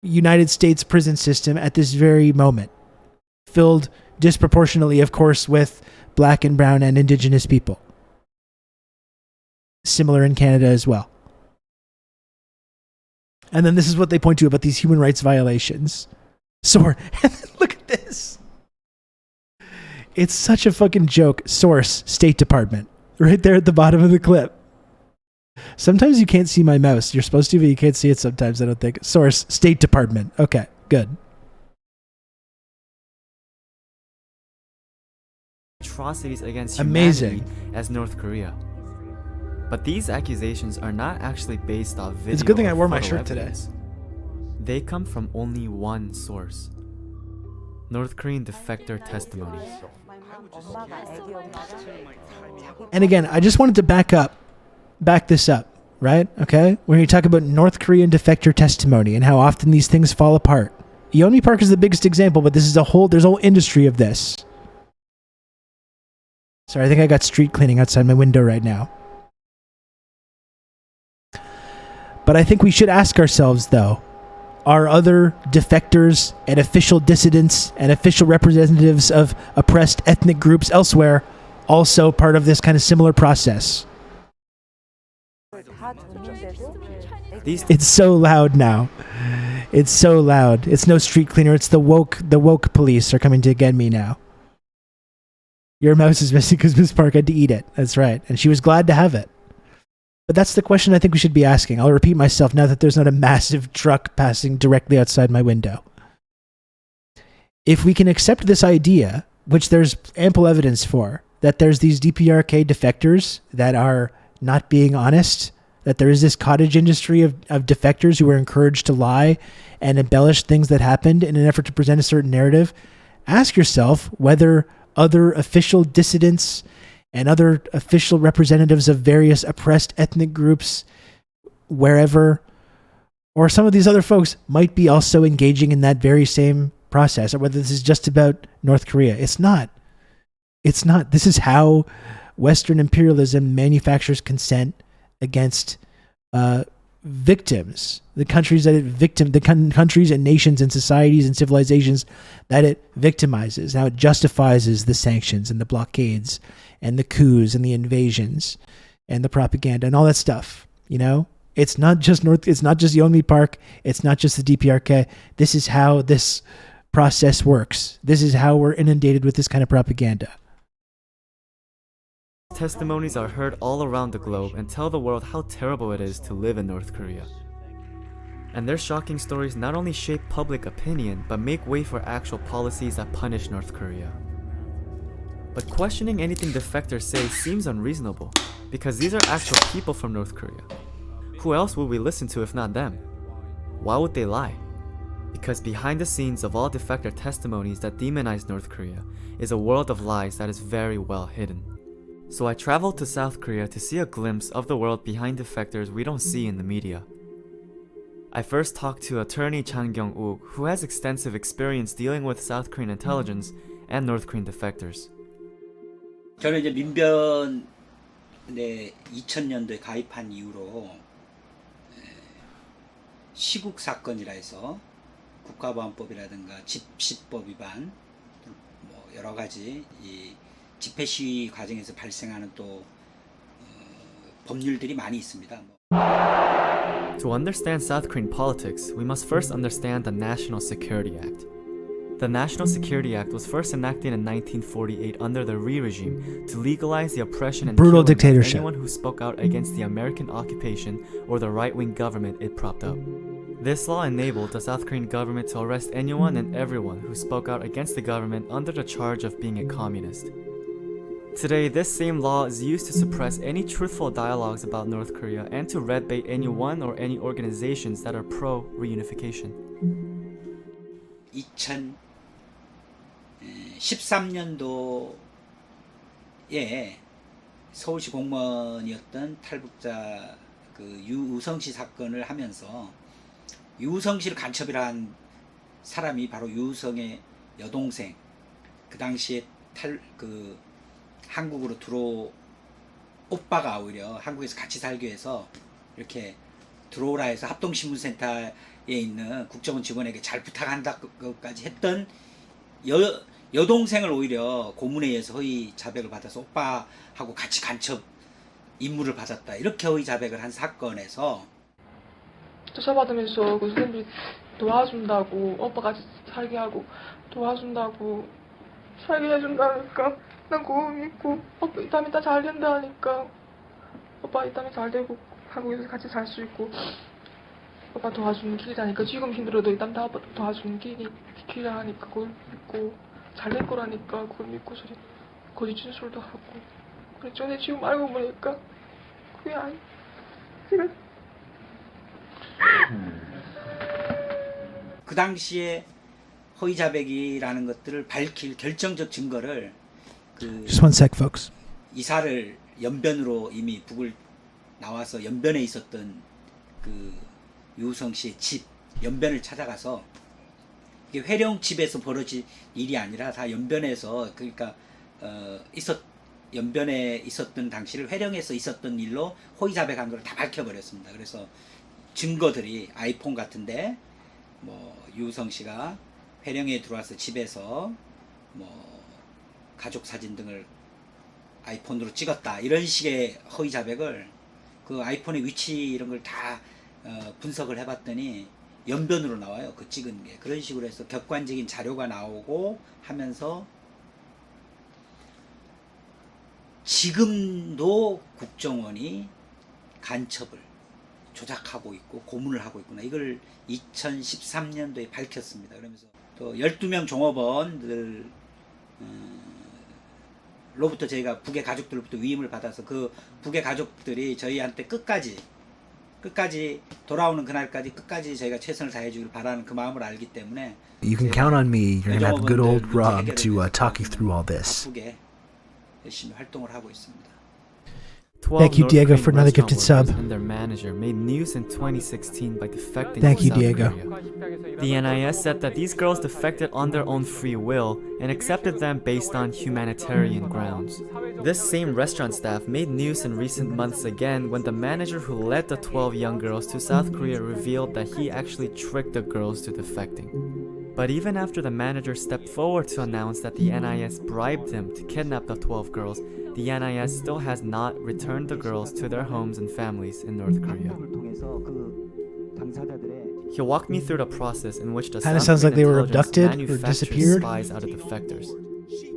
United States prison system at this very moment, filled disproportionately, of course, with black and brown and indigenous people. Similar in Canada as well. And then this is what they point to about these human rights violations. So, look at this. It's such a fucking joke. Source, State Department. Right there at the bottom of the clip. Sometimes you can't see my mouse. You're supposed to, but you can't see it sometimes, I don't think. Source, State Department. Okay, good. Atrocities against Amazing. humanity as North Korea. But these accusations are not actually based off video. It's a good thing or I wore my photo shirt evidence. today. They come from only one source: North Korean defector testimonies. And again, I just wanted to back this up, right? Okay? When you talk about North Korean defector testimony and how often these things fall apart. Yeonmi Park is the biggest example, but there's a whole industry of this. Sorry, I think I got street cleaning outside my window right now. But I think we should ask ourselves, though, are other defectors and official dissidents and official representatives of oppressed ethnic groups elsewhere also part of this kind of similar process? It's so loud now. It's so loud. It's no street cleaner. It's the woke police are coming to get me now. Your mouse is missing because Miss Park had to eat it. That's right. And she was glad to have it. But that's the question I think we should be asking. I'll repeat myself now that there's not a massive truck passing directly outside my window. If we can accept this idea, which there's ample evidence for, that there's these DPRK defectors that are not being honest, that there is this cottage industry of defectors who are encouraged to lie and embellish things that happened in an effort to present a certain narrative, ask yourself whether other official dissidents and other official representatives of various oppressed ethnic groups, wherever, or some of these other folks might be also engaging in that very same process, or whether this is just about North Korea. It's not. It's not. This is how Western imperialism manufactures consent against victims. The countries that it countries and nations and societies and civilizations that it victimizes. Now it justifies the sanctions and the blockades and the coups and the invasions and the propaganda and all that stuff. You know, it's not just Yeonmi Park. It's not just the DPRK. This is how this process works. This is how we're inundated with this kind of propaganda. Testimonies are heard all around the globe and tell the world how terrible it is to live in North Korea. And their shocking stories not only shape public opinion, but make way for actual policies that punish North Korea. But questioning anything defectors say seems unreasonable, because these are actual people from North Korea. Who else would we listen to if not them? Why would they lie? Because behind the scenes of all defector testimonies that demonize North Korea is a world of lies that is very well hidden. So I traveled to South Korea to see a glimpse of the world behind defectors we don't see in the media. I first talked to attorney Chang Kyung-uk, who has extensive experience dealing with South Korean intelligence and North Korean defectors. 저는 이제 민변에 2000년도에 가입한 이후로 시국 사건이라 해서 국가보안법이라든가 집시법 위반, 뭐 여러 가지 이 집회 시위 과정에서 발생하는 또 법률들이 많이 있습니다. To understand South Korean politics, we must first understand the National Security Act. The National Security Act was first enacted in 1948 under the Ri regime to legalize the oppression and brutal killing dictatorship of anyone who spoke out against the American occupation or the right-wing government it propped up. This law enabled the South Korean government to arrest anyone and everyone who spoke out against the government under the charge of being a communist. Today, this same law is used to suppress any truthful dialogues about North Korea and to red bait anyone or any organizations that are pro-reunification. 2013년도에 서울시 공무원이었던 탈북자 그 유우성 씨 사건을 하면서 유우성 씨를 간첩이라 한 사람이 바로 유우성의 여동생, 그 당시에 한국으로 오빠가 오히려 한국에서 같이 살기 위해서 이렇게 들어오라 해서 합동신문센터에 있는 국정원 직원에게 잘 부탁한다까지 했던 여동생을 오히려 고문에 의해서 허위 자백을 받아서 오빠하고 같이 간첩 임무를 받았다. 이렇게 허위 자백을 한 사건에서 조사받으면서 그 선생님이 도와준다고 오빠 같이 살게 하고 도와준다고 살게 해준다니까 난 그거 믿고 오빠 이따면 다 잘 된다 하니까 오빠 이따면 잘 되고 한국에서 같이 살 수 있고 오빠 도와주는 길이라니까 지금 힘들어도 이따면 다 오빠 도와주는 길이라 하니까 그걸 믿고 잘 될 거라니까 그걸 믿고 저리 거짓 진술도 하고 그랬죠. 지금 알고 보니까 그게 아니 지금 그 당시에 허위 자백이라는 것들을 밝힐 결정적 증거를 Just one sec, folks. 이사를 연변으로 이미 북을 나와서 연변에 있었던 그 유우성 씨의 집 연변을 찾아가서 이게 회령 집에서 벌어진 일이 아니라 다 연변에서 그러니까 연변에 있었던 당시를 회령에서 있었던 일로 허위 자백한 걸 다 밝혀버렸습니다. 그래서 증거들이 아이폰 같은데 뭐 유우성 씨가 회령에 들어와서 집에서 뭐 가족 사진 등을 아이폰으로 찍었다 이런 식의 허위 자백을 그 아이폰의 위치 이런 걸 다 분석을 해봤더니 연변으로 나와요. 그 찍은 게 그런 식으로 해서 객관적인 자료가 나오고 하면서 지금도 국정원이 간첩을 조작하고 있고 고문을 하고 있구나. 이걸 2013년도에 밝혔습니다. 그러면서 또 12명 종업원들 로부터 저희가 북의 가족들로부터 위임을 받아서 그 북의 가족들이 저희한테 끝까지 돌아오는 그날까지 끝까지 저희가 최선을 다해주길 바라는 그 마음을 알기 때문에 You can count on me. You're gonna have good old Rob to talk you through all this. 바쁘게 열심히 활동을 하고 있습니다. Thank you, Diego, for another gifted sub. And their manager made news in 2016 by defecting Thank to you, South Diego. Korea. The NIS said that these girls defected on their own free will and accepted them based on humanitarian grounds. This same restaurant staff made news in recent months again when the manager who led the 12 young girls to South Korea revealed that he actually tricked the girls to defecting. But even after the manager stepped forward to announce that the NIS bribed him to kidnap the 12 girls, the NIS still has not returned the girls to their homes and families in North Korea. He walked me through the process in which the Kinda South sounds like they Korean were intelligence abducted or manufactures disappeared. spies out of defectors.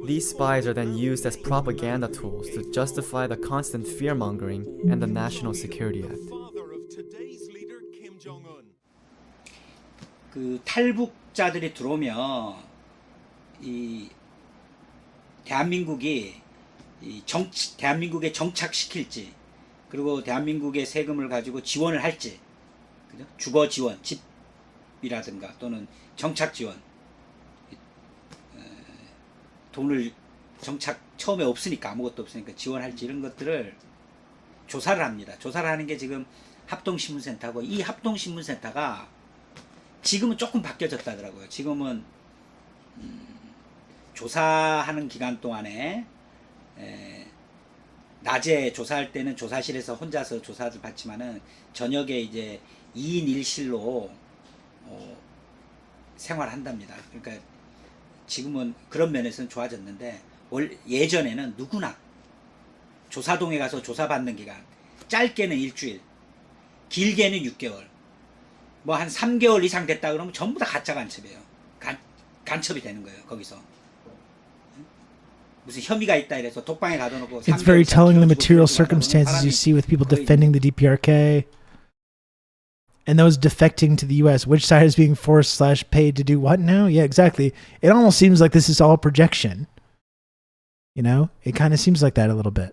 These spies are then used as propaganda tools to justify the constant fear-mongering and the National Security Act. 그 탈북자들이 들어오면 이 대한민국에 정착시킬지 그리고 대한민국의 세금을 가지고 지원을 할지 그죠? 주거 지원, 집이라든가 또는 정착 지원 돈을 처음에 없으니까 아무것도 없으니까 지원할지 이런 것들을 조사를 합니다. 조사를 하는 게 지금 합동신문센터고 이 합동신문센터가 지금은 조금 바뀌어졌다더라고요. 지금은 조사하는 기간 동안에 낮에 조사할 때는 조사실에서 혼자서 조사를 받지만은 저녁에 이제 2인 1실로 생활한답니다. 그러니까 지금은 그런 면에서는 좋아졌는데 예전에는 누구나 조사동에 가서 조사받는 기간 짧게는 일주일 길게는 6개월 뭐 한 3개월 이상 됐다 그러면 전부 다 가짜 간첩이에요. 간첩이 되는 거예요. 거기서 무슨 혐의가 있다 이래서 독방에 가둬놓고 It's very telling the material circumstances you see with people defending the DPRK and those defecting to the U.S. Which side is being forced/paid to do what now? Yeah, exactly. It almost seems like this is all projection. You know, it kind of seems like that a little bit.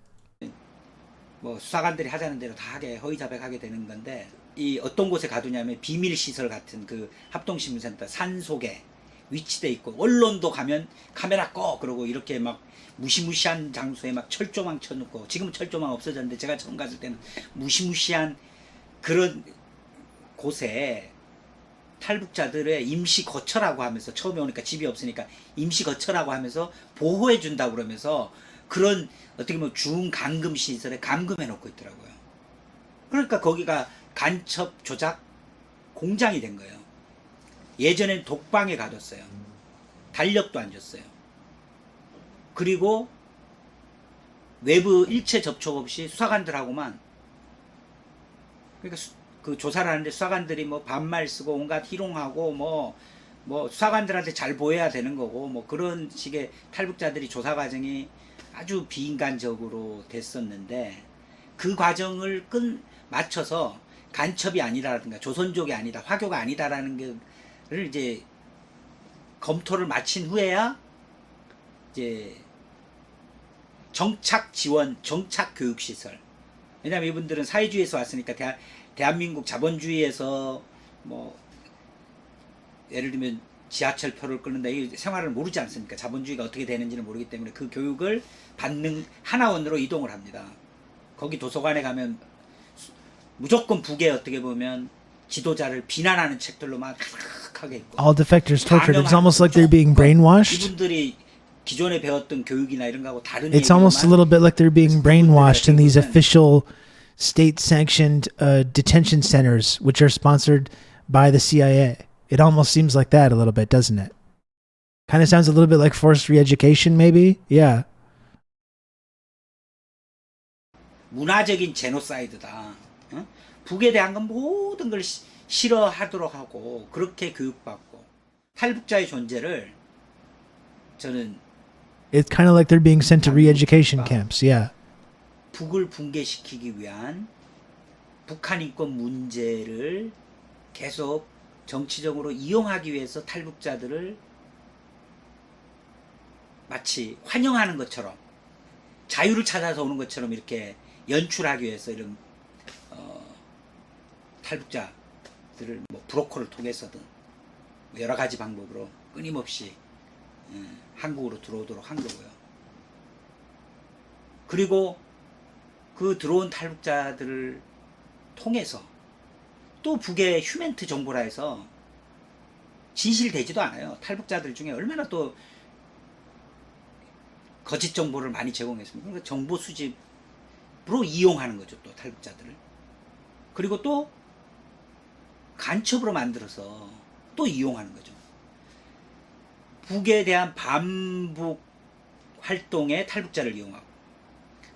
뭐 수사관들이 하자는 대로 다 하게 허위 자백하게 되는 건데 이 어떤 곳에 가두냐면 비밀 시설 같은 그 합동신문센터 산속에 위치돼 있고 언론도 가면 카메라 꺼 그러고 이렇게 막 무시무시한 장소에 막 철조망 쳐놓고 지금은 철조망 없어졌는데 제가 처음 갔을 때는 무시무시한 그런 곳에 탈북자들의 임시 거처라고 하면서 처음에 오니까 집이 없으니까 임시 거처라고 하면서 보호해 준다고 그러면서 그런 어떻게 보면 중감금 시설에 감금해 놓고 있더라고요. 그러니까 거기가 간첩 조작 공장이 된 거예요. 예전엔 독방에 가뒀어요. 달력도 안 줬어요. 그리고 외부 일체 접촉 없이 수사관들하고만, 그러니까 그 조사를 하는데 수사관들이 뭐 반말 쓰고 온갖 희롱하고 뭐 수사관들한테 잘 보여야 되는 거고 뭐 그런 식의 탈북자들이 조사 과정이 아주 비인간적으로 됐었는데, 그 과정을 맞춰서 간첩이 아니라든가 조선족이 아니다, 화교가 아니다라는 거를 이제 검토를 마친 후에야 이제 정착 지원, 정착 교육 시설. 왜냐하면 이분들은 사회주의에서 왔으니까 대한민국 자본주의에서 뭐 예를 들면 지하철표를 끊는다, 이 생활을 모르지 않습니까? 자본주의가 어떻게 되는지는 모르기 때문에 그 교육을 받는 하나원으로 이동을 합니다. 거기 도서관에 가면 무조건 북에 어떻게 보면 지도자를 비난하는 책들로만 가득하게 있고, all defectors tortured. It's almost like they're being brainwashed. 이분들이 기존에 배웠던 교육이나 이런 거하고 다른 It's almost a little bit like they're being brainwashed in these official state-sanctioned detention centers, which are sponsored by the CIA. It almost seems like that a little bit, doesn't it? Kind of sounds a little bit like forced re-education, maybe? Yeah. 문화적인 제노사이드다. 어? 북에 대한 건 모든 걸 싫어하도록 하고 그렇게 교육받고, 탈북자의 존재를 저는 It's kind of like they're being sent to re-education camps, yeah. 북을 붕괴시키기 위한 북한 인권 문제를 계속 정치적으로 이용하기 위해서 탈북자들을 마치 환영하는 것처럼, 자유를 찾아서 오는 것처럼 이렇게 연출하기 위해서 이런 탈북자들을 뭐 브로커를 통해서든 여러 가지 방법으로 끊임없이 한국으로 들어오도록 한 거고요. 그리고 그 들어온 탈북자들을 통해서 또 북의 휴멘트 정보라 해서 진실되지도 않아요. 탈북자들 중에 얼마나 또 거짓 정보를 많이 제공했습니다. 그러니까 정보 수집으로 이용하는 거죠, 또 탈북자들을. 그리고 또 간첩으로 만들어서 또 이용하는 거죠. 북에 대한 반북 활동에 탈북자를 이용하고,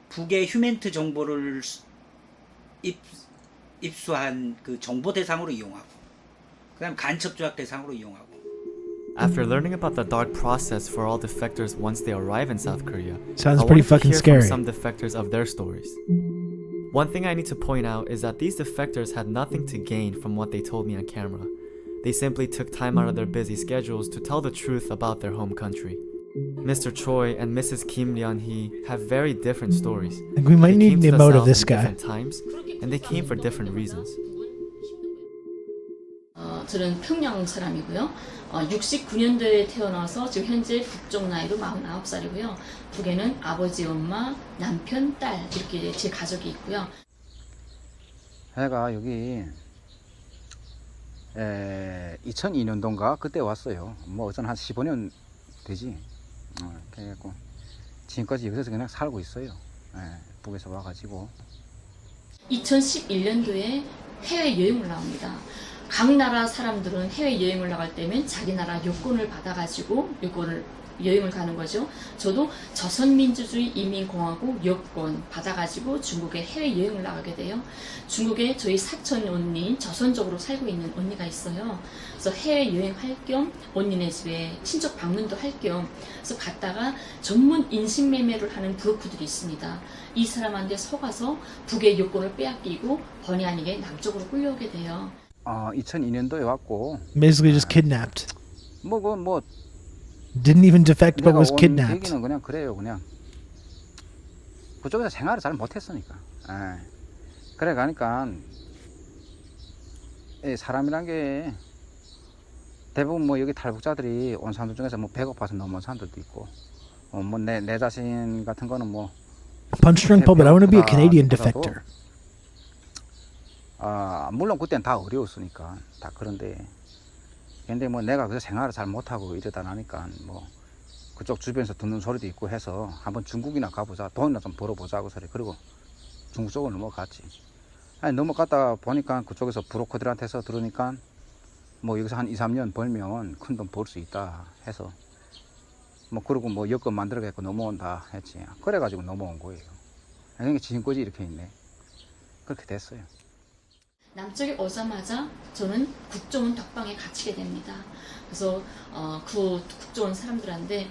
북의 휴멘트 정보를 입수한 그 정보 대상으로 이용하고, 그다음 간첩 조작 대상으로 이용하고. After learning about the dark process for all defectors once they arrive in South Korea, Sounds I pretty wanted to fucking hear scary. from some defectors of their stories. One thing I need to point out is that these defectors had nothing to gain from what they told me on camera. They simply took time out of their busy schedules to tell the truth about their home country. Mr. Choi and Mrs. Kim Leon-hee have very different stories. Like we might They need came the to emote of South this in guy. different times, and they came for different reasons. 저는 평양 사람이고요. 69년도에 태어나서 지금 현재 북쪽 나이로 49살이고요. 북에는 아버지, 엄마, 남편, 딸 이렇게 제 가족이 있고요. 제가 여기 2002년도인가 그때 왔어요. 뭐 어쩌나 한 15년 되지. 그래갖고 지금까지 여기서 그냥 살고 있어요. 북에서 와가지고. 2011년도에 해외여행을 나옵니다. 각 나라 사람들은 해외여행을 나갈 때면 자기 나라 여권을 받아가지고 여행을 가는 거죠. 저도 조선민주주의 인민공화국 여권 받아가지고 중국에 해외여행을 나가게 돼요. 중국에 저희 사촌 언니, 조선족으로 살고 있는 언니가 있어요. 그래서 해외여행 할 겸 언니네 집에 친척 방문도 할 겸 그래서 갔다가 전문 인신매매를 하는 브로커들이 있습니다. 이 사람한테 속아서 북의 여권을 빼앗기고 본의 아니게 남쪽으로 끌려오게 돼요. 2002년도에 왔고 Basically just kidnapped. 뭐 Didn't even defect but was 내가 온 kidnapped. 계기는 그냥 그래요. 그냥 그쪽에서 생활을 잘 못했으니까. 그래 가니까 사람이란 게 대부분 뭐 여기 탈북자들이 온 사람들 중에서 뭐 배고파서 넘어온 사람들도 있고, 뭐 내 자신 같은 거는 뭐 Punch drunk Paul, but I want to be a Canadian defector. 물론 그때는 다 어려웠으니까 다 그런데, 근데 뭐 내가 그래서 생활을 잘 못하고 이러다 나니까 뭐 그쪽 주변에서 듣는 소리도 있고 해서 한번 중국이나 가보자. 돈이나 좀 벌어보자고 소리. 그리고 중국 쪽으로 넘어갔지. 아니, 넘어갔다 보니까 그쪽에서 브로커들한테서 들으니까 뭐 여기서 한 2, 3년 벌면 큰 돈 벌 수 있다 해서 뭐 그러고 뭐 여권 만들어갖고 넘어온다 했지. 그래가지고 넘어온 거예요. 그러니까 지금까지 이렇게 있네. 그렇게 됐어요. 남쪽에 오자마자 저는 국정원 덕방에 갇히게 됩니다. 그래서 그 국정원 사람들한테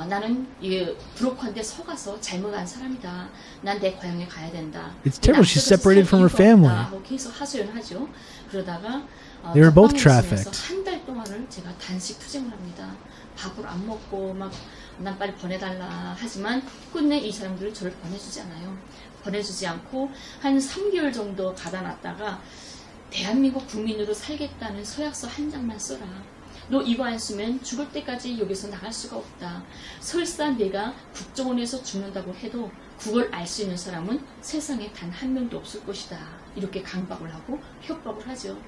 나는 이 브로커한테 속아서 잘못한 사람이다. 난 내 고향에 가야 된다. It's terrible. She's separated from her family. 하고 계속 하소연하죠. 그러다가 They were both 덕방에 trafficked. 지내서 한 달 동안을 제가 단식 투쟁을 합니다. 밥을 안 먹고 막 난 빨리 보내달라 하지만 끝내 이 사람들을 저를 보내주지 않아요. 보내주지 않고 한 3개월 정도 가다놨다가 대한민국 국민으로 살겠다는 서약서 한 장만 써라. 너 이거 안 쓰면 죽을 때까지 여기서 나갈 수가 없다. 설사 내가 국정원에서 죽는다고 해도 그걸 알 수 있는 사람은 세상에 단 한 명도 없을 것이다. 이렇게 강박을 하고 협박을 하죠.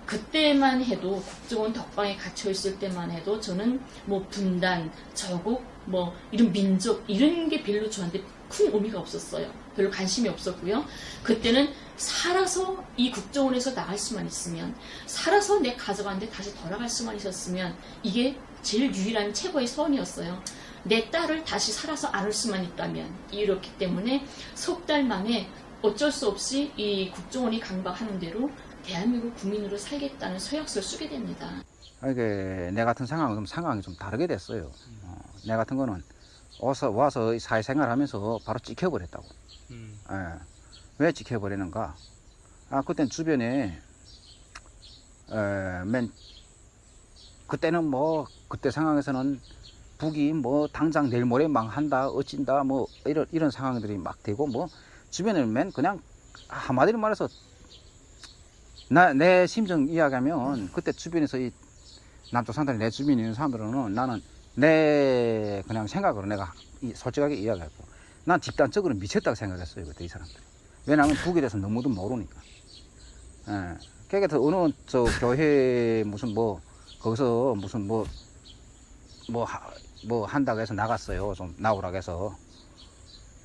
그때만 해도 국정원 덕방에 갇혀 있을 때만 해도 저는 뭐 분단, 저국, 뭐 이런 민족 이런 게 별로 저한테 큰 의미가 없었어요. 별로 관심이 없었고요. 그때는 살아서 이 국정원에서 나갈 수만 있으면, 살아서 내 가족한테 다시 돌아갈 수만 있었으면 이게 제일 유일한 최고의 소원이었어요. 내 딸을 다시 살아서 안을 수만 있다면. 이렇기 때문에 석 달 만에 어쩔 수 없이 이 국정원이 강박하는 대로 대한민국 국민으로 살겠다는 서약서를 쓰게 됩니다. 이게 내 같은 상황이 좀 다르게 됐어요. 내 같은 거는 와서 사회생활하면서 바로 찍혀버렸다고. 예. 왜 찍혀버리는가? 그땐 주변에 그때는 뭐 그때 상황에서는 북이 뭐 당장 내일 모레 망한다, 어찐다, 뭐 이런 상황들이 막 되고 뭐 주변에 그냥 한마디로 말해서 내 심정 이야기하면 그때 주변에서 이 남쪽 사람들 내 주변에 있는 사람들은 나는 내 그냥 생각으로 내가 솔직하게 이야기했고 난 집단적으로 미쳤다고 생각했어요 그때 이 사람들이. 왜냐하면 북에 대해서 너무도 모르니까. 예. 그러니까 어느 저 교회 무슨 뭐 거기서 무슨 뭐 한다고 해서 나갔어요. 좀 나오라고 해서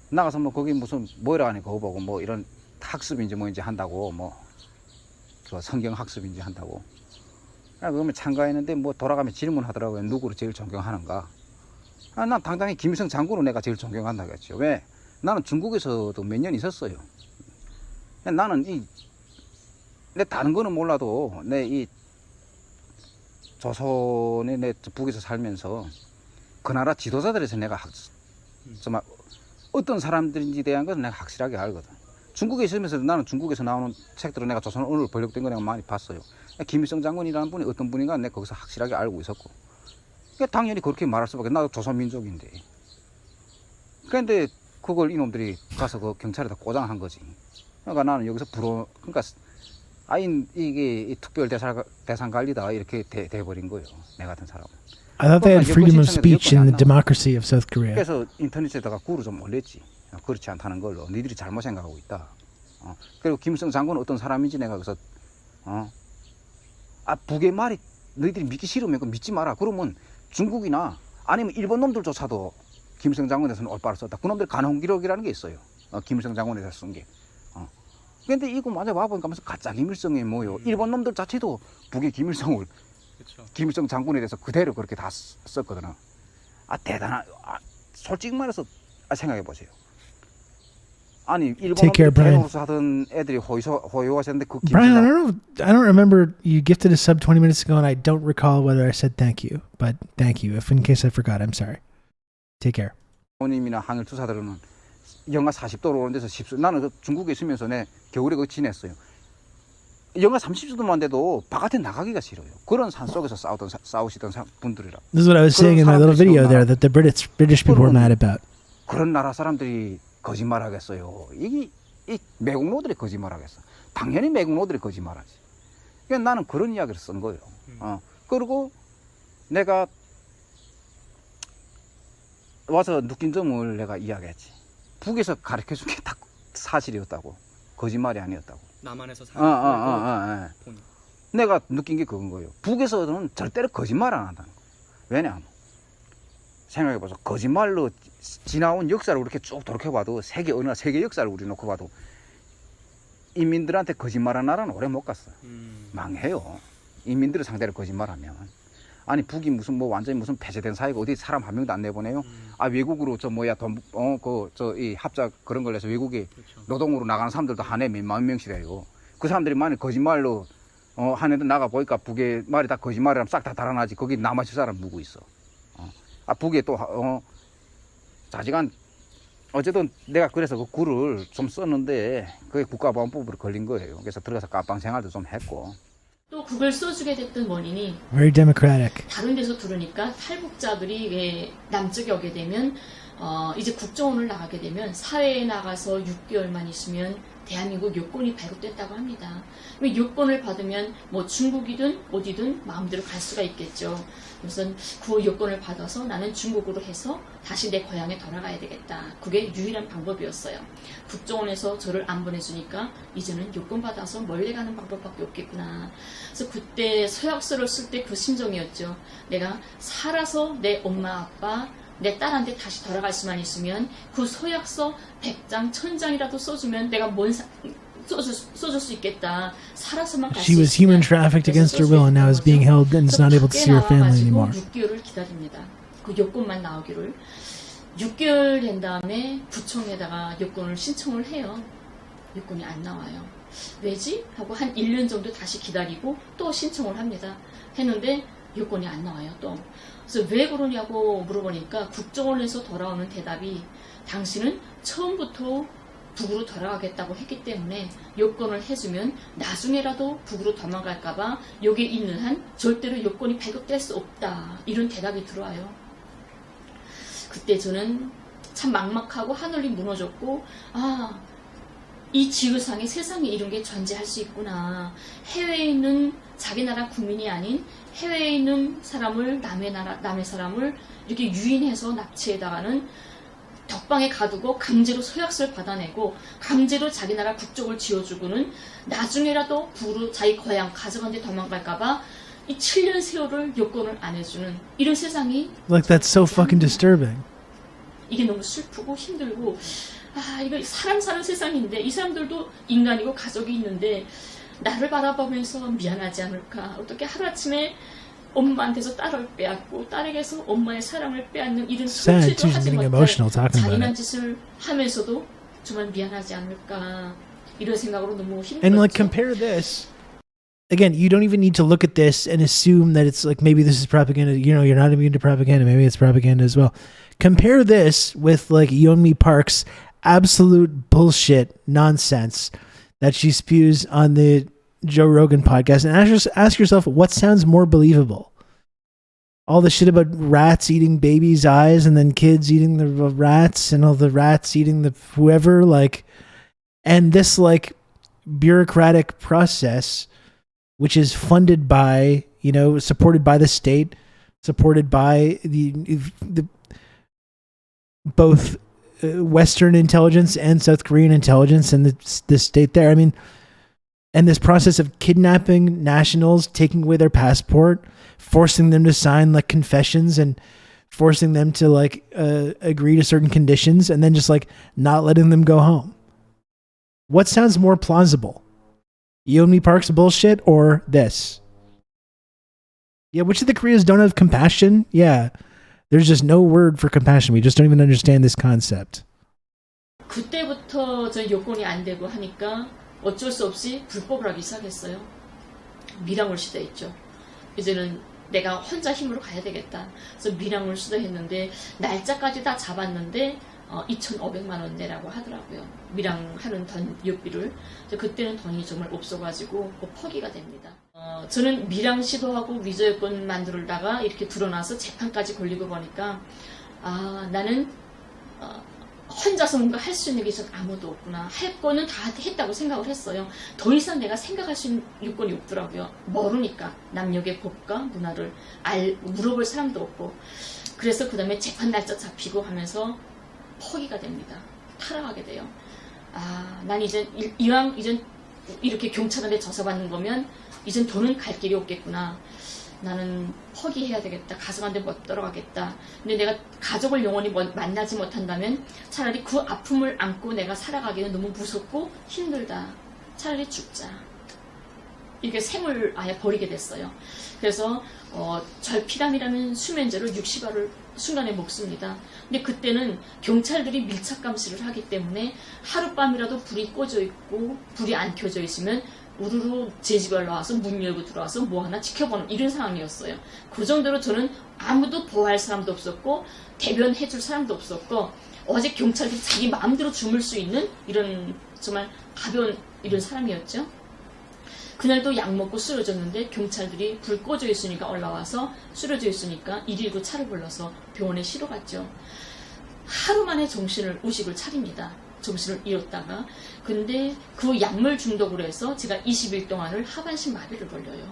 나가서 뭐 거기 무슨 뭐라 하니까 그거 보고 뭐 이런 학습인지 뭐인지 한다고 뭐 그 성경 학습인지 한다고. 그러면 참가했는데 뭐 돌아가면 질문하더라고요. 누구를 제일 존경하는가? 난 당당히 김일성 장군을 내가 제일 존경한다고 했죠. 왜? 나는 중국에서도 몇 년 있었어요. 나는 내 다른 거는 몰라도 내 이 조선에 내 북에서 살면서 그 나라 지도자들에서 내가 정말 어떤 사람들인지 대한 것은 내가 확실하게 알거든. 중국에 있으면서 나는 중국에서 나오는 책들을 내가 조선 언어로 번역된 거 내가 많이 봤어요. 김일성 장군이라는 분이 어떤 분인가 내가 거기서 확실하게 알고 있었고. 당연히 그렇게 말할 수밖에. 나도 조선민족인데. 그런데 그걸 이놈들이 가서 그 경찰에다 꼬장한 거지. 그러니까 나는 여기서 그러니까 이게 특별 대상 관리다 이렇게 돼버린 거예요. 내 같은 사람은. I thought they had freedom of speech in the democracy of South Korea. 그래서 인터넷에다가 글을 좀 올렸지. 그렇지 않다는 걸로. 니들이 잘못 생각하고 있다. 그리고 김일성 장군은 어떤 사람인지 내가 그래서 북의 말이 너희들이 믿기 싫으면 믿지 마라. 그러면 중국이나 아니면 일본 놈들조차도 김일성 장군에 대해서는 올바를 썼다. 그놈들 간홍 기록이라는 게 있어요. 김일성 장군에 대해서 쓴 게. 근데 이거 맞아 와보니까 무슨 가짜 김일성이 뭐요. 일본 놈들 자체도 북의 김일성을 김일성 장군에 대해서 그대로 그렇게 다 썼거든. 대단한. 솔직히 말해서 생각해 보세요. 아니 일본 놈들 하던 애들이 호요하셨는데 그 Brian, I don't remember. You gifted a sub 20 minutes ago, and I don't recall whether I said thank you. But thank you. If in case I forgot, I'm sorry. Take care. 부모님이나 항일 투사들은 영하 40도로 오는 데서 나는 중국에 있으면서 내 겨울에 거기 지냈어요. 영하 30도만 돼도 바깥에 나가기가 싫어요. 그런 산 속에서 싸우시던 분들이라. This is what I was saying in my little video there that the British people were mad about. 그런 나라 사람들이 거짓말하겠어요. 이 매국노들이 거짓말하겠어. 당연히 매국노들이 거짓말하지. 그러니까 나는 그런 이야기를 쓴 거예요. 그리고 내가 와서 느낀 점을 내가 이야기했지. 북에서 가르쳐준 게 다 사실이었다고. 거짓말이 아니었다고. 남한에서 사는 내가 느낀 게 그건 거예요. 북에서는 절대로 거짓말 안 한다는 거. 왜냐하면 생각해봐서 거짓말로 지나온 역사를 이렇게 쭉 돌이켜봐도 어느 세계 역사를 우리 놓고 봐도 인민들한테 거짓말한 나라는 오래 못 갔어요. 망해요. 인민들을 상대로 거짓말하면. 아니 북이 무슨 뭐 완전히 무슨 폐쇄된 사회가 어디 사람 한 명도 안 내보내요? 아 외국으로 이 합작 그런 걸 해서 외국에 노동으로 나가는 사람들도 한 해 몇만 명씩 해요. 그 사람들이 만약 거짓말로 한 애들 나가 보니까 북의 말이 다 거짓말이라면 싹 다 달아나지. 거기 남아있을 사람 누구 있어? 북에 또 자지간 어쨌든 내가 그래서 그 글을 좀 썼는데 그게 국가보안법으로 걸린 거예요. 그래서 들어가서 깜빵 생활도 좀 했고. 또 그걸 써주게 됐던 원인이 Very democratic. 다른 데서 들으니까 탈북자들이 남쪽에 오게 되면 이제 국정원을 나가게 되면 사회에 나가서 6개월만 있으면 대한민국 여권이 발급됐다고 합니다. 여권을 받으면 뭐 중국이든 어디든 마음대로 갈 수가 있겠죠. 우선 그 여권을 받아서 나는 중국으로 해서 다시 내 고향에 돌아가야 되겠다. 그게 유일한 방법이었어요. 국정원에서 저를 안 보내주니까 이제는 여권 받아서 멀리 가는 방법밖에 없겠구나. 그래서 그때 서약서를 쓸 때 그 심정이었죠. 내가 살아서 내 엄마 아빠 내 딸한테 다시 돌아갈 수만 있으면 그 서약서 100장 1000장이라도 써주면 내가 써줄 수 있겠다. 살아서만 갈 수 She was human trafficked against her will and now is being held and is not able to see her family anymore. 6개월을 기다립니다. 그 여권만 나오기를. 6개월 된 다음에 구청에다가 여권을 신청을 해요. 여권이 안 나와요. 왜지? 하고 한 1년 정도 다시 기다리고 또 신청을 합니다. 했는데 여권이 안 나와요. 또. 그래서 왜 그러냐고 물어보니까 국정원에서 돌아오는 대답이 당신은 처음부터 북으로 돌아가겠다고 했기 때문에 여권을 해주면 나중에라도 북으로 도망갈까봐 여기에 있는 한 절대로 여권이 발급될 수 없다. 이런 대답이 들어와요. 그때 저는 참 막막하고 하늘이 무너졌고 이 지구상에 세상에 이런 게 존재할 수 있구나. 해외에 있는 자기 나라 국민이 아닌 해외에 있는 사람을 남의 사람을 이렇게 유인해서 납치해다가는 덕방에 가두고 강제로 서약서를 받아내고 강제로 자기 나라 국적을 지어주고는 나중에라도 북으로 자기 고향 가져간 데 도망갈까봐 이 7년 세월을 여권을 안 해주는 이런 세상이 Like that's so fucking disturbing. 이게 너무 슬프고 힘들고 이거 사람 사는 세상인데 이 사람들도 인간이고 가족이 있는데 나를 바라보면서 미안하지 않을까. 어떻게 하루아침에 엄마한테서 딸을 빼앗고 딸에게서 엄마의 사랑을 빼앗는 이런 손질도 하지 못할 잔인한 짓을 하면서도 정말 미안하지 않을까. 이런 생각으로 너무 힘들었죠. And like compare this. Again, you don't even need to look at this and assume that it's like maybe this is propaganda. You know, you're not immune to propaganda. Maybe it's propaganda as well. Compare this with like Yeonmi Park's absolute bullshit nonsense that she spews on the Joe Rogan podcast, and ask yourself what sounds more believable. All the shit about rats eating babies' eyes and then kids eating the rats and all the rats eating the whoever, like, and this like bureaucratic process, which is funded by, you know, supported by the state, supported by the both Western intelligence and South Korean intelligence and the state there. I mean, and this process of kidnapping nationals, taking away their passport, forcing them to sign like confessions and forcing them to like agree to certain conditions and then just like not letting them go home. What sounds more plausible? Yeonmi Park's bullshit or this? Yeah, which of the Koreas don't have compassion? Yeah. There's just no word for compassion. We just don't even understand this concept. 그때부터 저 여권이 안 되고 하니까 어쩔 수 없이 불법을 하기 시작했어요. 밀항을 시도했죠. 이제는 내가 혼자 힘으로 가야 되겠다. 그래서 밀항을 시도했는데 날짜까지 다 잡았는데 2,500만 원 내라고 하더라고요. 밀항하는 연비를. 그때는 돈이 정말 없어가지고 포기가 됩니다. 저는 밀항 시도하고 위조 여권 만들다가 이렇게 드러나서 재판까지 걸리고 보니까 나는 혼자서 뭔가 할 수 있는 게 전 아무도 없구나. 할 거는 다 했다고 생각을 했어요. 더 이상 내가 생각할 수 있는 요건이 없더라고요. 모르니까 남녘의 법과 문화를 물어볼 사람도 없고. 그래서 그 다음에 재판 날짜 잡히고 하면서 포기가 됩니다. 타락하게 돼요. 난 이젠 이왕 이젠 이렇게 경찰한테 조사받는 거면 이젠 돈은 갈 길이 없겠구나. 나는 포기해야 되겠다. 가족한테 못 들어가겠다. 근데 내가 가족을 영원히 만나지 못한다면 차라리 그 아픔을 안고 내가 살아가기는 너무 무섭고 힘들다. 차라리 죽자. 이렇게 생을 아예 버리게 됐어요. 그래서 절피람이라는 수면제로 60알을 순간에 먹습니다. 근데 그때는 경찰들이 밀착 감시를 하기 때문에 하룻밤이라도 불이 꺼져 있고 불이 안 켜져 있으면 우르르 제 집에 올라와서 문 열고 들어와서 뭐 하나 지켜보는 이런 상황이었어요. 그 정도로 저는 아무도 보호할 사람도 없었고 대변해줄 사람도 없었고 어제 경찰들이 자기 마음대로 주물 수 있는 이런 정말 가벼운 이런 사람이었죠. 그날도 약 먹고 쓰러졌는데 경찰들이 불 꺼져 있으니까 올라와서 쓰러져 있으니까 119 차를 불러서 병원에 실어갔죠. 하루 만에 의식을 차립니다. 정신을 잃었다가. 근데 그 약물 중독으로 해서 제가 20일 동안을 하반신 마비를 걸려요.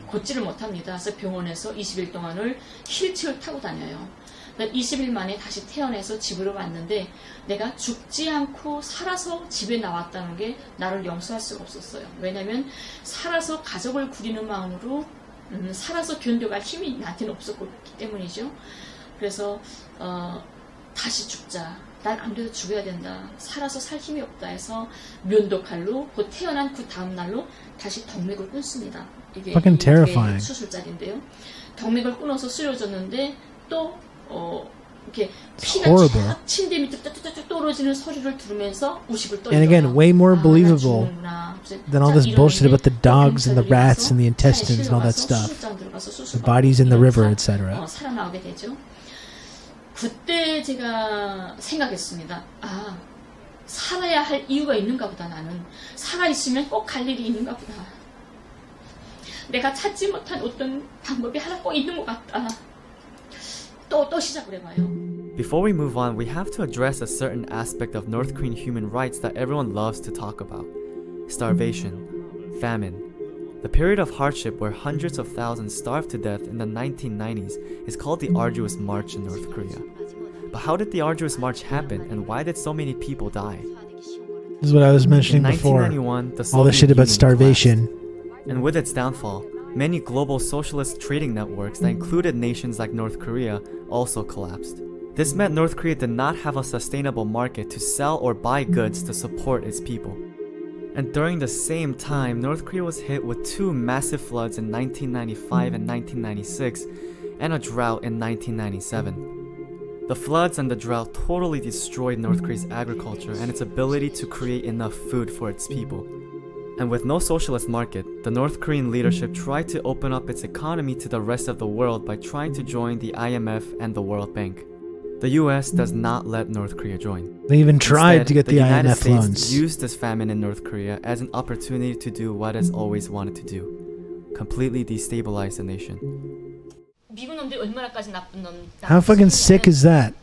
걷지를 못합니다. 그래서 병원에서 20일 동안을 휠체어를 타고 다녀요. 20일 만에 다시 태어나서 집으로 왔는데 내가 죽지 않고 살아서 집에 나왔다는 게 나를 용서할 수가 없었어요. 왜냐하면 살아서 가족을 구리는 마음으로 살아서 견뎌갈 힘이 나한테는 없었기 때문이죠. 그래서 다시 죽자. 난 아무래도 죽어야 된다. 살아서 살 힘이 없다 해서 면도칼로 곧 태어난 그 다음 날로 다시 덕맥을 끊습니다. 이게 수술자리인데요. 덕맥을 끊어서 쓰러졌는데 또 이렇게 피가 쫙 침대 밑으로 뚝뚝뚝 떨어지는 소리를 들으면서 의식을 떠요. And again, way more believable than all this bullshit about the dogs and the rats and the intestines and all that stuff. The bodies in the river, etc. 살아나오게 되죠. 그때 제가 생각했습니다. 아, 살아야 할 이유가 있는가 보다. 나는 살아있으면 꼭 갈 일이 있는가 보다. 내가 찾지 못한 어떤 방법이 하나 꼭 있는 것 같다. 또 시작을 해봐요. Before we move on, we have to address a certain aspect of North Korean human rights that everyone loves to talk about. Starvation, famine. The period of hardship where hundreds of thousands starved to death in the 1990s is called the Arduous March in North Korea. But how did the Arduous March happen and why did so many people die? This is what I was mentioning before. All the shit about starvation. And with its downfall, many global socialist trading networks that included nations like North Korea also collapsed. This meant North Korea did not have a sustainable market to sell or buy goods to support its people. And during the same time, North Korea was hit with two massive floods in 1995 and 1996, and a drought in 1997. The floods and the drought totally destroyed North Korea's agriculture and its ability to create enough food for its people. And with no socialist market, the North Korean leadership tried to open up its economy to the rest of the world by trying to join the IMF and the World Bank. The US does not let North Korea join. They even tried to get the United IMF States loans. used this famine in North Korea as an opportunity to do what it's always wanted to do. Completely destabilize the nation. 미국 놈들이 얼마나까지 나쁜 놈. How fucking sick is that?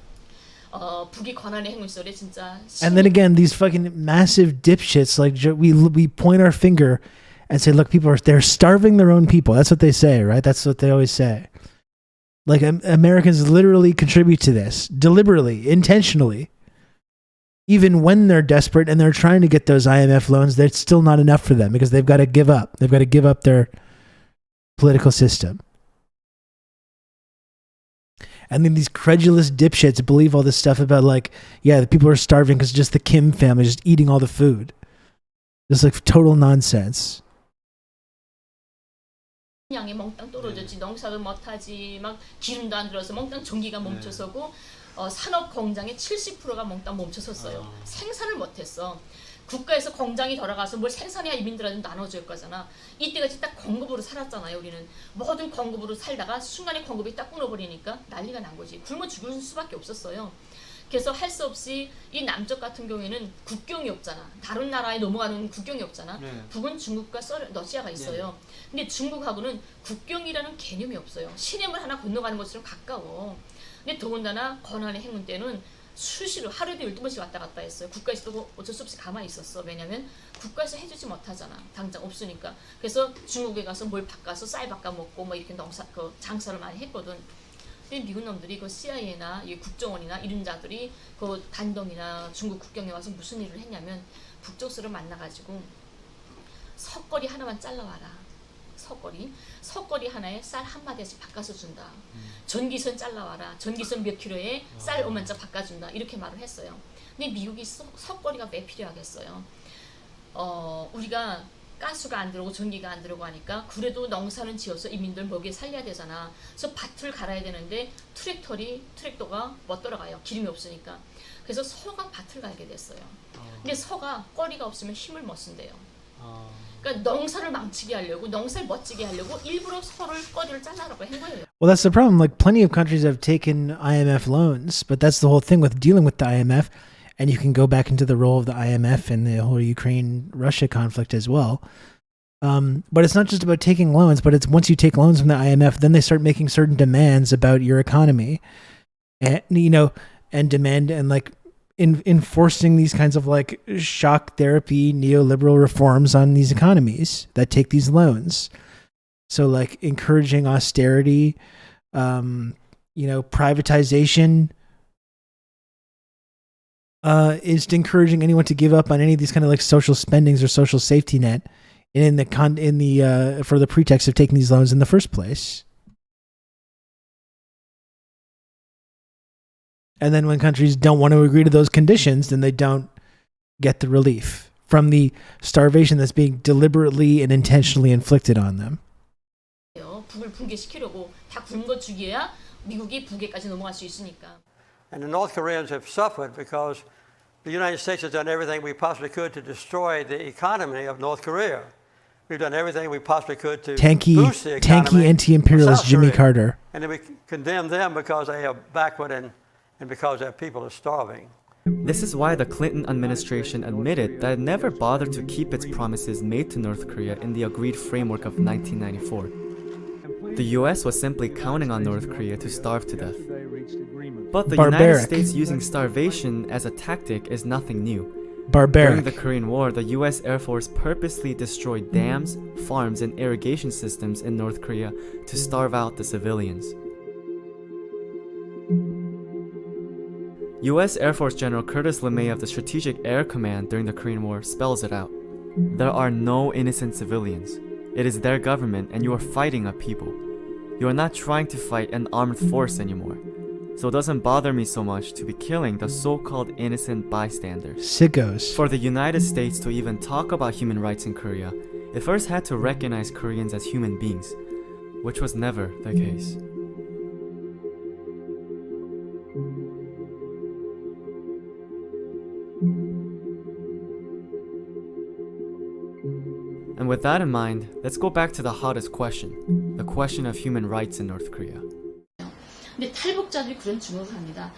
북이 권한의 행위설에 진짜. And then again, these fucking massive dipshits, like we point our finger and say, look, they're starving their own people. That's what they say, right? That's what they always say. Like Americans literally contribute to this deliberately, intentionally. Even when they're desperate and they're trying to get those IMF loans, that's still not enough for them because they've got to give up. They've got to give up their political system. And then these credulous dipshits believe all this stuff about like, yeah, the people are starving because just the Kim family is just eating all the food. Just like total nonsense. 양이 멍땅 떨어졌지. 농사도 못하지. 막 기름도 안 들어서 멍땅 전기가 멈춰서고 산업 공장의 70%가 멍땅 멈춰섰어요. 생산을 못했어. 국가에서 공장이 돌아가서 뭘 생산해야 이민들한테 나눠줄 거잖아. 이때까지 딱 공급으로 살았잖아요. 우리는 모든 공급으로 살다가 순간에 공급이 딱 끊어버리니까 난리가 난 거지. 굶어 죽을 수밖에 없었어요. 그래서 할 수 없이 이 남쪽 같은 경우에는 국경이 없잖아. 다른 나라에 넘어가는 국경이 없잖아. 북은 중국과 러시아가 있어요. 근데 중국하고는 국경이라는 개념이 없어요. 시내물 하나 건너가는 것처럼 가까워. 근데 더군다나 권한의 행운 때는 수시로 하루에도 12번씩 왔다 갔다 했어요. 국가에서도 어쩔 수 없이 가만히 있었어. 왜냐면 국가에서 해주지 못하잖아. 당장 없으니까. 그래서 중국에 가서 뭘 바꿔서 쌀 바꿔 먹고 뭐 이렇게 장사를 많이 했거든. 근데 미국 놈들이 그 CIA나 국정원이나 이런 자들이 그 단동이나 중국 국경에 와서 무슨 일을 했냐면 북쪽수를 만나가지고 석거리 하나만 잘라와라. 석거리 하나에 쌀 한 마디씩 바꿔서 준다. 전기선 잘라와라. 전기선 몇 킬로에 쌀 5만 장 바꿔준다. 이렇게 말을 했어요. 근데 미국이 석거리가 왜 필요하겠어요? 우리가 가스가 안 들어오고 전기가 안 들어오고 하니까 그래도 농사는 지어서 이민들 먹여 살려야 되잖아. 그래서 밭을 갈아야 되는데 트랙터가 못 돌아가요. 기름이 없으니까. 그래서 서가 밭을 갈게 됐어요. 근데 서가 꺼리가 없으면 힘을 못 쓴대요. 그러니까 농사를 망치게 하려고, 농사를 멋지게 하려고 일부러 서를 꺼리를 잘라라고 한 거예요. Well, that's the problem. Like, plenty of countries have taken IMF loans, but that's the whole thing with dealing with the IMF. And you can go back into the role of the IMF in the whole Ukraine-Russia conflict as well. But it's not just about taking loans, but it's once you take loans from the IMF, then they start making certain demands about your economy, and like enforcing these kinds of like shock therapy, neoliberal reforms on these economies that take these loans. So like encouraging austerity, privatization. Is encouraging anyone to give up on any of these kind of like social spendings or social safety net, for the pretext of taking these loans in the first place. And then when countries don't want to agree to those conditions, then they don't get the relief from the starvation that's being deliberately and intentionally inflicted on them. 북을 붕괴시키려고 다 굶어 죽여야 미국이 북에까지 넘어갈 수 있으니까. And the North Koreans have suffered because the United States has done everything we possibly could to destroy the economy of North Korea. We've done everything we possibly could to boost the economy anti-imperialist of South Jimmy Korea. Carter. And then we condemn them because they are backward and because their people are starving. This is why the Clinton administration admitted that it never bothered to keep its promises made to North Korea in the agreed framework of 1994. The US was simply counting on North Korea to starve to death. But the United States using starvation as a tactic is nothing new. During the Korean War, the US Air Force purposely destroyed dams, farms, and irrigation systems in North Korea to starve out the civilians. US Air Force General Curtis LeMay of the Strategic Air Command during the Korean War spells it out. There are no innocent civilians. It is their government and you are fighting a people. You are not trying to fight an armed force anymore. So it doesn't bother me so much to be killing the so-called innocent bystanders. Sickos. For the United States to even talk about human rights in Korea, it first had to recognize Koreans as human beings, which was never the case. And with that in mind, let's go back to the hottest question, the question of human rights in North Korea. 근데 탈북자들이 그런 주목을 합니다.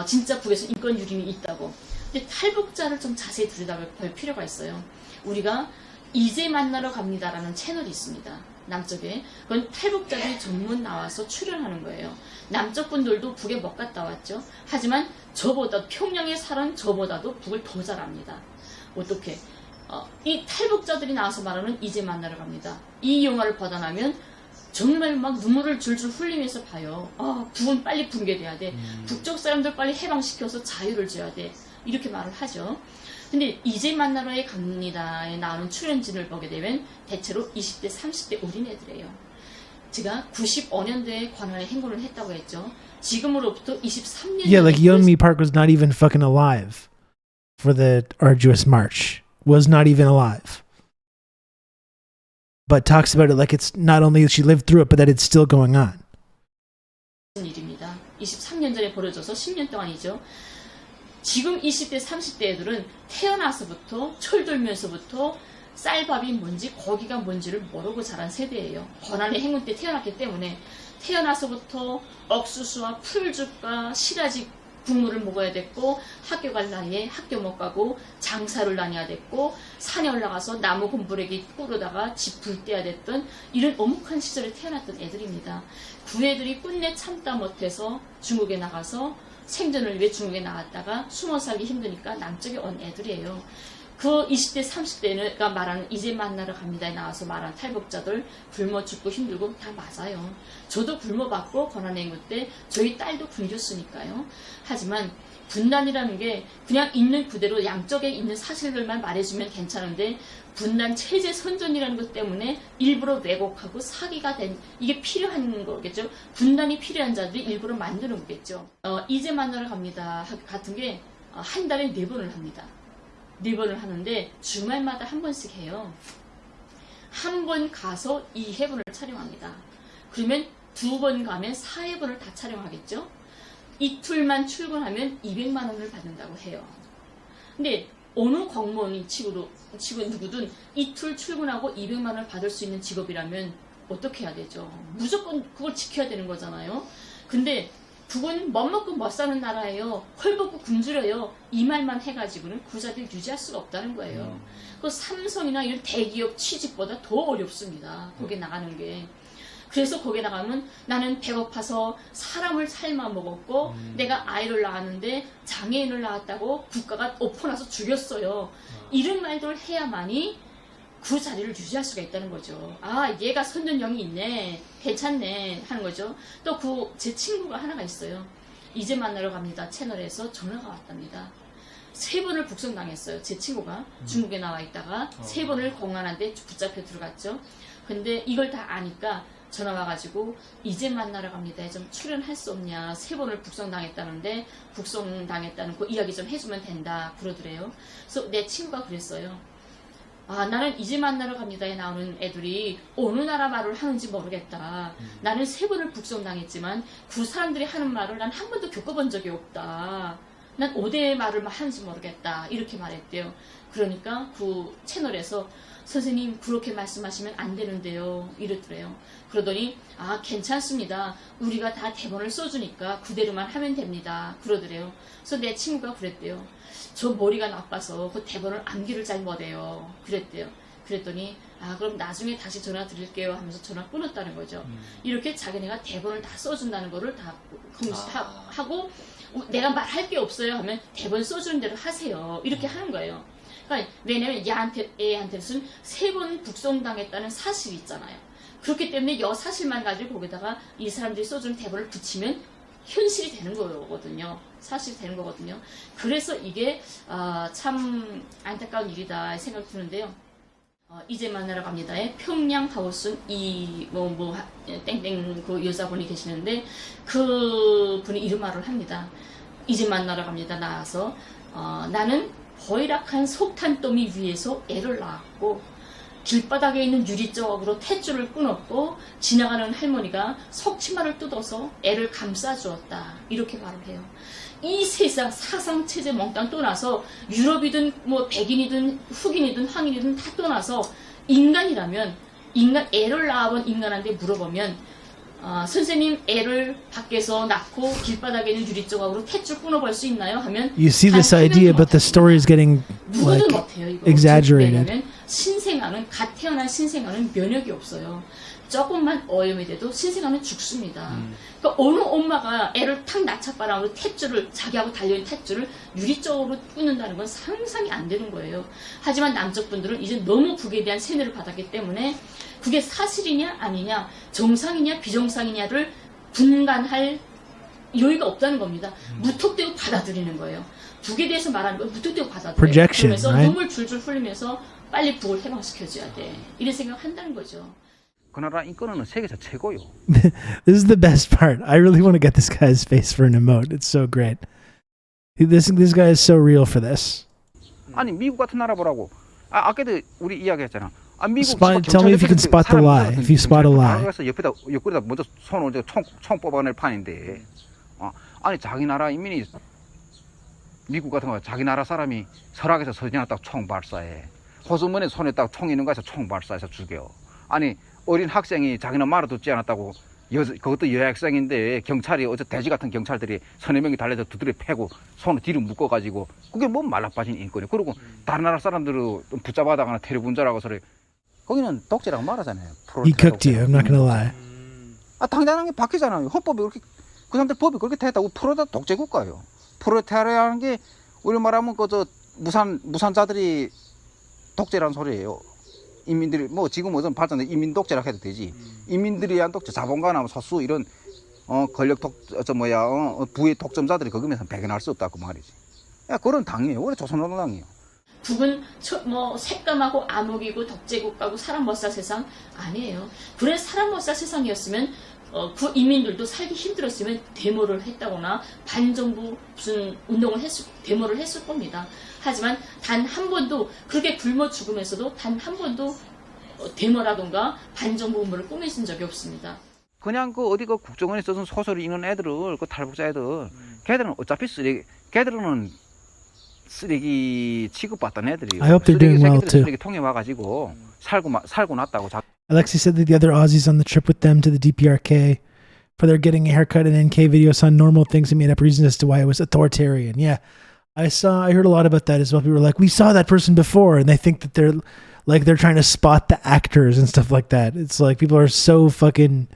진짜 북에서 인권 유린이 있다고. 근데 탈북자를 좀 자세히 들여다볼 필요가 있어요. 우리가 이제 만나러 갑니다라는 채널이 있습니다. 남쪽에. 그건 탈북자들이 전문 나와서 출연하는 거예요. 남쪽 분들도 북에 못 갔다 왔죠. 하지만 평양에 살은 저보다도 북을 더 잘 압니다. 어떻게? 이 탈북자들이 나와서 말하는 이제 만나러 갑니다. 이 영화를 보다 나면 정말 막 눈물을 줄줄 흘리면서 봐요. 북은 빨리 붕괴돼야 돼. 북쪽 사람들 빨리 해방시켜서 자유를 줘야 돼. 이렇게 말을 하죠. 근데 이제 만나러에 갑니다에 나오는 출연진을 보게 되면 대체로 20대, 30대 어린애들이에요. 제가 95년도에 관할에 행군을 했다고 했죠. 지금으로부터 23년 Yeah, like Yeonmi Park was not even fucking alive for the arduous march. Was not even alive. But talks about it like it's not only that she lived through it, but that it's still going on. 일입니다. 23년 전에 벌어져서 10년 동안이죠. 지금 20대, 30대 애들은 태어나서부터 철들면서부터 쌀밥이 뭔지 고기가 뭔지를 모르고 자란 세대예요. 고난의 행군 때 태어났기 때문에 태어나서부터 옥수수와 풀죽과 시라지 국물을 먹어야 됐고 학교 갈 나이에 학교 못 가고 장사를 다녀야 됐고 산에 올라가서 나무 곰부레기 꾸르다가 집 불 때야 됐던 이런 엄혹한 시절에 태어났던 애들입니다. 그 애들이 끝내 참다 못해서 중국에 나가서 생존을 위해 중국에 나갔다가 숨어 살기 힘드니까 남쪽에 온 애들이에요. 그 20대, 30대가 말하는 이제 만나러 갑니다에 나와서 말하는 탈북자들 굶어 죽고 힘들고 다 맞아요. 저도 굶어봤고 권한행군 때 저희 딸도 굶겼으니까요. 하지만 분단이라는 게 그냥 있는 그대로 양쪽에 있는 사실들만 말해주면 괜찮은데 분단 체제 선전이라는 것 때문에 일부러 왜곡하고 사기가 된 이게 필요한 거겠죠. 분단이 필요한 자들이 일부러 만드는 거겠죠. 이제 만나러 갑니다 같은 게 한 달에 4번을 합니다. 4번을 하는데 주말마다 한 번씩 해요. 한 번 가서 2회분을 촬영합니다. 그러면 2번 가면 4회분을 다 촬영하겠죠. 이틀만 출근하면 200만 원을 받는다고 해요. 근데 어느 공무원이 치고 누구든 이틀 출근하고 200만 원을 받을 수 있는 직업이라면 어떻게 해야 되죠? 무조건 그걸 지켜야 되는 거잖아요. 근데 그건 못 먹고 못 사는 나라예요. 헐벗고 굶주려요. 이 말만 해가지고는 그 자리를 유지할 수가 없다는 거예요. 그 삼성이나 이런 대기업 취직보다 더 어렵습니다. 거기에 나가는 게. 그래서 거기에 나가면 나는 배고파서 사람을 삶아 먹었고 내가 아이를 낳았는데 장애인을 낳았다고 국가가 엎어나서 죽였어요. 이런 말들을 해야만이 그 자리를 유지할 수가 있다는 거죠. 아, 얘가 선전형이 있네, 괜찮네 하는 거죠. 또 제 친구가 하나가 있어요. 이제 만나러 갑니다 채널에서 전화가 왔답니다. 3번을 북송당했어요. 제 친구가 중국에 나와 있다가 3번을 공안한데 붙잡혀 들어갔죠. 근데 이걸 다 아니까 전화 와가지고 이제 만나러 갑니다. 좀 출연할 수 없냐. 3번을 북송당했다는데 북송당했다는 그 이야기 좀 해주면 된다 그러더래요. 그래서 내 친구가 그랬어요. 아, 나는 이제 만나러 갑니다에 나오는 애들이 어느 나라 말을 하는지 모르겠다. 나는 3번을 북송당했지만 그 사람들이 하는 말을 난 한 번도 겪어본 적이 없다. 난 어디의 말을 하는지 모르겠다. 이렇게 말했대요. 그러니까 그 채널에서 선생님 그렇게 말씀하시면 안 되는데요. 이랬더래요. 그러더니 아, 괜찮습니다. 우리가 다 대본을 써주니까 그대로만 하면 됩니다. 그러더래요. 그래서 내 친구가 그랬대요. 저 머리가 나빠서 그 대본을 암기를 잘 못해요. 그랬대요. 그랬더니 아, 그럼 나중에 다시 전화 드릴게요 하면서 전화 끊었다는 거죠. 이렇게 자기네가 대본을 다 써준다는 거를 다 하고 내가 말할 게 없어요 하면 대본 써주는 대로 하세요. 이렇게 하는 거예요. 그러니까 왜냐면 애한테는 3번 북송당했다는 사실이 있잖아요. 그렇기 때문에 이 사실만 가지고 거기다가 이 사람들이 써준 대본을 붙이면 현실이 되는 거거든요. 사실이 되는 거거든요. 그래서 이게 참 안타까운 일이다 생각이 드는데요. 이제 만나러 갑니다에 평양 하우스 땡땡 그 여자분이 계시는데 그 분이 이런 말을 합니다. 이제 만나러 갑니다. 나와서 나는 허이락한 석탄더미 위에서 애를 낳았고 길바닥에 있는 유리조각으로 탯줄을 끊었고 지나가는 할머니가 석치마를 뜯어서 애를 감싸주었다. 이렇게 말을 해요. 이 세상 사상체제 몽땅 떠나서 유럽이든 뭐 백인이든 흑인이든 황인이든 다 떠나서 인간이라면 애를 낳아본 인간한테 물어보면 선생님 애를 밖에서 낳고 길바닥에 있는 유리조각으로 탯줄 끊어볼 수 있나요? 하면 You see this idea, but the story is getting like exaggerated. 신생아는 갓 태어난 신생아는 면역이 없어요. 조금만 오염이 돼도 신생아는 죽습니다. 그러니까 어느 엄마가 애를 탁 낳자바람으로 탯줄을 자기하고 달려있는 탯줄을 유리쪽으로 끊는다는 건 상상이 안 되는 거예요. 하지만 남쪽 분들은 이제 너무 그에 대한 세뇌를 받았기 때문에 그게 사실이냐 아니냐 정상이냐 비정상이냐를 분간할 여유가 없다는 겁니다. 무턱대고 받아들이는 거예요. 북에 대해서 말하는 건 무턱대고 받아들여요. 그러면서 right? 눈물 줄줄 흘리면서 빨리 북을 해방시켜줘야 돼. 이런 생각을 한다는 거죠. 그 나라 인권은 세계에서 최고요. This is the best part. I really want to get this guy's face for an emote. It's so great. This guy is so real for this. 아니 미국 같은 나라 보라고. 아까도 우리 이야기했잖아. 미국 tell me if you can spot the lie. If you spot a lie. 그래서 옆구리다 먼저 손을 총 뽑아낼 판인데. 아니 자기 나라 인민이 미국 같은 거 자기 나라 사람이 설악에서 서지나 딱 총 발사해. 호수문에 손에 딱 총 있는 거에서 총 발사해서 죽여. 아니 어린 학생이 자기는 말을 듣지 않았다고 그것도 여학생인데 경찰이 어제 돼지 같은 경찰들이 서너 명이 달려서 두드려 패고 손을 뒤로 묶어가지고 그게 뭐 말라빠진 인권이에요. 그리고 다른 나라 사람들은 붙잡아다가나 테러분자라고 소리 거기는 독재라고 말하잖아요. He cooked you. I'm not gonna lie. 당연한 게 바뀌잖아요. 헌법이 그렇게 그 사람들 법이 그렇게 됐다고 프로레타 독재 국가예요. 프로레타리아라는 게 우리 말하면 그저 무산자들이 독재라는 소리예요. 인민들이 뭐 지금 어떤 발전된 인민 독재라 해도 되지. 인민들에 의한 독재, 자본가나 소수 이런 권력 부의 독점자들이 거기면서 배견할 수 없다고 말이지. 야, 그런 당이에요. 원래 조선노동당이에요. 북은 뭐 색감하고 암흑이고 독재국가고 사람 못 살 세상 아니에요. 그래 사람 못 살 세상이었으면 그 인민들도 살기 힘들었으면 데모를 했다거나 반정부 무슨 운동을 데모를 했을 겁니다. 하지만 단 한 번도 그렇게 굶어 죽으면서도 단 한 번도 데모라던가 반정부 운동을 꾸며진 적이 없습니다. 그냥 그 어디 그 국정원에 써준 소설을 읽는 애들을 그 탈북자 애들 걔들은 어차피 걔들은 쓰레기 취급받던 애들이요. I hope they're doing well too. 쓰레기 통에 와가지고 살고 났다고. Alexi said that the other Aussies on the trip with them to the DPRK for their getting a haircut and NK video saw normal things and made up reasons as to why it was authoritarian. Yeah, I heard a lot about that as well. People were like, we saw that person before, and they think that they're trying to spot the actors and stuff like that. It's like people are so fucking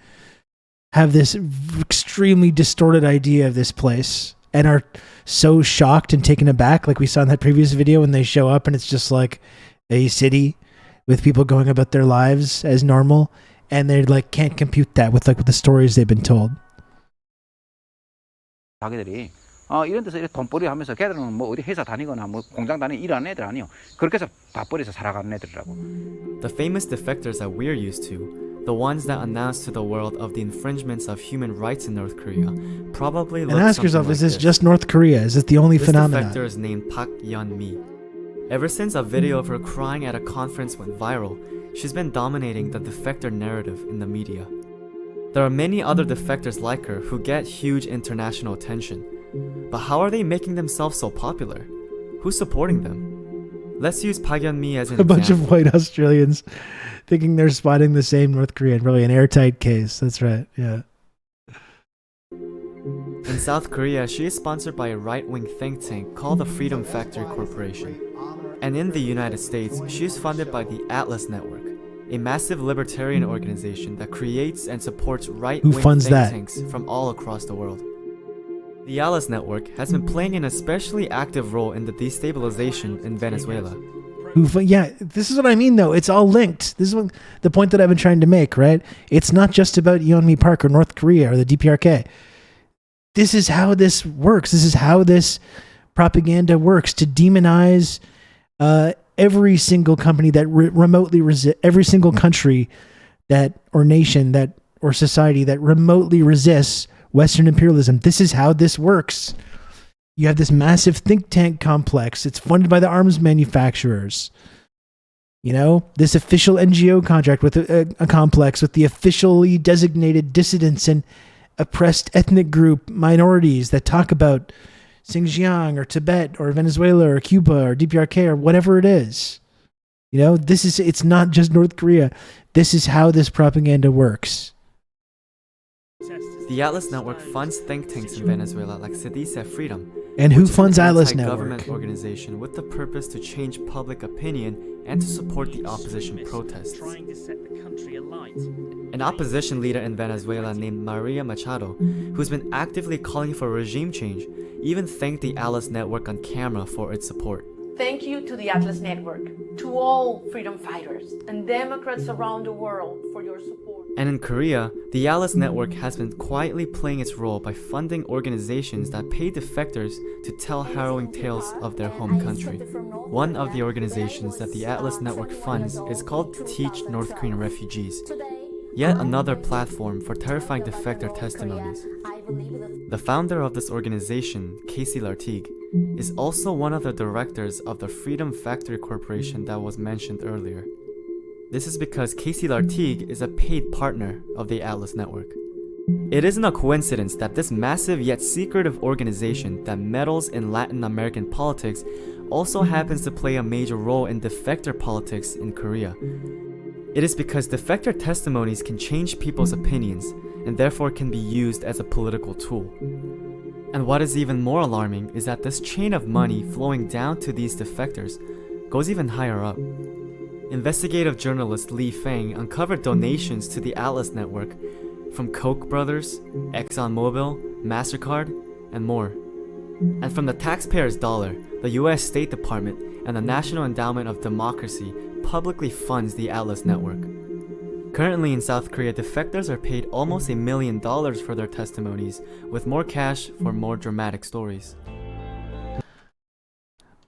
have this extremely distorted idea of this place and are so shocked and taken aback, like we saw in that previous video when they show up and it's just like a city with people going about their lives as normal, and they like can't compute that with the stories they've been told. 자기들이 이런 데서 돈벌이 하면서 걔들은 뭐 어디 회사 다니거나 뭐 공장 다니는 일하는 애들 아니요. 그렇게 해서 밥벌이에서 살아가는 애들이라고. The famous defectors that we're used to, the ones that announce to the world of the infringements of human rights in North Korea, probably look and ask yourself, like is this just North Korea? Is it the only phenomenon? This defector is named Park Yeon-mi. Ever since a video of her crying at a conference went viral, she's been dominating the defector narrative in the media. There are many other defectors like her who get huge international attention. But how are they making themselves so popular? Who's supporting them? Let's use Park Yeon-mi as an A bunch example. of white Australians thinking they're spotting the same North Korean. Really an airtight case. That's right. Yeah. In South Korea, she is sponsored by a right-wing think tank called the Freedom Factory Corporation. And in the United States, she is funded by the Atlas Network, a massive libertarian organization that creates and supports right-wing think tanks from all across the world. The Atlas Network has been playing an especially active role in the destabilization in Venezuela. Yeah, this is what I mean, though. It's all linked. This is the point that I've been trying to make, right? It's not just about Yeonmi Park or North Korea or the DPRK. This is how this works. This is how this propaganda works to demonize every single company that remotely every single country that or nation that or society that remotely resists Western imperialism. This is how this works. You have this massive think tank complex. It's funded by the arms manufacturers. You know, this official NGO contract with a complex with the officially designated dissidents and oppressed ethnic group minorities that talk about Xinjiang or Tibet or Venezuela or Cuba or DPRK or whatever it is. You know, it's not just North Korea. This is how this propaganda works. The Atlas Network funds think tanks in Venezuela like Cedice Freedom. And who which is funds an Atlas anti-government Network? organization with the purpose to change public opinion and to support the opposition protests. An opposition leader in Venezuela named Maria Machado, who's been actively calling for regime change, even thanked the Atlas Network on camera for its support. Thank you to the Atlas Network, to all freedom fighters and Democrats around the world for your support. And in Korea, the Atlas Network has been quietly playing its role by funding organizations that pay defectors to tell harrowing tales of their home country. One of the organizations that the Atlas Network funds is called Teach North Korean Refugees, yet another platform for terrifying defector testimonies. The founder of this organization, Casey Lartigue, is also one of the directors of the Freedom Factory Corporation that was mentioned earlier. This is because Casey Lartigue is a paid partner of the Atlas Network. It isn't a coincidence that this massive yet secretive organization that meddles in Latin American politics also happens to play a major role in defector politics in Korea. It is because defector testimonies can change people's opinions and therefore can be used as a political tool. And what is even more alarming is that this chain of money flowing down to these defectors goes even higher up. Investigative journalist Lee Feng uncovered donations to the Atlas Network from Koch brothers, ExxonMobil, MasterCard, and more. And from the taxpayer's dollar, the US State Department and the National Endowment of Democracy publicly funds the Atlas Network. Currently in South Korea, defectors are paid almost $1 million for their testimonies, with more cash for more dramatic stories.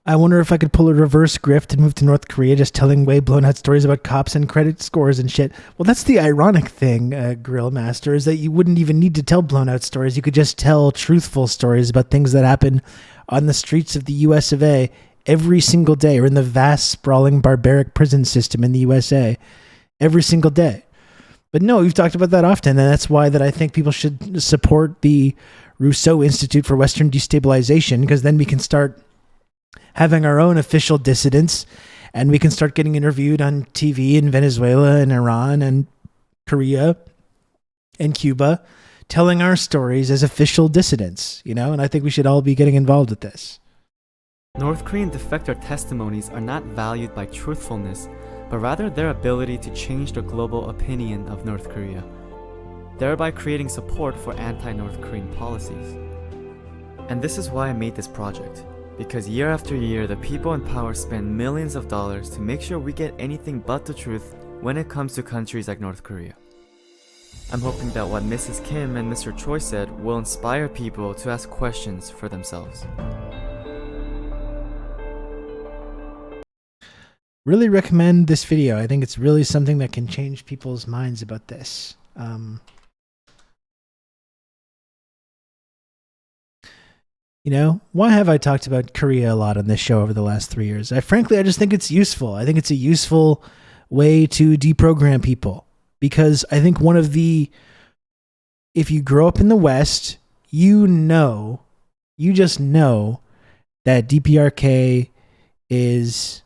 I wonder if I could pull a reverse grift and move to North Korea just telling way blown out stories about cops and credit scores and shit. Well, that's the ironic thing, Grill Master, is that you wouldn't even need to tell blown out stories. You could just tell truthful stories about things that happen on the streets of the US of A every single day, or in the vast, sprawling, barbaric prison system in the USA every single day. But no, we've talked about that often, and that's why that I think people should support the Rousseau Institute for Western Destabilization, because then we can start having our own official dissidents, and we can start getting interviewed on TV in Venezuela and Iran and Korea and Cuba, telling our stories as official dissidents, you know, and I think we should all be getting involved with this. North Korean defector testimonies are not valued by truthfulness, but rather their ability to change the global opinion of North Korea, thereby creating support for anti-North Korean policies. And this is why I made this project. Because year after year, the people in power spend millions of dollars to make sure we get anything but the truth when it comes to countries like North Korea. I'm hoping that what Mrs. Kim and Mr. Choi said will inspire people to ask questions for themselves. Really recommend this video. I think it's really something that can change people's minds about this. You know, why have I talked about Korea a lot on this show over the last 3 years? I just think it's useful. I think it's a useful way to deprogram people, because I think if you grow up in the West, you just know that DPRK is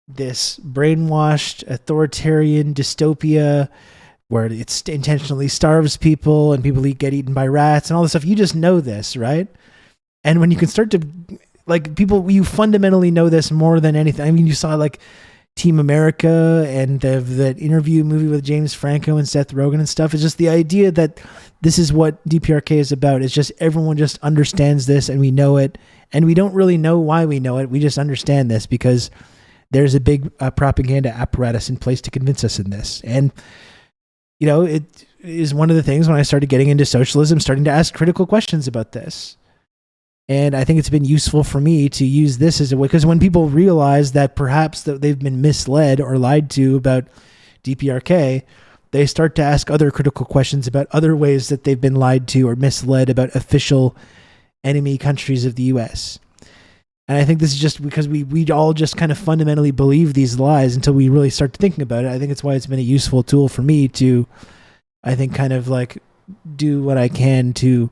this brainwashed authoritarian dystopia where it intentionally starves people and people get eaten by rats and all this stuff. You just know this, right? And when you can start to, like, you fundamentally know this more than anything. I mean, you saw like Team America and that interview movie with James Franco and Seth Rogen and stuff. It's just the idea that this is what DPRK is about. It's just everyone just understands this, and we know it, and we don't really know why we know it. We just understand this because there's a big propaganda apparatus in place to convince us in this. And you know, it is one of the things when I started getting into socialism, starting to ask critical questions about this. And I think it's been useful for me to use this as a way, because when people realize that perhaps that they've been misled or lied to about DPRK, they start to ask other critical questions about other ways that they've been lied to or misled about official enemy countries of the US. And I think this is just because we all just kind of fundamentally believe these lies until we really start thinking about it. I think it's why it's been a useful tool for me to, I think, kind of like do what I can to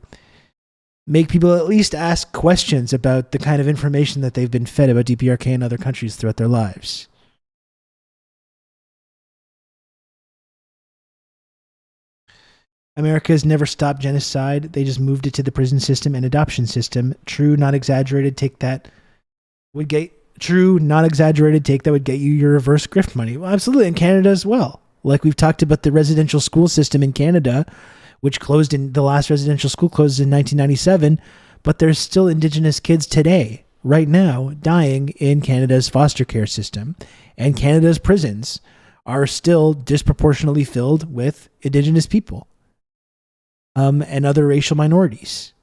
make people at least ask questions about the kind of information that they've been fed about DPRK and other countries throughout their lives. America has never stopped genocide. They just moved it to the prison system and adoption system. True, not exaggerated. Take that. Would get true, not exaggerated. Take that would get you your reverse grift money. Well, absolutely, in Canada as well. Like we've talked about the residential school system in Canada, which closed in the last residential school closed in 1997, but there's still Indigenous kids today, right now, dying in Canada's foster care system, and Canada's prisons are still disproportionately filled with Indigenous people, and other racial minorities.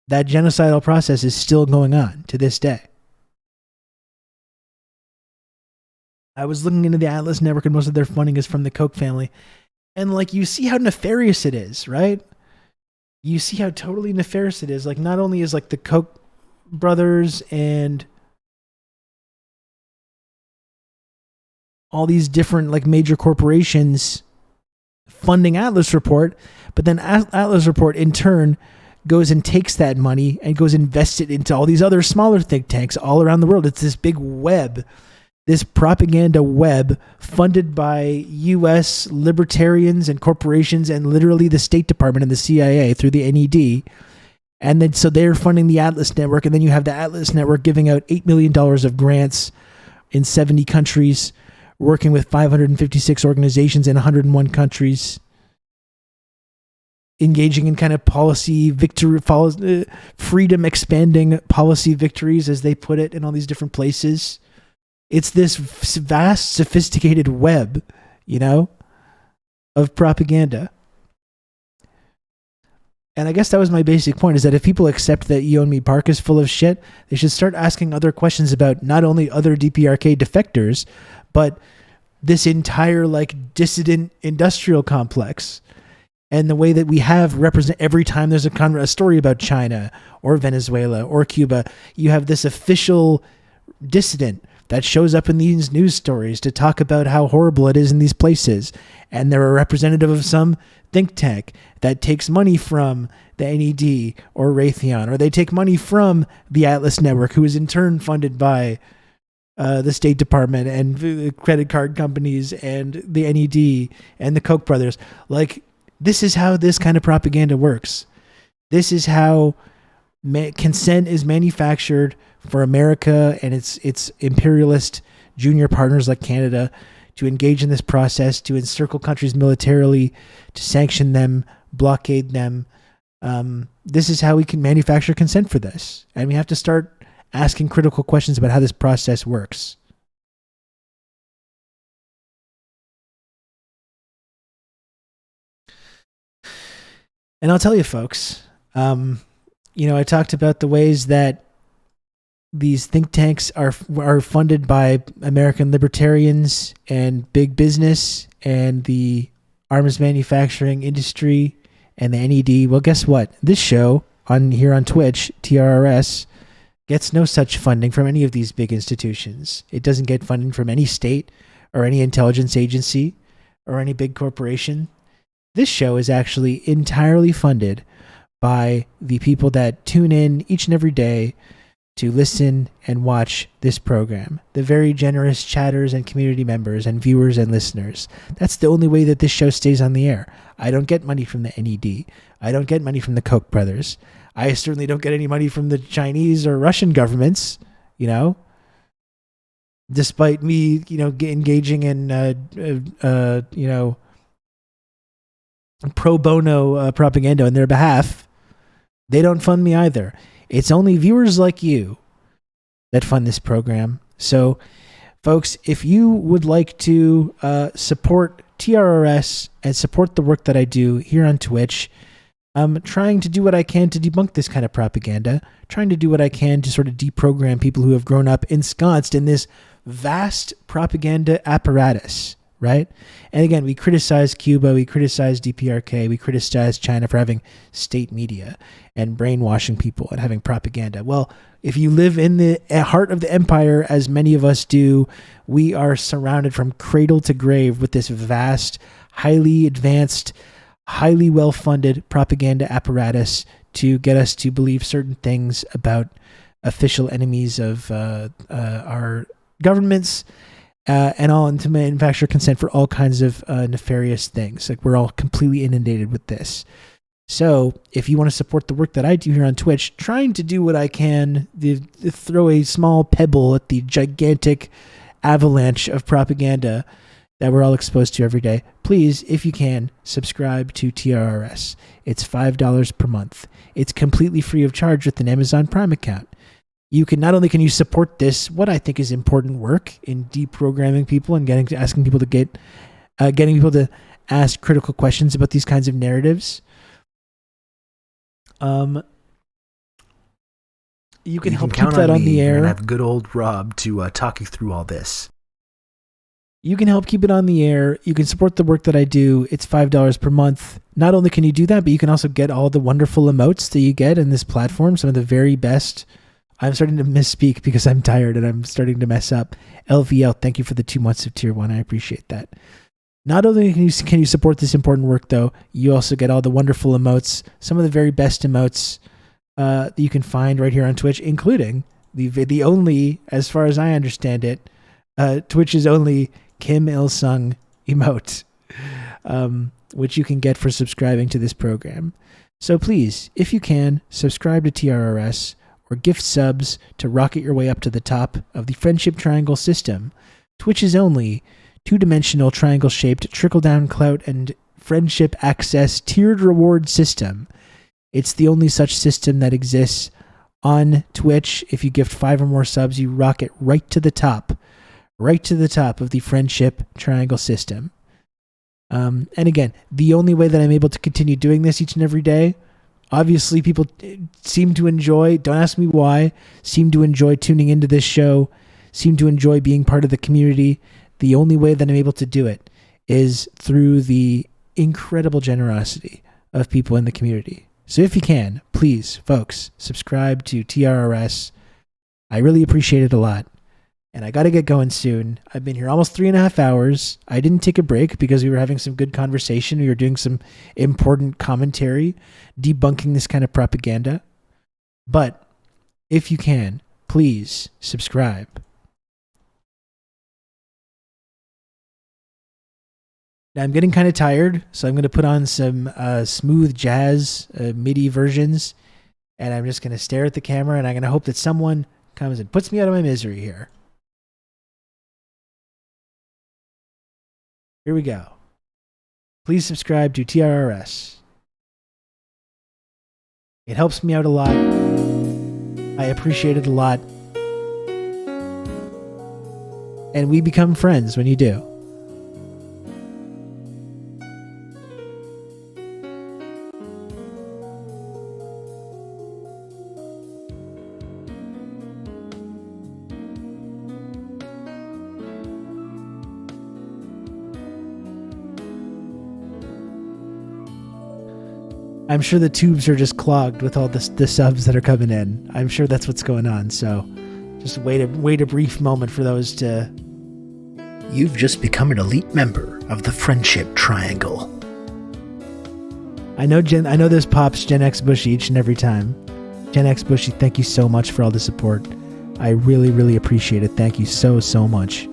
That genocidal process is still going on to this day. I was looking into the Atlas Network, and most of their funding is from the Koch family. And like, you see how nefarious it is, right? You see how totally nefarious it is. Like, not only is like the Koch brothers and all these different like major corporations funding Atlas Report, but then Atlas Report in turn goes and takes that money and goes and invests it into all these other smaller think tanks all around the world. It's this big web, this propaganda web funded by U.S. libertarians and corporations and literally the State Department and the CIA through the NED. And then so they're funding the Atlas Network, and then you have the Atlas Network giving out $8 million of grants in 70 countries, working with 556 organizations in 101 countries. engaging in kind of freedom expanding policy victories, as they put it, in all these different places. It's this vast, sophisticated web, of propaganda. And I guess that was my basic point, is that if people accept that Yeonmi Park is full of shit, they should start asking other questions about not only other DPRK defectors, but this entire dissident industrial complex, and the way that we have represent every time there's a story about China or Venezuela or Cuba, you have this official dissident that shows up in these news stories to talk about how horrible it is in these places. And they're a representative of some think tank that takes money from the NED or Raytheon, or they take money from the Atlas Network, who is in turn funded by the State Department and the credit card companies and the NED and the Koch brothers. This is how this kind of propaganda works. This is how consent is manufactured for America and its imperialist junior partners like Canada to engage in this process, to encircle countries militarily, to sanction them, blockade them. This is how we can manufacture consent for this. And we have to start asking critical questions about how this process works. And I'll tell you, folks, I talked about the ways that these think tanks are funded by American libertarians and big business and the arms manufacturing industry and the NED. Well, guess what? This show here on Twitch, TRRS, gets no such funding from any of these big institutions. It doesn't get funding from any state or any intelligence agency or any big corporation. This show is actually entirely funded by the people that tune in each and every day to listen and watch this program. The very generous chatters and community members and viewers and listeners. That's the only way that this show stays on the air. I don't get money from the NED. I don't get money from the Koch brothers. I certainly don't get any money from the Chinese or Russian governments, despite me, engaging in, pro bono propaganda on their behalf. They don't fund me either. It's only viewers like you that fund this program. So, folks, if you would like to support TRRS and support the work that I do here on Twitch, I'm trying to do what I can to debunk this kind of propaganda, trying to do what I can to sort of deprogram people who have grown up ensconced in this vast propaganda apparatus, right? And again, we criticize Cuba, we criticize DPRK, we criticize China for having state media and brainwashing people and having propaganda. Well, if you live in the heart of the empire, as many of us do, we are surrounded from cradle to grave with this vast, highly advanced, highly well-funded propaganda apparatus to get us to believe certain things about official enemies of our governments, and all, and to manufacture consent for all kinds of nefarious things. We're all completely inundated with this. So if you want to support the work that I do here on Twitch, trying to do what I can to throw a small pebble at the gigantic avalanche of propaganda that we're all exposed to every day, please, if you can, subscribe to TRRS. It's $5 per month. It's completely free of charge with an Amazon Prime account. You can not only can you support this, what I think is important work in deprogramming people and getting people to ask critical questions about these kinds of narratives. You can help keep that on the air. And have good old Rob to talk you through all this. You can help keep it on the air. You can support the work that I do. It's $5 per month. Not only can you do that, but you can also get all the wonderful emotes that you get in this platform. Some of the very best. I'm starting to misspeak because I'm tired and I'm starting to mess up. LVL, thank you for the 2 months of tier 1. I appreciate that. Not only can you support this important work, though, you also get all the wonderful emotes, some of the very best emotes that you can find right here on Twitch, including the only, as far as I understand it, Twitch's only Kim Il-sung emote, which you can get for subscribing to this program. So please, if you can, subscribe to TRRS or gift subs to rocket your way up to the top of the Friendship Triangle system. Twitch's only two-dimensional triangle-shaped trickle-down clout and friendship access tiered reward system. It's the only such system that exists on Twitch. If you gift 5 or more subs, you rocket right to the top of the friendship triangle system. And again, the only way that I'm able to continue doing this each and every day, obviously people seem to enjoy, don't ask me why, seem to enjoy tuning into this show, seem to enjoy being part of the community. The only way that I'm able to do it is through the incredible generosity of people in the community. So if you can, please, folks, subscribe to TRRS. I really appreciate it a lot. And I got to get going soon. I've been here almost 3.5 hours. I didn't take a break because we were having some good conversation. We were doing some important commentary, debunking this kind of propaganda. But if you can, please subscribe. Now I'm getting kind of tired, so I'm going to put on some smooth jazz MIDI versions, and I'm just going to stare at the camera, and I'm going to hope that someone comes and puts me out of my misery here. Here we go. Please subscribe to TRRS. It helps me out a lot. I appreciate it a lot. And we become friends when you do. I'm sure the tubes are just clogged with all the subs that are coming in. I'm sure that's what's going on. So just wait a brief moment for those to... You've just become an elite member of the Friendship Triangle. I know this pops Gen X Bushy each and every time. Gen X Bushy, thank you so much for all the support. I really, really appreciate it. Thank you so, so much.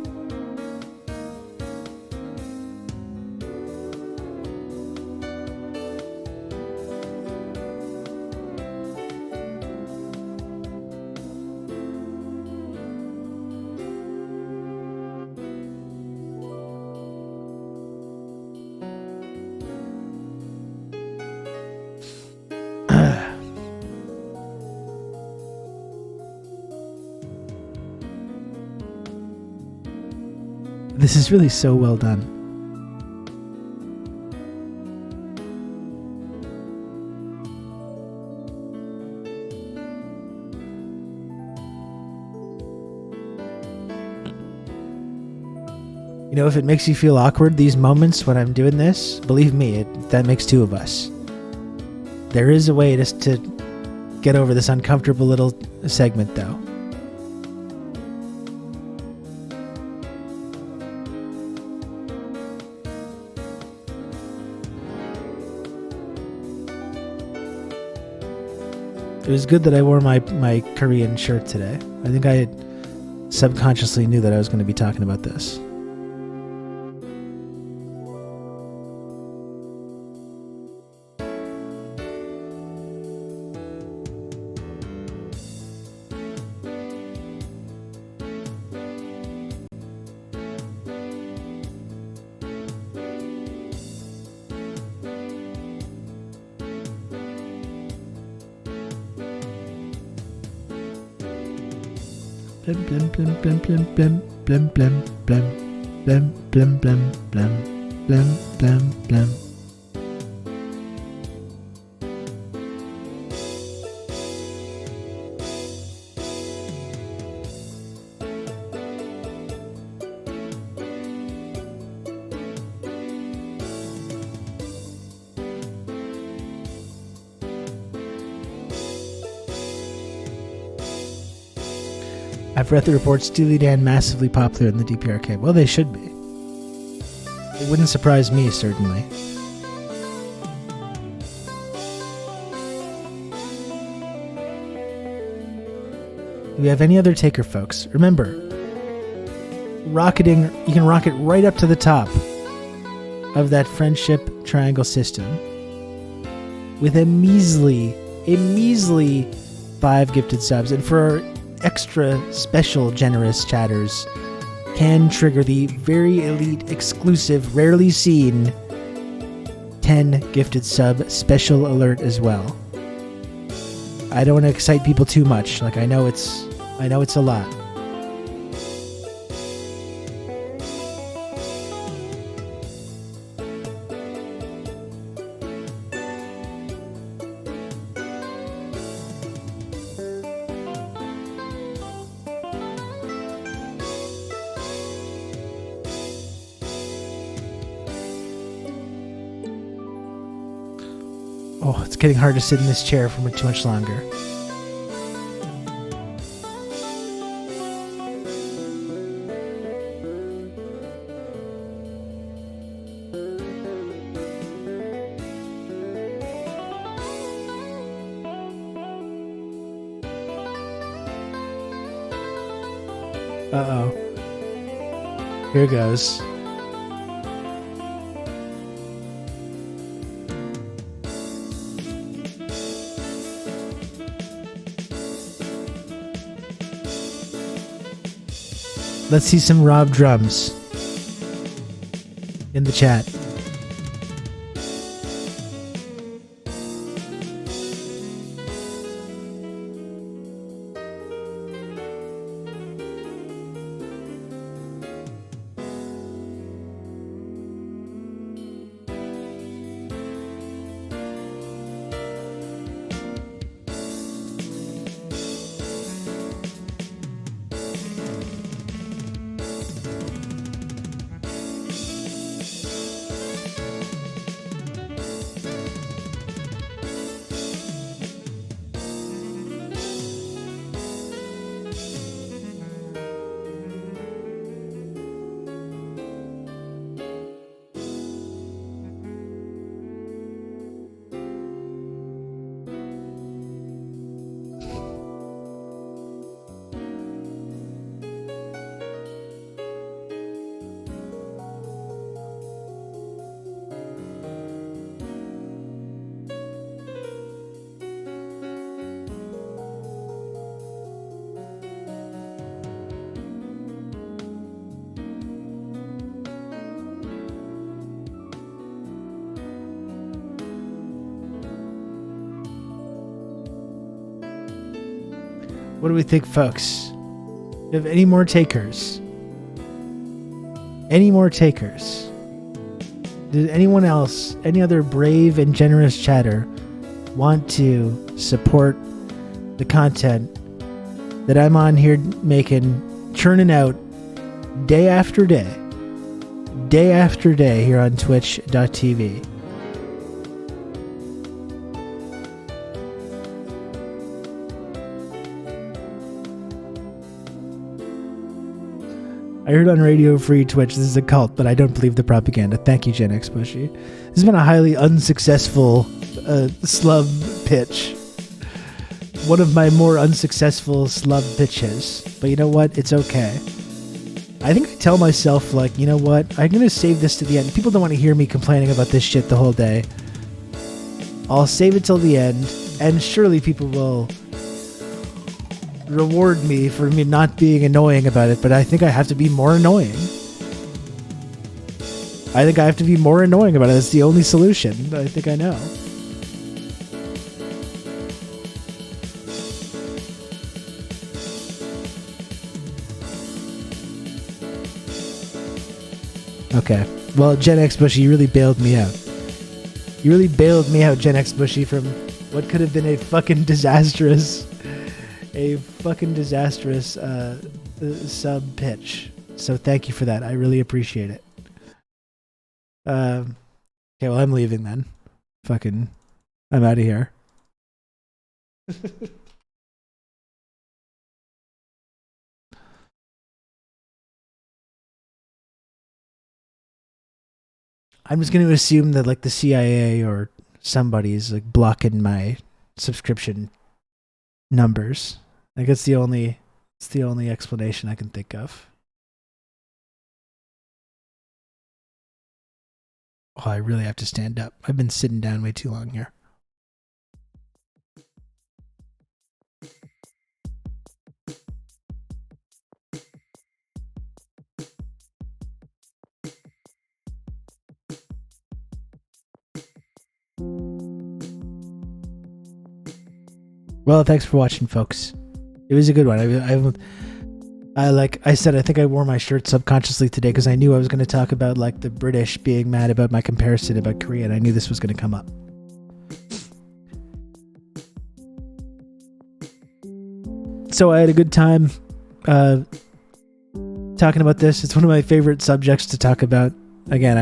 This is really so well done. You know, if it makes you feel awkward, these moments when I'm doing this, believe me, that makes two of us. There is a way just to get over this uncomfortable little segment, though. It was good that I wore my Korean shirt today. I think I subconsciously knew that I was going to be talking about this. Blim blim blim blim blim blim blim blim blim blim blim blim blim blim blim. I've read the reports Steely Dan massively popular in the DPRK. Well, they should be. It wouldn't surprise me, certainly. Do we have any other taker, folks? Remember, rocketing, you can rocket right up to the top of that friendship triangle system with a measly 5 gifted subs. And for our extra special generous chatters, can trigger the very elite, exclusive, rarely seen 10 gifted sub special alert as well. I don't want to excite people too much. Like I know it's a lot. Oh, it's getting hard to sit in this chair for too much longer. Uh-oh. Here goes. Let's see some Rob drums in the chat. What do we think, folks? Do you have any more takers? Any more takers? Does anyone else, any other brave and generous chatter, want to support the content that I'm on here making, churning out day after day here on twitch.tv? I heard on Radio Free Twitch this is a cult, but I don't believe the propaganda. Thank you, Gen X Bushy. This has been a highly unsuccessful slub pitch. One of my more unsuccessful slub pitches. But you know what? It's okay. I think I tell myself, like, you know what? I'm going to save this to the end. People don't want to hear me complaining about this shit the whole day. I'll save it till the end, and surely people will reward me for me not being annoying about it, but I think I have to be more annoying. I think I have to be more annoying about it. That's the only solution. I think I know. Okay. Well, Gen X Bushy, you really bailed me out. You really bailed me out, Gen X Bushy, from what could have been a fucking disastrous sub pitch. So thank you for that. I really appreciate it. Okay, well, I'm leaving then. Fucking, I'm out of here. I'm just going to assume that like the CIA or somebody's like blocking my subscription numbers. Like it's the only explanation I can think of. Oh, I really have to stand up. I've been sitting down way too long here. Well, thanks for watching, folks. It was a good one. I like I said, I think I wore my shirt subconsciously today because I knew I was going to talk about like the British being mad about my comparison about Korea, and I knew this was going to come up. So I had a good time talking about this. It's one of my favorite subjects to talk about. Again,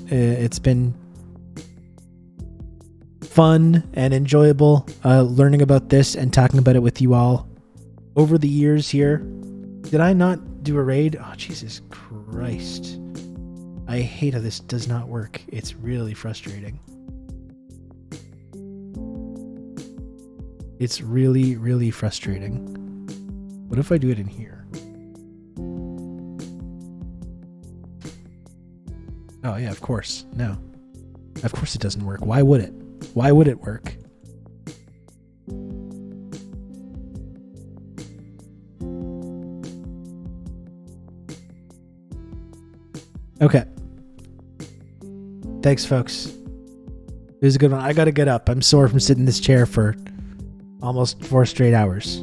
it's been fun and enjoyable learning about this and talking about it with you all over the years here. Did I not do a raid? Oh, Jesus Christ. I hate how this does not work. It's really frustrating. It's really, really frustrating. What if I do it in here? Oh, yeah, of course. No. Of course it doesn't work. Why would it? Why would it work? Okay. Thanks, folks. It was a good one. I gotta get up. I'm sore from sitting in this chair for almost 4 straight hours.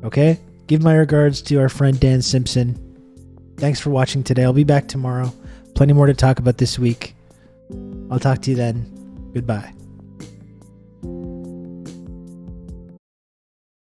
Okay? Give my regards to our friend Dan Simpson. Thanks for watching today. I'll be back tomorrow. Plenty more to talk about this week. I'll talk to you then. Goodbye.